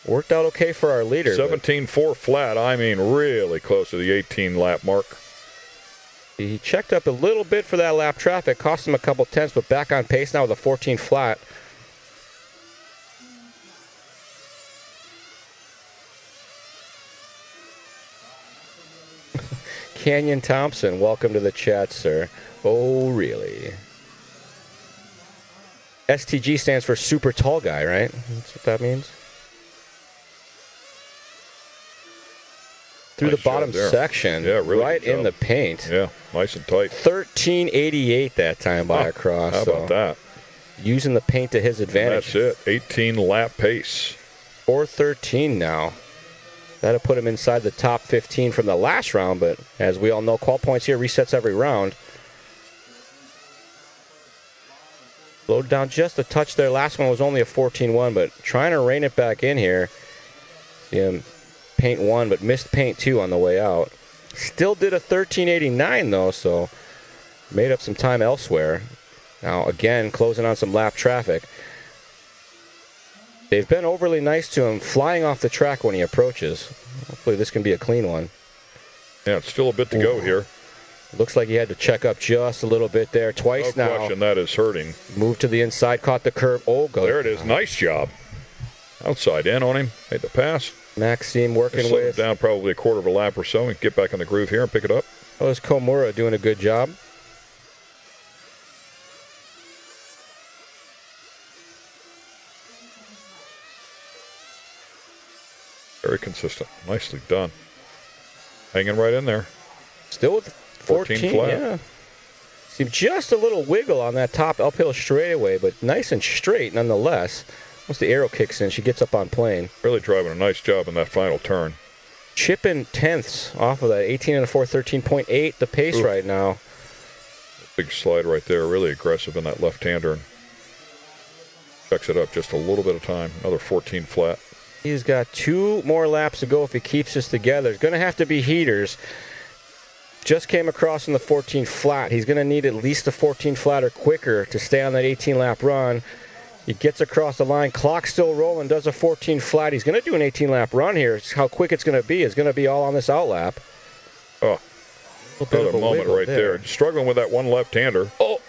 Worked out okay for our leader. 17-4 flat, I mean really close to the 18-lap mark. He checked up a little bit for that lap traffic, cost him a couple tenths, but back on pace now with a 14 flat. Canyon Thompson, welcome to the chat, sir. Oh, really? STG stands for super tall guy, right? That's what that means. Through Nice the bottom section, yeah, really right in the paint. Yeah, nice and tight. 1388 that time by a cross. How about that? Using the paint to his advantage. And that's it, 18-lap pace. 413 now. That'll put him inside the top 15 from the last round, but as we all know, qual points here resets every round. Slowed down just a touch there. Last one was only a 14-1, but trying to rein it back in here. See him paint 1, but missed paint 2 on the way out. Still did a 1389 though, so made up some time elsewhere. Now again, closing on some lap traffic. They've been overly nice to him, flying off the track when he approaches. Hopefully this can be a clean one. Yeah, it's still a bit to go here. Looks like he had to check up just a little bit there. Twice now. No question, that is hurting. Moved to the inside, caught the curb. Oh, go. There it is. Nice job. Outside in on him. Made the pass. Maxime working with. Down probably a quarter of a lap or so and get back in the groove here and pick it up. Oh, there's Komura doing a good job. Very consistent. Nicely done. Hanging right in there. Still with 14 flat. Yeah. See, just a little wiggle on that top uphill straightaway, but nice and straight nonetheless. Once the arrow kicks in, she gets up on plane. Really driving a nice job in that final turn. Chipping tenths off of that. 18 and a 4, 13.8 the pace right now. Big slide right there. Really aggressive in that left-hander. Checks it up just a little bit of time. Another 14 flat. He's got 2 more laps to go if he keeps this together. It's going to have to be heaters. Just came across in the 14 flat. He's going to need at least a 14 flat or quicker to stay on that 18-lap run. He gets across the line. Clock still rolling. Does a 14 flat. He's going to do an 18-lap run here. It's how quick it's going to be. It's going to be all on this outlap. Oh, another moment right there. Struggling with that one left-hander. Oh,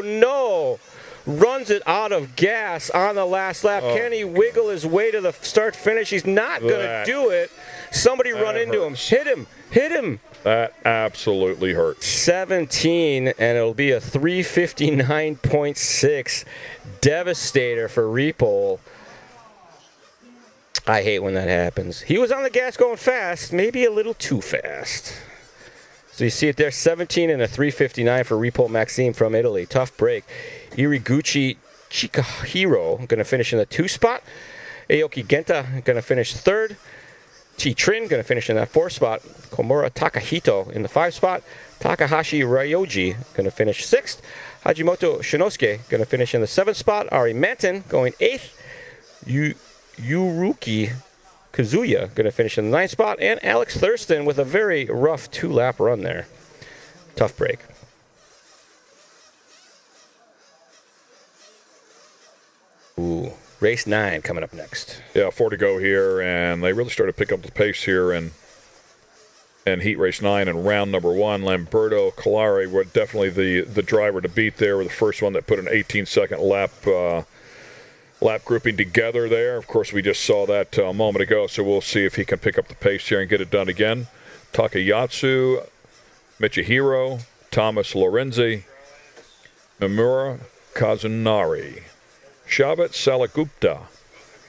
no. Runs it out of gas on the last lap. Can he wiggle his way to the start-finish? He's not going to do it. Somebody run into him. Hit him. That absolutely hurts. 17, and it'll be a 359.6 devastator for Repole. I hate when that happens. He was on the gas going fast, maybe a little too fast. So you see it there, 17 and a 359 for Repole Maxime from Italy. Tough break. Iriguchi Chikahiro going to finish in the 2 spot. Aoki Genta going to finish 3rd. Chi-Trin going to finish in that 4th spot. Komura Takahito in the 5th spot. Takahashi Ryoji going to finish 6th. Hajimoto Shinosuke going to finish in the 7th spot. Ari Manton going 8th. Yuruki Kazuya going to finish in the 9th spot. And Alex Thurston with a very rough 2-lap run there. Tough break. Ooh. Race 9 coming up next. Yeah, 4 to go here, and they really started to pick up the pace here in heat race 9 and round number 1. Lamberto Calari were definitely the driver to beat there. Were the first one that put an 18-second lap grouping together there. Of course, we just saw that a moment ago, so we'll see if he can pick up the pace here and get it done again. Takayatsu, Michihiro, Thomas Lorenzi, Mimura Kazunari, Shavat Salagupta,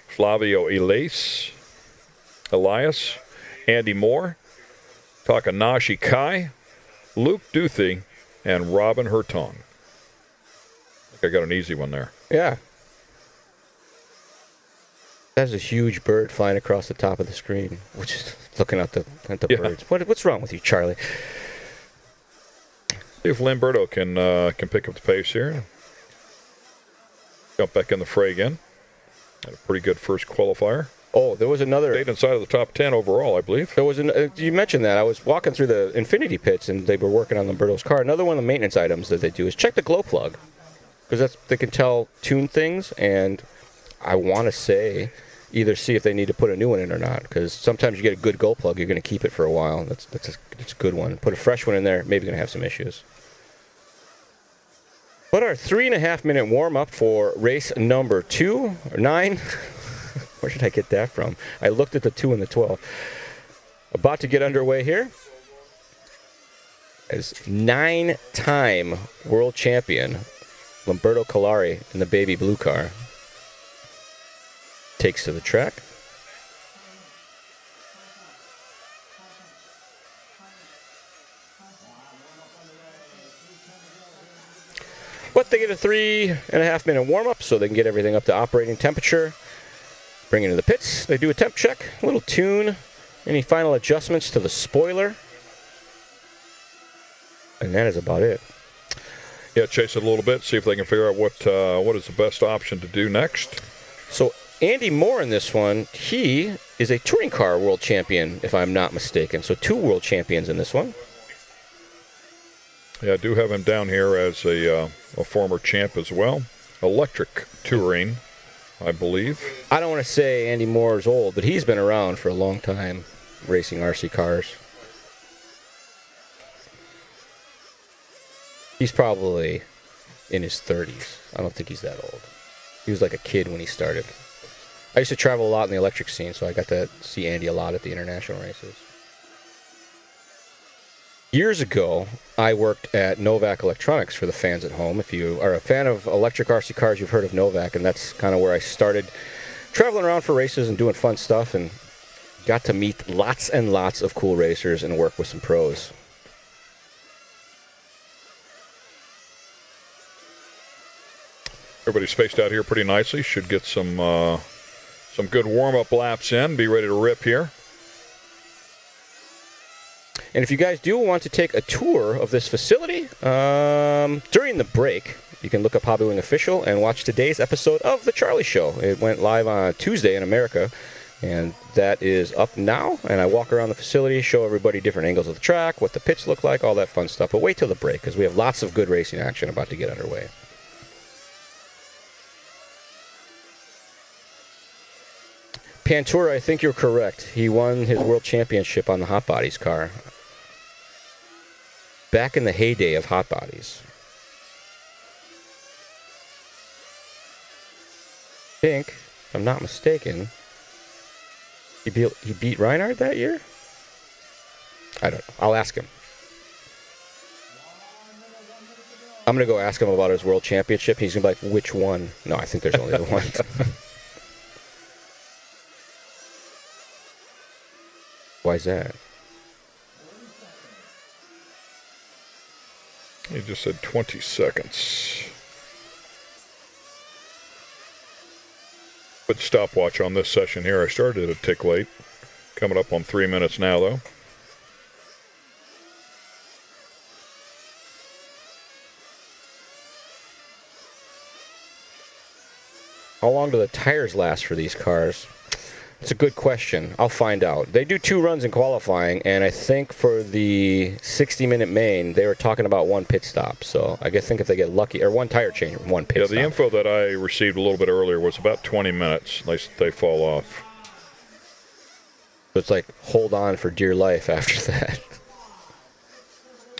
Flavio Elias, Andy Moore, Takanashi Kai, Luke Duthie, and Robin Hertong. I think I got an easy one there. Yeah. There's a huge bird flying across the top of the screen, which is looking at the Yeah. birds. What's wrong with you, Charlie? See if Lamberto can pick up the pace here. Jump back in the fray again. Had a pretty good first qualifier. Oh, there was another. Stayed inside of the top 10 overall, I believe. There was you mentioned that. I was walking through the Infinity pits, and they were working on Lamberto's car. Another one of the maintenance items that they do is check the glow plug, because they can tune things, and I want to say either see if they need to put a new one in or not, because sometimes you get a good glow plug, you're going to keep it for a while. That's a good one. Put a fresh one in there, maybe going to have some issues. But our 3.5-minute warm-up for race number 2, or 9. Where did I get that from? I looked at the 2 and the 12. About to get underway here. As 9-time world champion Lamberto Collari in the baby blue car takes to the track. But they get a 3.5-minute warm-up so they can get everything up to operating temperature. Bring it into the pits. They do a temp check, a little tune, any final adjustments to the spoiler. And that is about it. Yeah, chase it a little bit, see if they can figure out what is the best option to do next. So Andy Moore in this one, he is a touring car world champion, if I'm not mistaken. So 2 world champions in this one. Yeah, I do have him down here as a former champ as well. Electric touring, I believe. I don't want to say Andy Moore is old, but he's been around for a long time racing RC cars. He's probably in his 30s. I don't think he's that old. He was like a kid when he started. I used to travel a lot in the electric scene, so I got to see Andy a lot at the international races. Years ago, I worked at Novak Electronics for the fans at home. If you are a fan of electric RC cars, you've heard of Novak, and that's kind of where I started traveling around for races and doing fun stuff, and got to meet lots and lots of cool racers and work with some pros. Everybody's spaced out here pretty nicely. Should get some good warm-up laps in. Be ready to rip here. And if you guys do want to take a tour of this facility, during the break, you can look up Hobbywing Official and watch today's episode of The Charlie Show. It went live on Tuesday in America, and that is up now. And I walk around the facility, show everybody different angles of the track, what the pits look like, all that fun stuff. But wait till the break, because we have lots of good racing action about to get underway. Pantura, I think you're correct. He won his world championship on the Hot Bodies car. Back in the heyday of Hot Bodies. I think, if I'm not mistaken, he beat Reinhardt that year? I don't know. I'll ask him. I'm going to go ask him about his world championship. He's going to be like, which one? No, I think there's only the one. Why is that? He just said 20 seconds. Put stopwatch on this session here. I started a tick late. Coming up on 3 minutes now, though. How long do the tires last for these cars? It's a good question. I'll find out. They do 2 runs in qualifying, and I think for the 60-minute main, they were talking about 1 pit stop. So I think if they get lucky, or 1 tire change, 1 pit stop. Yeah, the info that I received a little bit earlier was about 20 minutes. They fall off. So it's like, hold on for dear life after that.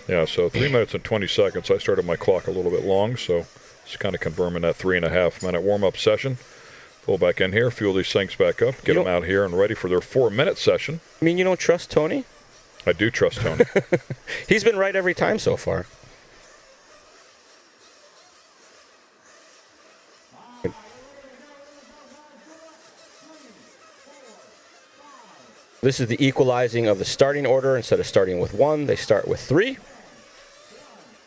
Yeah, so 3 minutes and 20 seconds. I started my clock a little bit long, so it's kind of confirming that 3.5-minute warm-up session. Pull back in here, fuel these things back up, get them out here and ready for their 4-minute session. I mean, you don't trust Tony? I do trust Tony. He's been right every time so far. This is the equalizing of the starting order. Instead of starting with 1, they start with 3.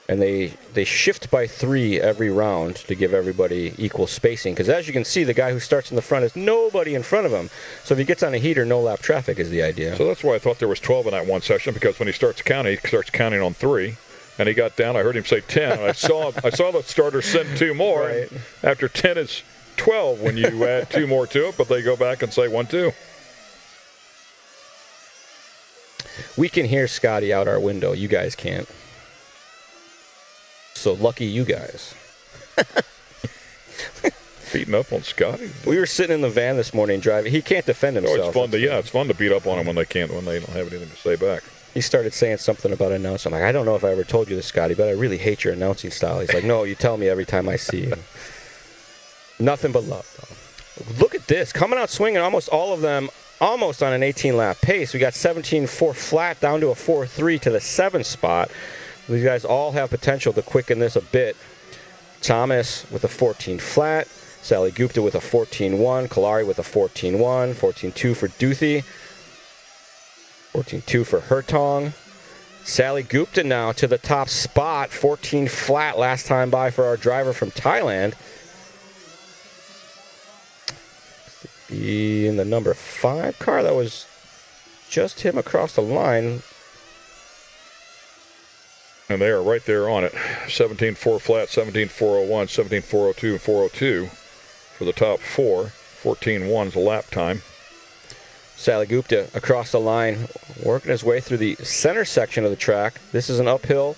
And they shift by 3 every round to give everybody equal spacing. Because as you can see, the guy who starts in the front has nobody in front of him. So if he gets on a heater, no lap traffic is the idea. So that's why I thought there was 12 in that one session, because when he starts counting on 3. And he got down, I heard him say 10. And I saw the starter send 2 more. Right. After 10 is 12 when you add 2 more to it, but they go back and say 1, 2. We can hear Scotty out our window. You guys can't. So lucky you guys. Beating up on Scotty. We were sitting in the van this morning driving. He can't defend himself. Oh, it's fun to beat up on them when they don't have anything to say back. He started saying something about announcing. I'm like, I don't know if I ever told you this, Scotty, but I really hate your announcing style. He's like, no, you tell me every time I see you. Nothing but love, though. Look at this. Coming out swinging, almost all of them almost on an 18-lap pace. We got 17.4 flat down to a 4.3 to the 7th spot. These guys all have potential to quicken this a bit. Thomas with a 14 flat. Sally Gupta with a 14.1. Kalari with a 14.1. 14.2 for Duthie. 14.2 for Hertong. Sally Gupta now to the top spot. 14 flat last time by for our driver from Thailand. Be in the number 5 car. That was just him across the line. And they are right there on it. 17.4 flat, 17.401, 17.402, and 402 for the top 4. 14.1 is the lap time. Sally Gupta across the line, working his way through the center section of the track. This is an uphill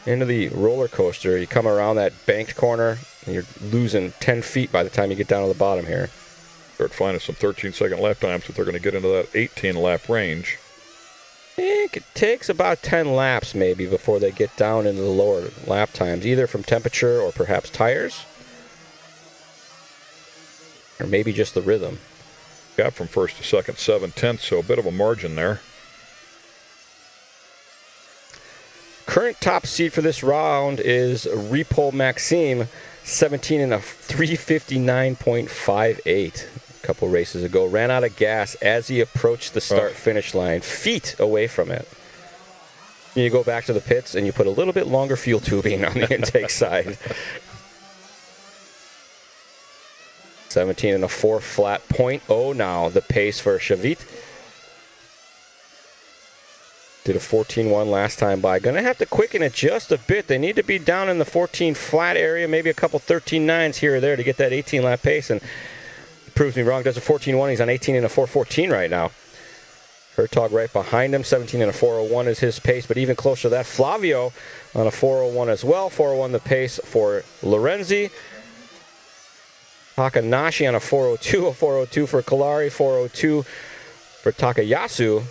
into the roller coaster. You come around that banked corner, and you're losing 10 feet by the time you get down to the bottom here. Start finding some 13-second lap times if they're going to get into that 18-lap range. I think it takes about 10 laps maybe before they get down into the lower lap times, either from temperature or perhaps tires, or maybe just the rhythm. Gap from first to second, 7/10, so a bit of a margin there. Current top seed for this round is Repol Maxime, 17 and a 359.58. A couple races ago, ran out of gas as he approached the start-finish line, feet away from it. You go back to the pits and you put a little bit longer fuel tubing on the intake side. 17 and a 4 flat, 0.0 now, the pace for Shavit. Did a 14.1 last time by. Gonna have to quicken it just a bit. They need to be down in the 14 flat area, maybe a couple 13.9s here or there to get that 18 lap pace. And proves me wrong, does a 14.1. He's on 18 and a 4.14 right now. Hertog right behind him, 17 and a 4.01 is his pace, but even closer to that, Flavio on a 4.01 as well. 4.01 the pace for Lorenzi. Takanashi on a 4.02, a 4.02 for Kalari, 4.02 for Takayasu,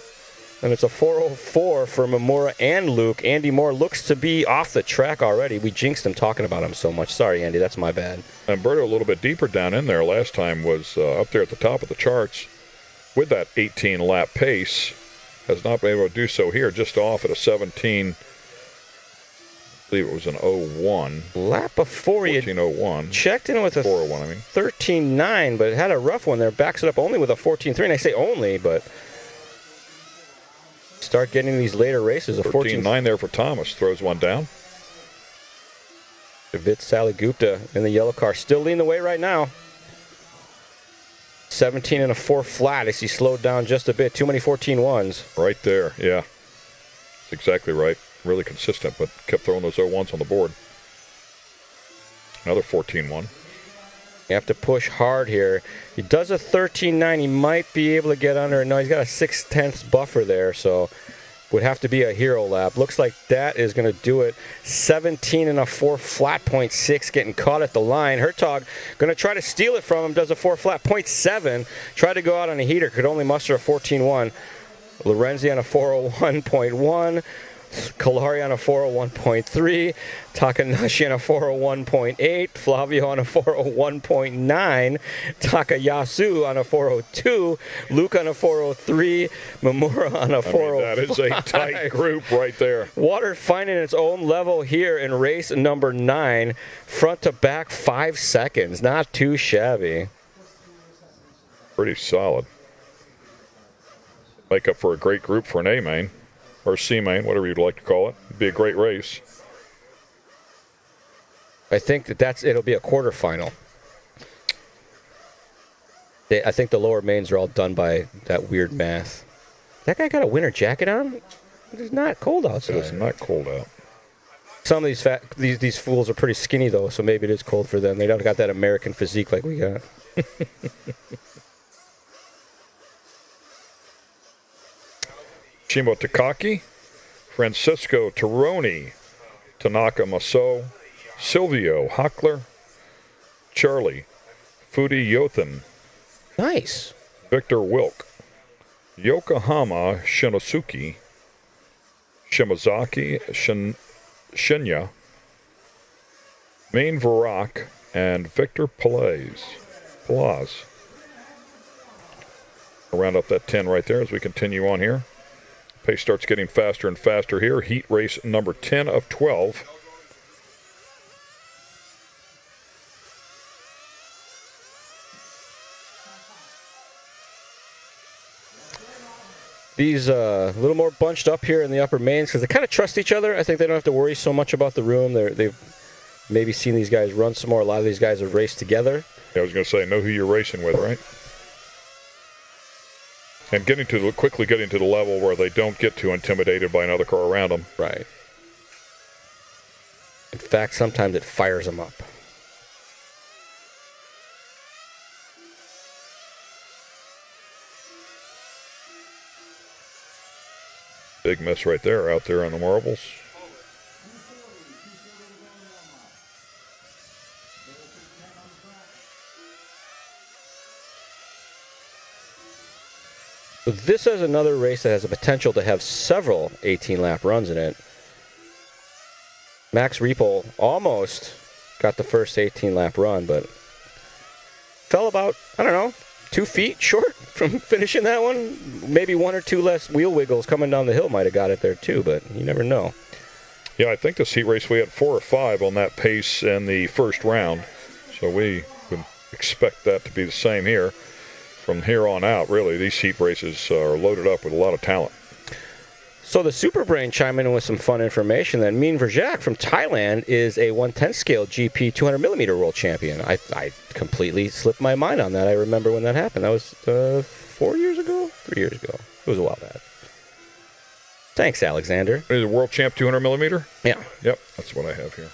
and it's a 4.04 for Mamura and Luke. Andy Moore looks to be off the track already. We jinxed him talking about him so much. Sorry, Andy, that's my bad. Umberto a little bit deeper down in there last time, was up there at the top of the charts with that 18-lap pace. Has not been able to do so here, just off at a 17. I believe it was an 01. Lap before he checked in with a 401, 13.9, but had a rough one there. Backs it up only with a 14.3, and I say only, but start getting these later races. A 14.9 there for Thomas. Throws one down. Vit Sally Gupta in the yellow car. Still leading the way right now. 17 and a 4 flat as he slowed down just a bit. Too many 14.1s. Right there, yeah. That's exactly right. Really consistent, but kept throwing those 01s on the board. Another 14.1. You have to push hard here. He does a 13.9. He might be able to get under. No, he's got a 6/10 buffer there, so would have to be a hero lap. Looks like that is going to do it. 17 and a 4 flat, 0.6, getting caught at the line. Hertog going to try to steal it from him. Does a 4 flat, 0.7. Tried to go out on a heater. Could only muster a 14.1. Lorenzi on a 401.1. Kalari on a 401.3, Takanashi on a 401.8, Flavio on a 401.9, Takayasu on a 402, Luke on a 403, Mamura on a 405. That is a tight group right there. Water finding its own level here in race number 9, front to back 5 seconds, not too shabby. Pretty solid. Make up for a great group for an A main. Or C main, whatever you'd like to call it. It'd be a great race. I think it'll be a quarterfinal. I think the lower mains are all done by that weird math. That guy got a winter jacket on? It is not cold outside. It is not cold out. Some of these fools are pretty skinny, though, so maybe it is cold for them. They don't got that American physique like we got. Shimo Takaki, Francisco Tironi, Tanaka Maso, Silvio Hockler, Charlie Fudi Yothan, Nice. Victor Wilk, Yokohama Shinosuke, Shimazaki Shinya, Main Varak, and Victor Palaz. I'll round up that 10 right there as we continue on here. Pace starts getting faster and faster here. Heat race number 10 of 12. These a little more bunched up here in the upper mains because they kind of trust each other. I think they don't have to worry so much about the room. They've maybe seen these guys run some more. A lot of these guys have raced together. Yeah, I was going to say, know who you're racing with, right? And quickly getting to the level where they don't get too intimidated by another car around them. Right. In fact, sometimes it fires them up. Big miss right there, out there on the marbles. So this is another race that has the potential to have several 18-lap runs in it. Max Riepel almost got the first 18-lap run, but fell about, 2 feet short from finishing that one. Maybe 1 or 2 less wheel wiggles coming down the hill might have got it there too, but you never know. Yeah, I think this heat race we had 4 or 5 on that pace in the first round, so we would expect that to be the same here. From here on out, really, these heat races are loaded up with a lot of talent. So the Super Brain chimed in with some fun information that Min Verjak from Thailand is a 1/10 scale GP 200mm world champion. I completely slipped my mind on that. I remember when that happened. That was 4 years ago? 3 years ago. It was a while back. Thanks, Alexander. Is it world champ 200mm? Yeah. Yep, that's what I have here.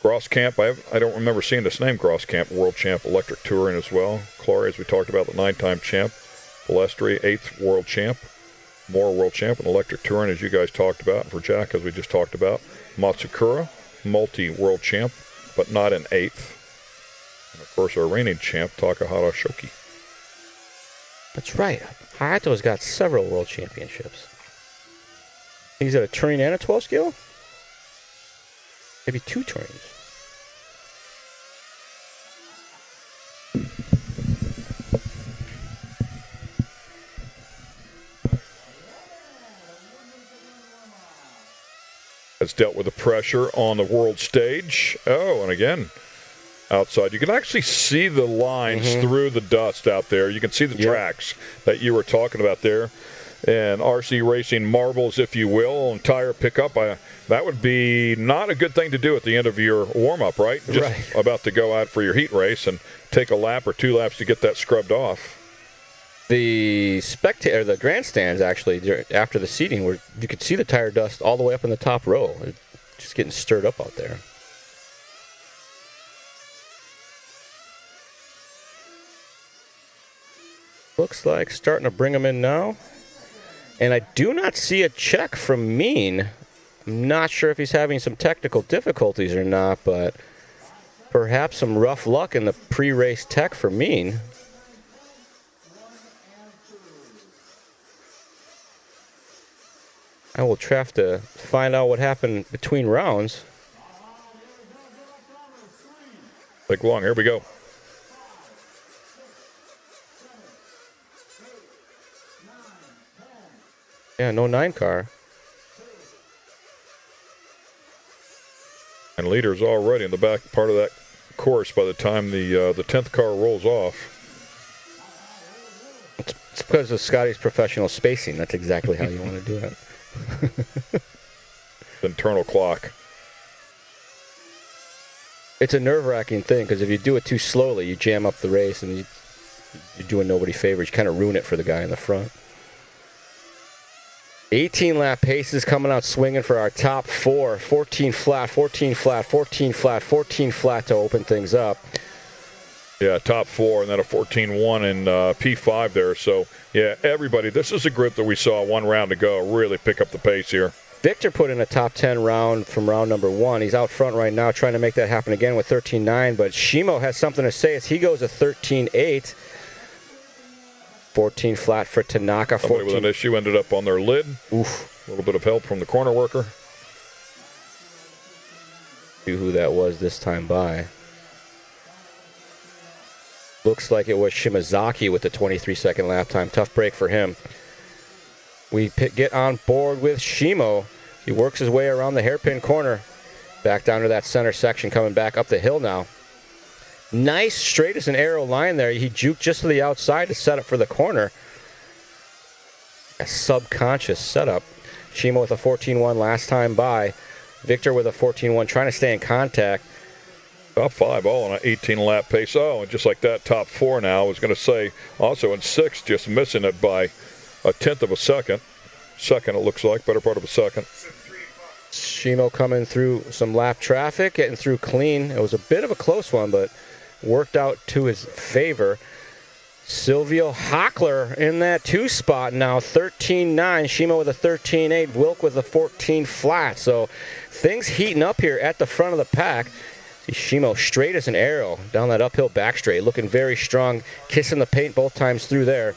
Grosskamp, I don't remember seeing this name, Grosskamp, world champ electric touring as well. Clary, as we talked about, the 9-time champ. Balestri, 8th world champ. Moore world champ in electric touring, as you guys talked about. For Jack, as we just talked about. Matsukura, multi-world champ, but not in 8th. And, of course, our reigning champ, Takahata Shoki. That's right. Hayato's got several world championships. He's at a touring and a 12 scale? Maybe 2 tourings. Has dealt with the pressure on the world stage. Oh, and again, outside. You can actually see the lines through the dust out there. You can see the tracks that you were talking about there. And RC racing marbles, if you will, on tire pickup. That would be not a good thing to do at the end of your warm-up, right? Just about to go out for your heat race and take a lap or 2 laps to get that scrubbed off. The the grandstands, actually, after the seating, where you could see the tire dust all the way up in the top row. It's just getting stirred up out there. Looks like starting to bring them in now. And I do not see a check from Mean. I'm not sure if he's having some technical difficulties or not, but perhaps some rough luck in the pre-race tech for Mean. I will have to find out what happened between rounds. Take long. Here we go. Yeah, no 9 car. And leaders already in the back part of that course by the time the 10th car rolls off. It's because of Scotty's professional spacing. That's exactly how you want to do it. Internal clock. It's a nerve-wracking thing because if you do it too slowly, you jam up the race and you're doing nobody favors. You kind of ruin it for the guy in the front. 18-lap paces coming out swinging for our top 4. 14 flat, 14 flat, 14 flat, 14 flat to open things up. Yeah, top 4 and then a 14-1 in P5 there. So, yeah, everybody, this is a group that we saw 1 round to go really pick up the pace here. Victor put in a top 10 round from round number 1. He's out front right now trying to make that happen again with 13.9, but Shimo has something to say as he goes a 13.8. 14 flat for Tanaka. Somebody with an issue ended up on their lid. Oof. A little bit of help from the corner worker. See who that was this time by. Looks like it was Shimazaki with the 23-second lap time. Tough break for him. We get on board with Shimo. He works his way around the hairpin corner. Back down to that center section, coming back up the hill now. Nice straight as an arrow line there. He juked just to the outside to set up for the corner. A subconscious setup. Shimo with a 14.1 last time by. Victor with a 14.1 trying to stay in contact. Top 5 all on an 18-lap pace. Oh, and just like that, top 4 now. I was going to say also in 6, just missing it by a 1/10 of a second. Second, it looks like, better part of a second. Shimo coming through some lap traffic, getting through clean. It was a bit of a close one, but worked out to his favor. Silvio Hockler in that 2 spot now, 13.9. Shimo with a 13.8. Wilk with a 14 flat. So things heating up here at the front of the pack. See Shimo straight as an arrow down that uphill back straight, looking very strong, kissing the paint both times through there.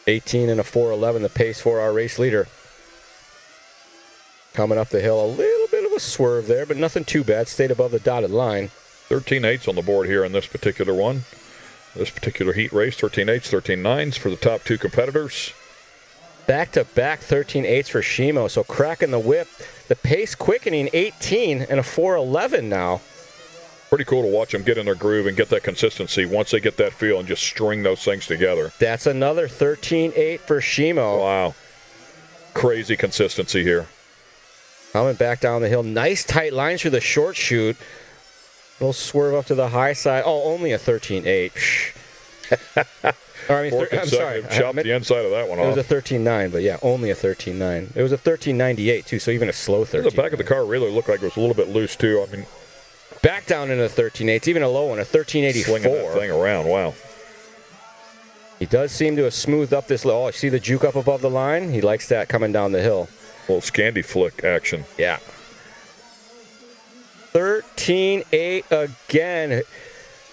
18 and a 4.11, the pace for our race leader. Coming up the hill, a little bit of a swerve there, but nothing too bad. Stayed above the dotted line. 13.8s on the board here in this particular one. This particular heat race, 13.8s, 13.9s for the top 2 competitors. Back-to-back 13.8s for Shimo, so cracking the whip. The pace quickening, 18 and a 4.11 now. Pretty cool to watch them get in their groove and get that consistency once they get that feel and just string those things together. That's another 13.8 for Shimo. Wow. Crazy consistency here. Coming back down the hill. Nice tight lines through the short chute. Little swerve up to the high side. Oh, only a 13.8. I'm sorry. Chopped the inside of that one off. It was a 13.9, but yeah, only a 13.9. It was a 13.98 too, so even a slow 13. The back of the car really looked like it was a little bit loose too. I mean, back down into the 13.8s, even a low one, a 13.84. Slinging that thing around, wow. He does seem to have smoothed up this low. Oh, you see the juke up above the line? He likes that coming down the hill. A little Scandi flick action. Yeah. 13.8 again.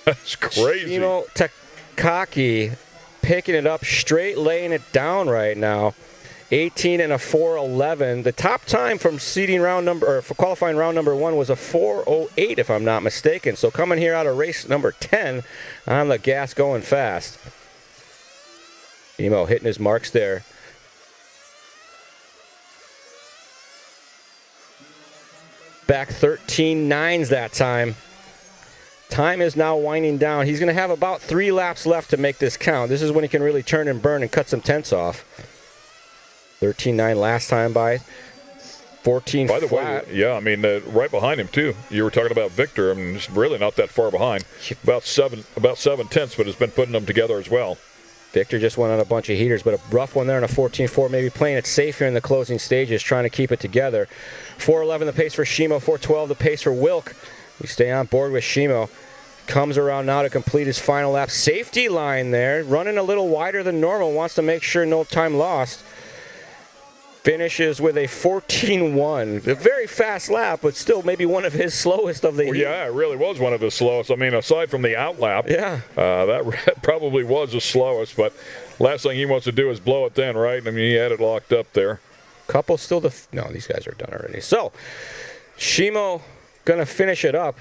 That's crazy. Shimo Takaki picking it up, straight laying it down right now. 18 and a 4.11. The top time from seeding round number, or for qualifying round number 1 was a 4.08, if I'm not mistaken. So coming here out of race number 10 on the gas, going fast. Shimo hitting his marks there. Back 13.9s that time. Time is now winding down. He's going to have about 3 laps left to make this count. This is when he can really turn and burn and cut some tenths off. 13.9 last time by. 14 by the flat. way, yeah, I mean, right behind him, too. You were talking about Victor. I mean, he's really not that far behind. About 7 tenths, but has been putting them together as well. Victor just went on a bunch of heaters, but a rough one there on a 14.4, maybe playing it safe here in the closing stages, trying to keep it together. 4.11 the pace for Shimo, 4.12 the pace for Wilk. We stay on board with Shimo. Comes around now to complete his final lap. Safety line there, running a little wider than normal, wants to make sure no time lost. Finishes with a 14.1. A very fast lap, but still maybe one of his slowest of the heat. Yeah, it really was one of his slowest. I mean, aside from the out lap, yeah, that probably was the slowest, but last thing he wants to do is blow it then, right? I mean, he had it locked up there. Couple still to... No, these guys are done already. So, Shimo going to finish it up.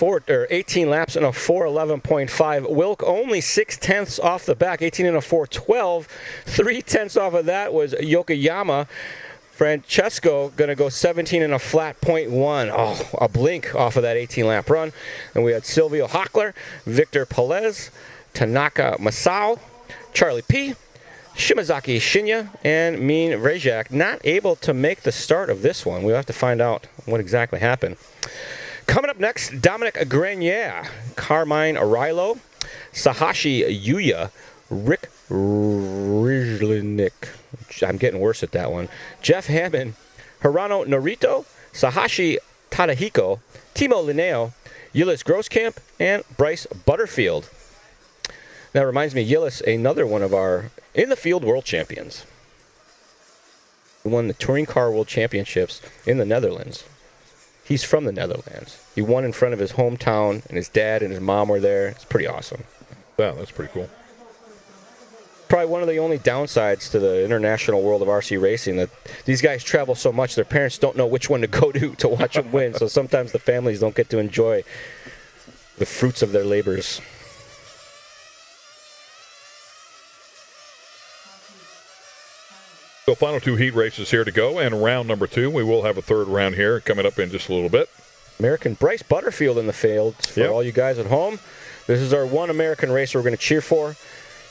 18 laps and a 4.11.5. Wilk only 6 tenths off the back, 18 and a 4.12. 3 tenths off of that was Yokoyama. Francesco going to go 17 and a flat 0.1. Oh, a blink off of that 18-lap run. And we had Silvio Hockler, Victor Pelez, Tanaka Masao, Charlie P., Shimazaki Shinya, and Min Rejak not able to make the start of this one. We'll have to find out what exactly happened. Coming up next, Dominic Grenier, Carmine Arilo, Sahashi Yuya, Rick Rizlinik. I'm getting worse at that one. Jeff Hammond, Hirano Norito, Sahashi Tadahiko, Timo Linneo, Yillis Grosskamp, and Bryce Butterfield. That reminds me, Yillis, another one of our in-the-field world champions. He won the Touring Car World Championships in the Netherlands. He's from the Netherlands. He won in front of his hometown, and his dad and his mom were there. It's pretty awesome. Yeah, that's pretty cool. Probably one of the only downsides to the international world of RC racing, that these guys travel so much, their parents don't know which one to go to watch them win. So sometimes the families don't get to enjoy the fruits of their labors. So final 2 heat races here to go, and round number 2. We will have a third round here coming up in just a little bit. American Bryce Butterfield in the field for all you guys at home. This is our one American racer we're going to cheer for.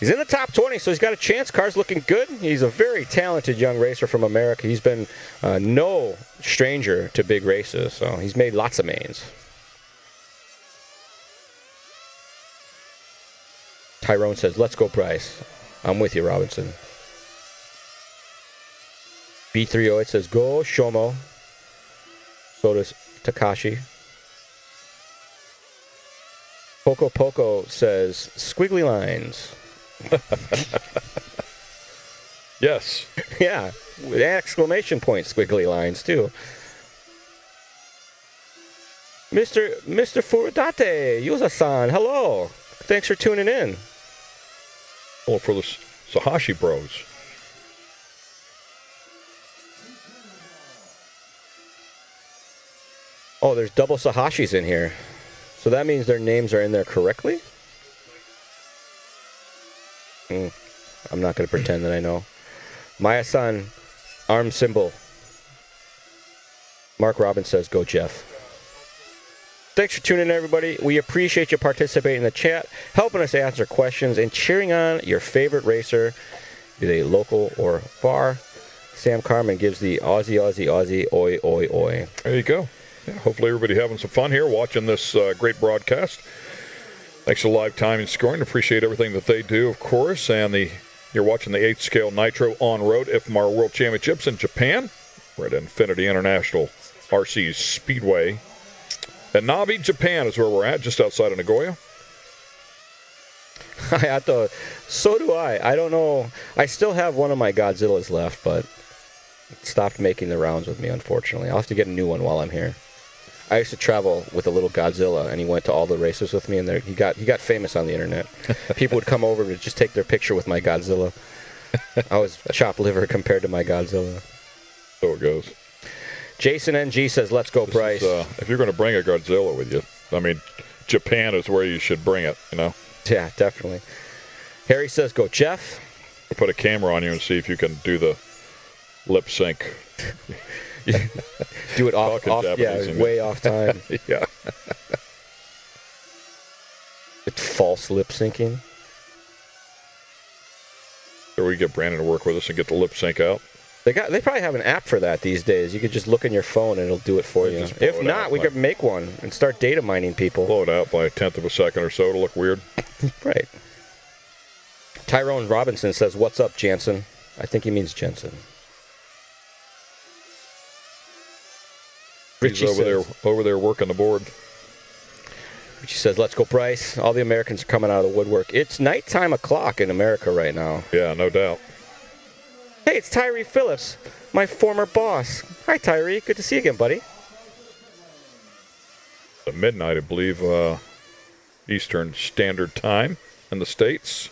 He's in the top 20, so he's got a chance. Car's looking good. He's a very talented young racer from America. He's been no stranger to big races, so he's made lots of mains. Tyrone says, let's go, Bryce. I'm with you, Robinson. B308 says, go, Shomo. So does Takashi. Poco Poco says, squiggly lines. Yes. Yeah, with exclamation point squiggly lines, too. Mr. Furudate, Yuza-san, hello. Thanks for tuning in. Well, for the Sahashi Bros. Oh, there's double Sahashis in here. So that means their names are in there correctly? I'm not going to pretend that I know. Maya-san, arm symbol. Mark Robbins says, go Jeff. Thanks for tuning in, everybody. We appreciate you participating in the chat, helping us answer questions, and cheering on your favorite racer, be they local or far. Sam Carmen gives the Aussie, Aussie, Aussie, oi, oi, oi. There you go. Yeah, hopefully everybody having some fun here watching this great broadcast. Thanks to Live Time and Scoring. Appreciate everything that they do, of course. And you're watching the 8th scale Nitro on-road IFMAR World Championships in Japan. We're at Infinity International RC Speedway. And Nabi, Japan is where we're at, just outside of Nagoya. So do I. I don't know. I still have one of my Godzillas left, but it stopped making the rounds with me, unfortunately. I'll have to get a new one while I'm here. I used to travel with a little Godzilla, and he went to all the races with me, and he got famous on the internet. People would come over to just take their picture with my Godzilla. I was chopped liver compared to my Godzilla. So it goes. Jason NG says, let's go, Bryce. If you're going to bring a Godzilla with you, I mean, Japan is where you should bring it, you know? Yeah, definitely. Harry says, go, Jeff. I'll put a camera on you and see if you can do the lip sync. Do it off way off time. Yeah. It's false lip syncing. Or we get Brandon to work with us and get the lip sync out. They probably have an app for that these days. You could just look in your phone and it'll do it for you. If not, we could make one and start data mining people. Blow it out by a tenth of a second or so to look weird. Right. Tyrone Robinson says, what's up, Jansen? I think he means Jensen. Richie He's over there working the board. Richie says, let's go, Bryce. All the Americans are coming out of the woodwork. It's nighttime o'clock in America right now. Yeah, no doubt. Hey, it's Tyree Phillips, my former boss. Hi, Tyree. Good to see you again, buddy. At midnight, I believe, Eastern Standard Time in the States.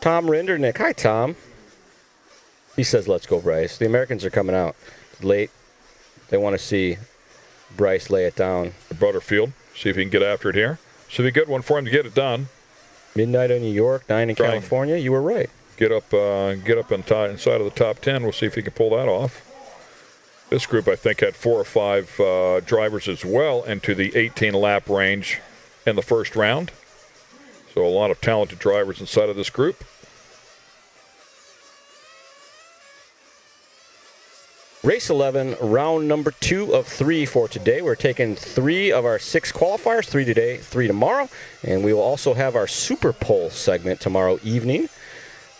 Tom Rindernick. Hi, Tom. He says, let's go, Bryce. The Americans are coming out late. They want to see Bryce lay it down. Butterfield. See if he can get after it here. Should be a good one for him to get it done. Midnight in New York, 9 in California. You were right. Get up inside of the top 10. We'll see if he can pull that off. This group, I think, had 4 or 5 drivers as well into the 18-lap range in the first round. So a lot of talented drivers inside of this group. Race 11, round number 2 of 3 for today. We're taking 3 of our 6 qualifiers, 3 today, 3 tomorrow. And we will also have our Super Pole segment tomorrow evening.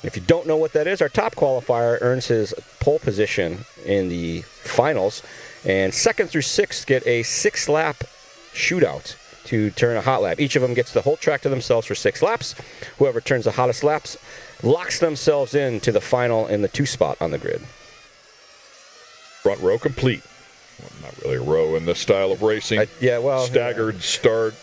If you don't know what that is, our top qualifier earns his pole position in the finals. And 2nd through 6th get a 6-lap shootout to turn a hot lap. Each of them gets the whole track to themselves for 6 laps. Whoever turns the hottest laps locks themselves into the final in the 2 spot on the grid. Front row complete. Well, not really a row in this style of racing. Staggered start.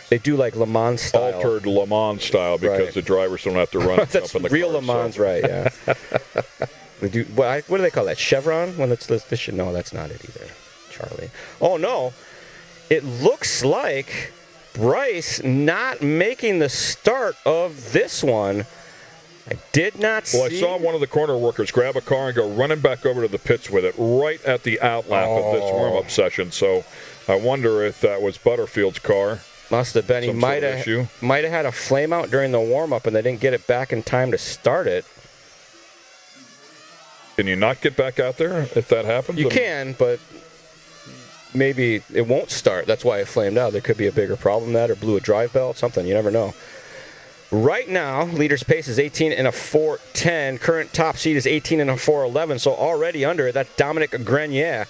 They do like Le Mans style. Altered Le Mans style because the drivers don't have to run That's up in the real car, Le Mans, right, yeah. They do, what do they call that? Chevron? When it's this no, that's not it either, Charlie. Oh, no. It looks like Bryce not making the start of this one. I did not see. Well, I saw one of the corner workers grab a car and go running back over to the pits with it right at the outlap of this warm-up session. So I wonder if that was Butterfield's car. Must have been. He might have had a flame out during the warm-up and they didn't get it back in time to start it. Can you not get back out there if that happens? You can, but maybe it won't start. That's why it flamed out. There could be a bigger problem than that, or blew a drive belt, something. You never know. Right now, leader's pace is 18 and a 4:10. Current top seed is 18 and a 4:11. So already under it. That's Dominic Grenier.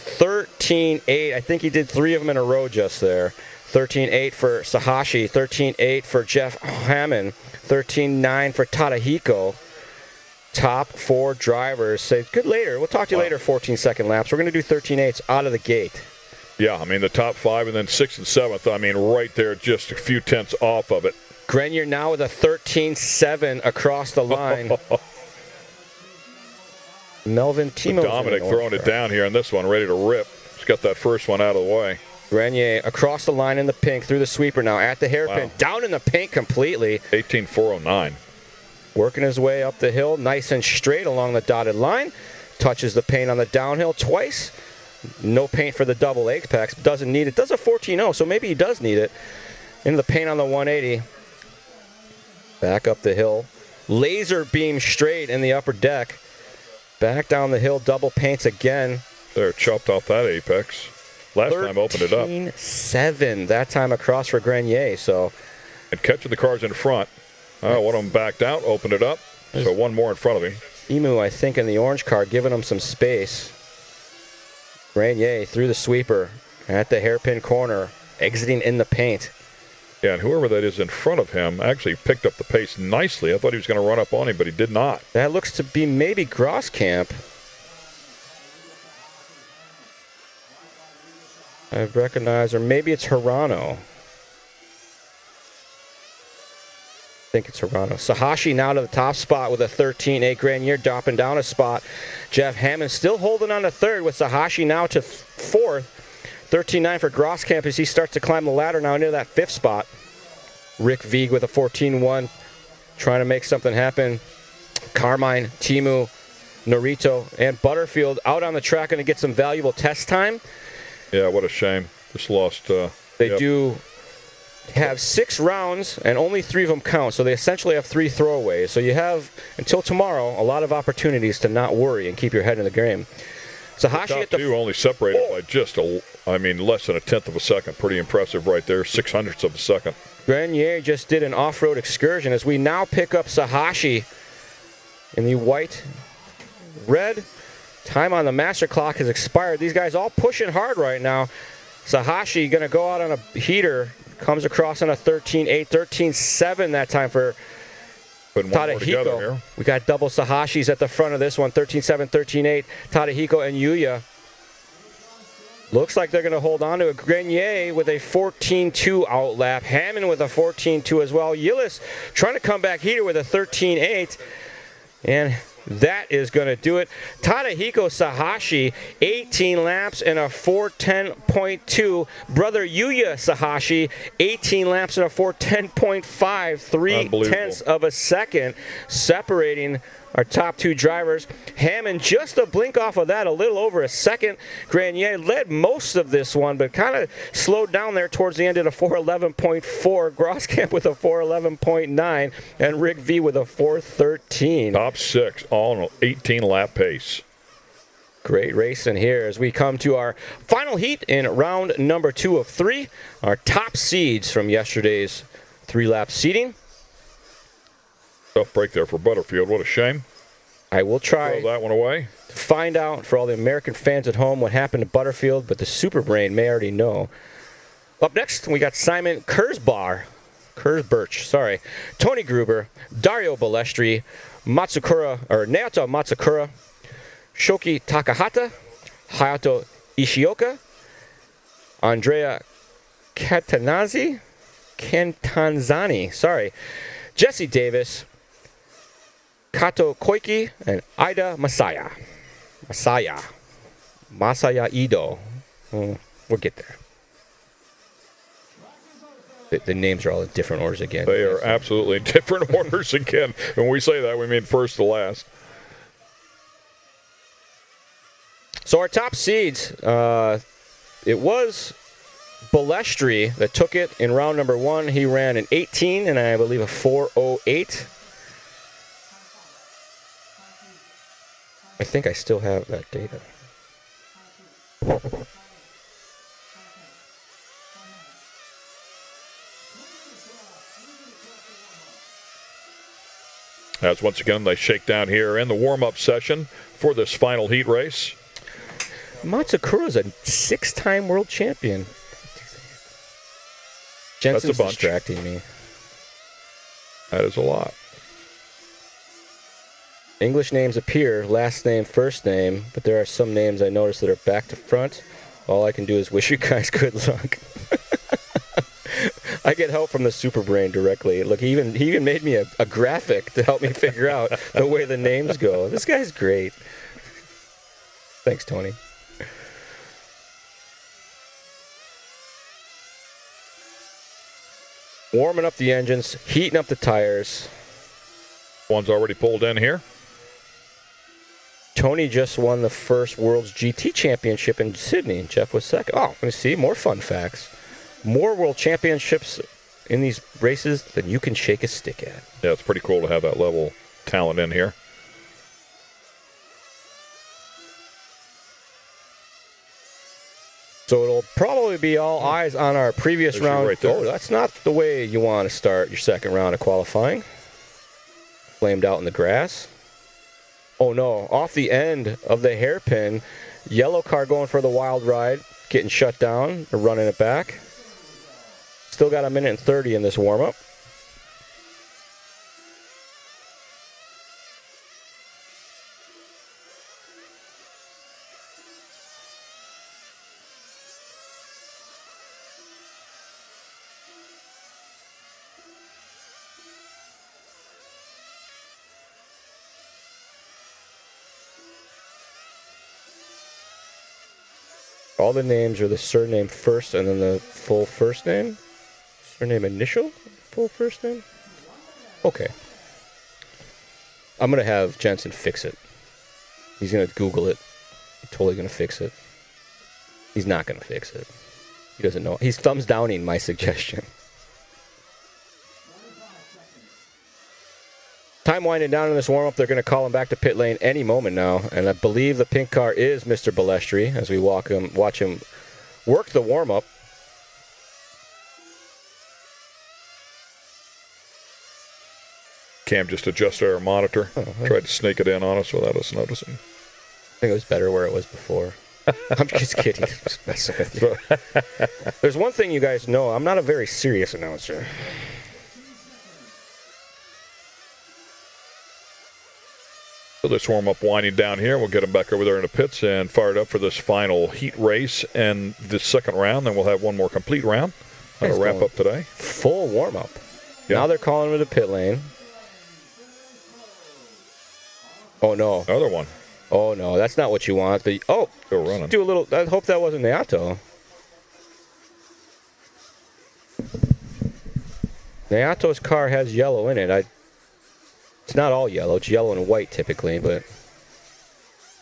13-8. I think he did 3 of them in a row just there. 13-8 for Sahashi. 13-8 for Jeff Hammond. 13-9 for Tadahiko. Top 4 drivers. Say good later. We'll talk to you later. 14-second laps. We're going to do 13-8s out of the gate. Yeah, I mean the top 5 and then 6th and 7th. I mean right there, just a few tenths off of it. Grenier now with a 13-7 across the line. Melvin Timo. Dominic throwing it down here on this one, ready to rip. He's got that first one out of the way. Grenier across the line in the pink, through the sweeper now, at the hairpin, down in the pink completely. 18-409. Working his way up the hill, nice and straight along the dotted line. Touches the paint on the downhill twice. No paint for the double apex. Doesn't need it. Does a 14-0, so maybe he does need it. In the paint on the 180. Back up the hill. Laser beam straight in the upper deck. Back down the hill, double paints again. There, chopped off that apex. Last time opened it up. 13-7, that time across for Grenier. So, and catching the cars in front. One of them backed out, opened it up. So one more in front of him. Emu, I think, in the orange car, giving him some space. Grenier through the sweeper at the hairpin corner, exiting in the paint. Yeah, and whoever that is in front of him actually picked up the pace nicely. I thought he was going to run up on him, but he did not. That looks to be maybe Grosskamp. I recognize, or maybe it's Hirano. I think it's Hirano. Sahashi now to the top spot with a 13-8. Grenier dropping down a spot. Jeff Hammond still holding on to 3rd with Sahashi now to 4th. 13-9 for Grosskamp as he starts to climb the ladder now into that 5th spot. Rick Vieg with a 14-1, trying to make something happen. Carmine, Timu, Norito, and Butterfield out on the track, going to get some valuable test time. Yeah, what a shame. Just lost. They do have 6 rounds, and only 3 of them count, so they essentially have 3 throwaways. So you have, until tomorrow, a lot of opportunities to not worry and keep your head in the game. Sahashi the top at the 2 only separated by just less than a 10th of a second. Pretty impressive right there. 600ths of a second. Grenier just did an off-road excursion as we now pick up Sahashi in the white-red. Time on the master clock has expired. These guys all pushing hard right now. Sahashi going to go out on a heater. Comes across on a 13-8, 13-7 that time for Tadahiko. We got double Sahashis at the front of this one. 13-7, 13-8. Tadahiko and Yuya. Looks like they're going to hold on to it. Grenier with a 14-2 outlap. Hammond with a 14-2 as well. Yillis trying to come back here with a 13-8. And that is going to do it. Tadahiko Sahashi, 18 laps and a 4:10.2. Brother Yuya Sahashi, 18 laps and a 4:10.5. 3/10 of a second separating our top 2 drivers. Hammond just a blink off of that, a little over a second. Grenier led most of this one, but kind of slowed down there towards the end at a 4:11.4. Grosskamp with a 4:11.9, and Rick V with a 4:13. Top 6, all on an 18-lap pace. Great racing here as we come to our final heat in round number 2 of 3. Our top seeds from yesterday's 3-lap seeding. Tough break there for Butterfield. What a shame. I will try Throw that one away. to find out for all the American fans at home what happened to Butterfield, but the Super Brain may already know. Up next, we got Simon Kurzbirch, Tony Gruber, Dario Balestri, Naoto Matsukura, Shoki Takahata, Hayato Ishioka, Andrea Cantanzani, Jesse Davis, Kato Koike, and Ida Masaya Ido. We'll get there. The names are all in different orders again. They are absolutely in different orders again. When we say that, we mean first to last. So our top seeds, it was Balestri that took it in round number 1. He ran an 18 and I believe a 4:08. I think I still have that data. As once again, they shake down here in the warm-up session for this final heat race. Matsukura's a 6-time world champion. Jensen's That's a bunch. distracting me. That is a lot. English names appear, last name, first name, but there are some names I noticed that are back to front. All I can do is wish you guys good luck. I get help from the Super Brain directly. Look, he even made me a graphic to help me figure out the way the names go. This guy's great. Thanks, Tony. Warming up the engines, heating up the tires. One's already pulled in here. Tony just won the first World's GT Championship in Sydney. Jeff was second. Oh, let me see. More fun facts. More World Championships in these races than you can shake a stick at. Yeah, it's pretty cool to have that level of talent in here. So it'll probably be all eyes on our previous There's you round. right there. Oh, that's not the way you want to start your second round of qualifying. Flamed out in the grass. Oh no, off the end of the hairpin. Yellow car going for the wild ride. Getting shut down. They're running it back. Still got 1:30 in this warm-up. All the names are the surname first and then the full first name. Surname initial, full first name. Okay. I'm going to have Jensen fix it. He's going to Google it. He's totally going to fix it. He's not going to fix it. He doesn't know. He's thumbs downing my suggestion. Time winding down in this warm-up. They're going to call him back to pit lane any moment now. And I believe the pink car is Mr. Balestri as we watch him work the warm-up. Cam just adjusted our monitor. Tried to sneak it in on us without us noticing. I think it was better where it was before. I'm just kidding. I'm just messing with you. There's one thing you guys know. I'm not a very serious announcer. So this warm-up winding down here. We'll get them back over there in the pits and fired up for this final heat race and this second round. Then we'll have one more complete round. That'll wrap up today. Full warm-up. Yeah. Now they're calling him to the pit lane. Oh, no. Another one. Oh, no. That's not what you want. But, Still running. do a little. I hope that wasn't Naoto. Naoto's car has yellow in it. It's not all yellow. It's yellow and white typically, but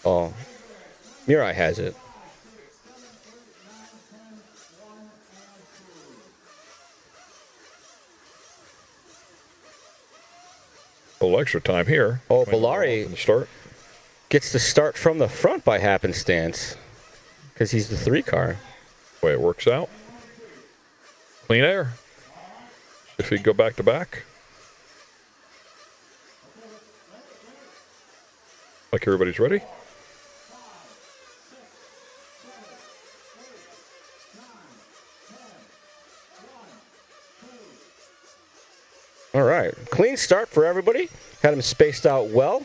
Mirai has it. A little extra time here. Oh, From the start. gets to start from the front by happenstance because he's the 3 car. Way it works out. Clean air. If you go back to back. Like everybody's ready. All right. Clean start for everybody. Had him spaced out well.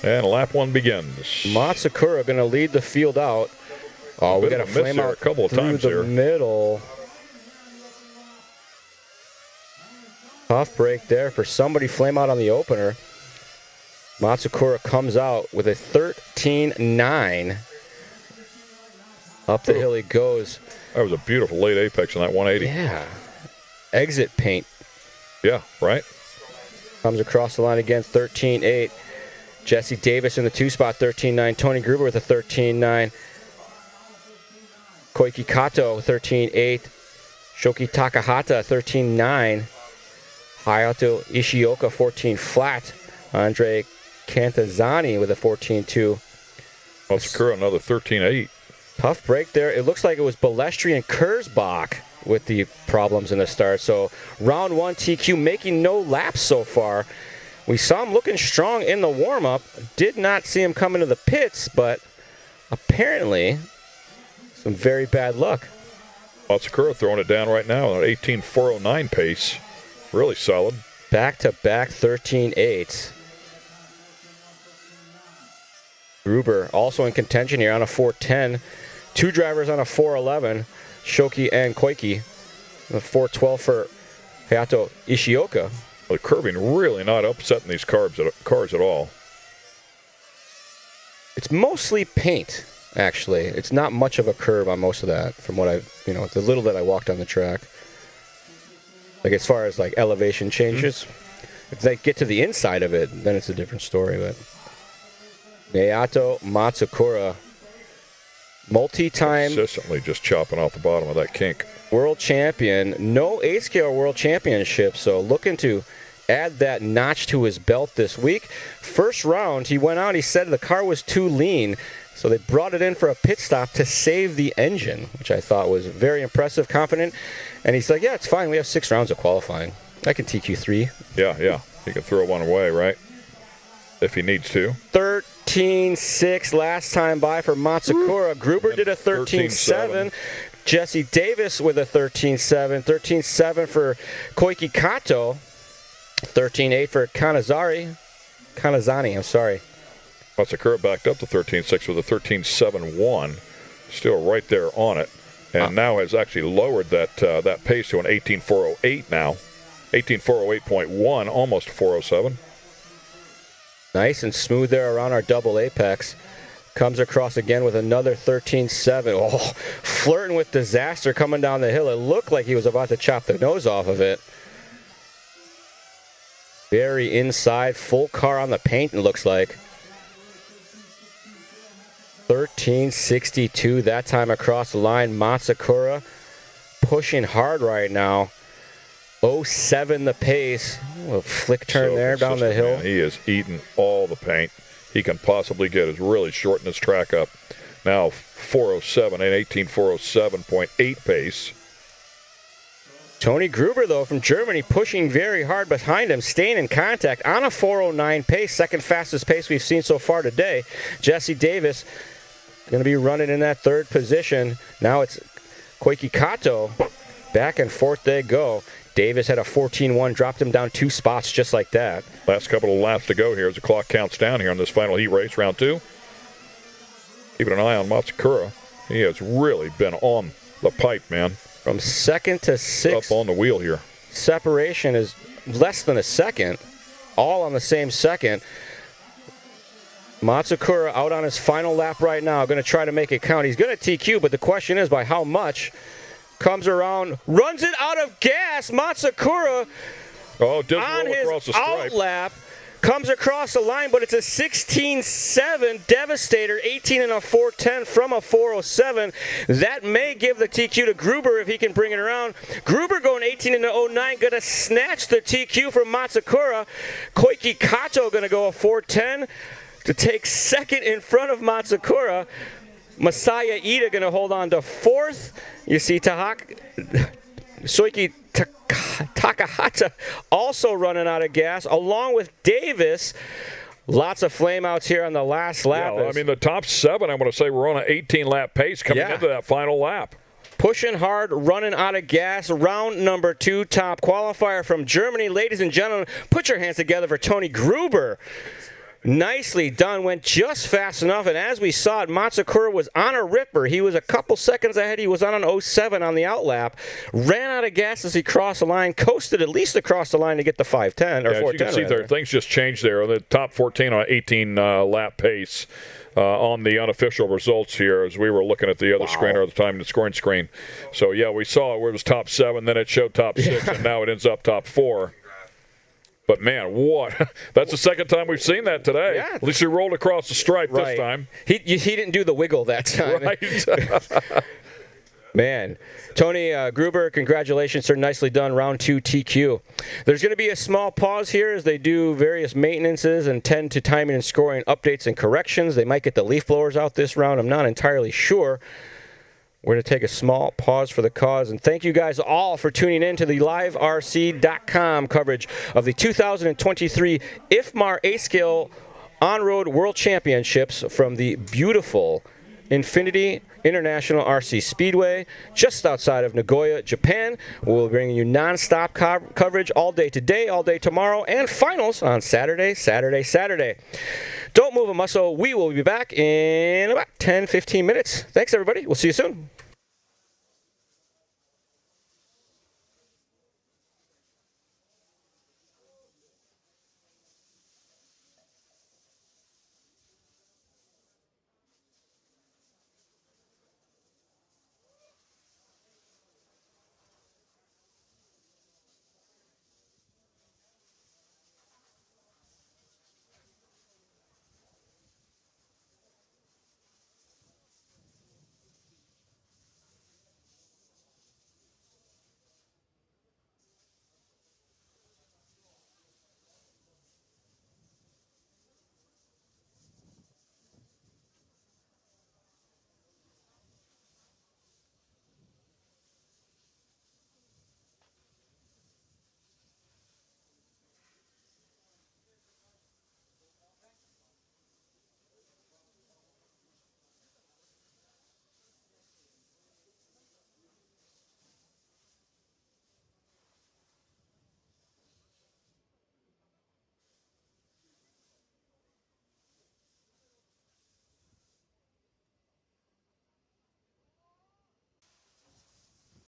And lap 1 begins. Matsukura going to lead the field out. Oh, we got a flame out a couple of through times the there. middle. Tough break there for somebody. Flame out on the opener. Matsukura comes out with a 13.9. Up the hill he goes. That was a beautiful late apex on that 180. Yeah. Exit paint. Yeah, right? Comes across the line again, 13.8. Jesse Davis in the 2 spot, 13.9. Tony Gruber with a 13.9. Koiki Kato, 13.8. Shoki Takahata, 13.9. Hayato Ishioka, 14 flat. Andre Cantazani with a 14.2. Matsukura, another 13.8. Tough break there. It looks like it was Balestri and Kurzbach with the problems in the start. So round 1 TQ making no laps so far. We saw him looking strong in the warm-up. Did not see him come into the pits, but apparently some very bad luck. Matsukura throwing it down right now on an 18.409 pace. Really solid. Back-to-back 13.8s. Gruber also in contention here on a 4.10. 2 drivers on a 4.11. Shoki and Koiki. A 4.12 for Hayato Ishioka. The curbing really not upsetting these cars at all. It's mostly paint, actually. It's not much of a curb on most of that from what the little that I walked on the track. Like as far as like elevation changes. If they get to the inside of it, then it's a different story. But Hayato Matsukura, multi-time consistently just chopping off the bottom of that kink. World champion, no 8-scale world championship, so looking to add that notch to his belt this week. First round, he went out, he said the car was too lean, so they brought it in for a pit stop to save the engine, which I thought was very impressive, confident. And he's like, yeah, it's fine, we have 6 rounds of qualifying. I can TQ3. Yeah, he can throw one away, right? If he needs to. 13.6 last time by for Matsukura. Gruber did a 13.7. Jesse Davis with a 13.7. 13.7 for Koiki Kato. 13.8 for Kanazani, I'm sorry. Matsukura backed up to 13.6 with a 13.71. Still right there on it. And now has actually lowered that pace to an 18.408 now. 18.408.1, almost 407. Nice and smooth there around our double apex. Comes across again with another 13.7. Oh, flirting with disaster coming down the hill. It looked like he was about to chop the nose off of it. Very inside, full car on the paint, it looks like. 13.62 that time across the line. Matsukura pushing hard right now. 07 the pace. A flick turn there down the hill. Man. He is eating all the paint he can possibly get. Is really shorting his track up. Now 407 and 18.407.8 pace. Tony Gruber, though, from Germany, pushing very hard behind him, staying in contact on a 409 pace, second fastest pace we've seen so far today. Jesse Davis going to be running in that 3rd position. Now it's Koiki Kato. Back and forth they go. Davis had a 14.1, dropped him down 2 spots just like that. Last couple of laps to go here as the clock counts down here on this final heat race, round 2. Keeping an eye on Matsukura. He has really been on the pipe, man. From 2nd to 6th. Up on the wheel here. Separation is less than a second. All on the same second. Matsukura out on his final lap right now. Going to try to make it count. He's going to TQ, but the question is by how much. Comes around, runs it out of gas. Matsukura on his across the stripe. out lap comes across the line, but it's a 16.7 Devastator, 18 and a 410 from a 407. That may give the TQ to Gruber if he can bring it around. Gruber going 18 and a 09, going to snatch the TQ from Matsukura. Koiki Kato going to go a 410 to take second in front of Matsukura. Masaya Ida going to hold on to fourth. You see Soiki Takahata also running out of gas, along with Davis. Lots of flame outs here on the last lap. Yeah, I mean, the top 7, I want to say, we're on an 18-lap pace coming into that final lap. Pushing hard, running out of gas. Round number 2, top qualifier from Germany. Ladies and gentlemen, put your hands together for Tony Gruber. Nicely done. Went just fast enough, and as we saw it, Matsukura was on a ripper. He was a couple seconds ahead. He was on an 07 on the outlap. Ran out of gas as he crossed the line. Coasted at least across the line to get the 510 or 410. As you can see there, things just changed there. The top 14 on an 18-lap pace on the unofficial results here as we were looking at the other screen, or the time the scoring screen. So, yeah, we saw where it was top 7, then it showed top 6, and now it ends up top 4. But, man, what? That's the second time we've seen that today. Yeah. At least he rolled across the stripe this time. He didn't do the wiggle that time. Right. Man. Tony Gruber, congratulations, sir. Nicely done. Round 2 TQ. There's going to be a small pause here as they do various maintenances and tend to timing and scoring updates and corrections. They might get the leaf blowers out this round. I'm not entirely sure. We're going to take a small pause for the cause, and thank you guys all for tuning in to the LiveRC.com coverage of the 2023 IFMAR A-Scale On-Road World Championships from the beautiful Infinity International RC Speedway just outside of Nagoya, Japan. We'll bring you non-stop coverage all day today, all day tomorrow, and finals on Saturday. Don't move a muscle. We will be back in about 10-15 minutes. Thanks, everybody. We'll see you soon.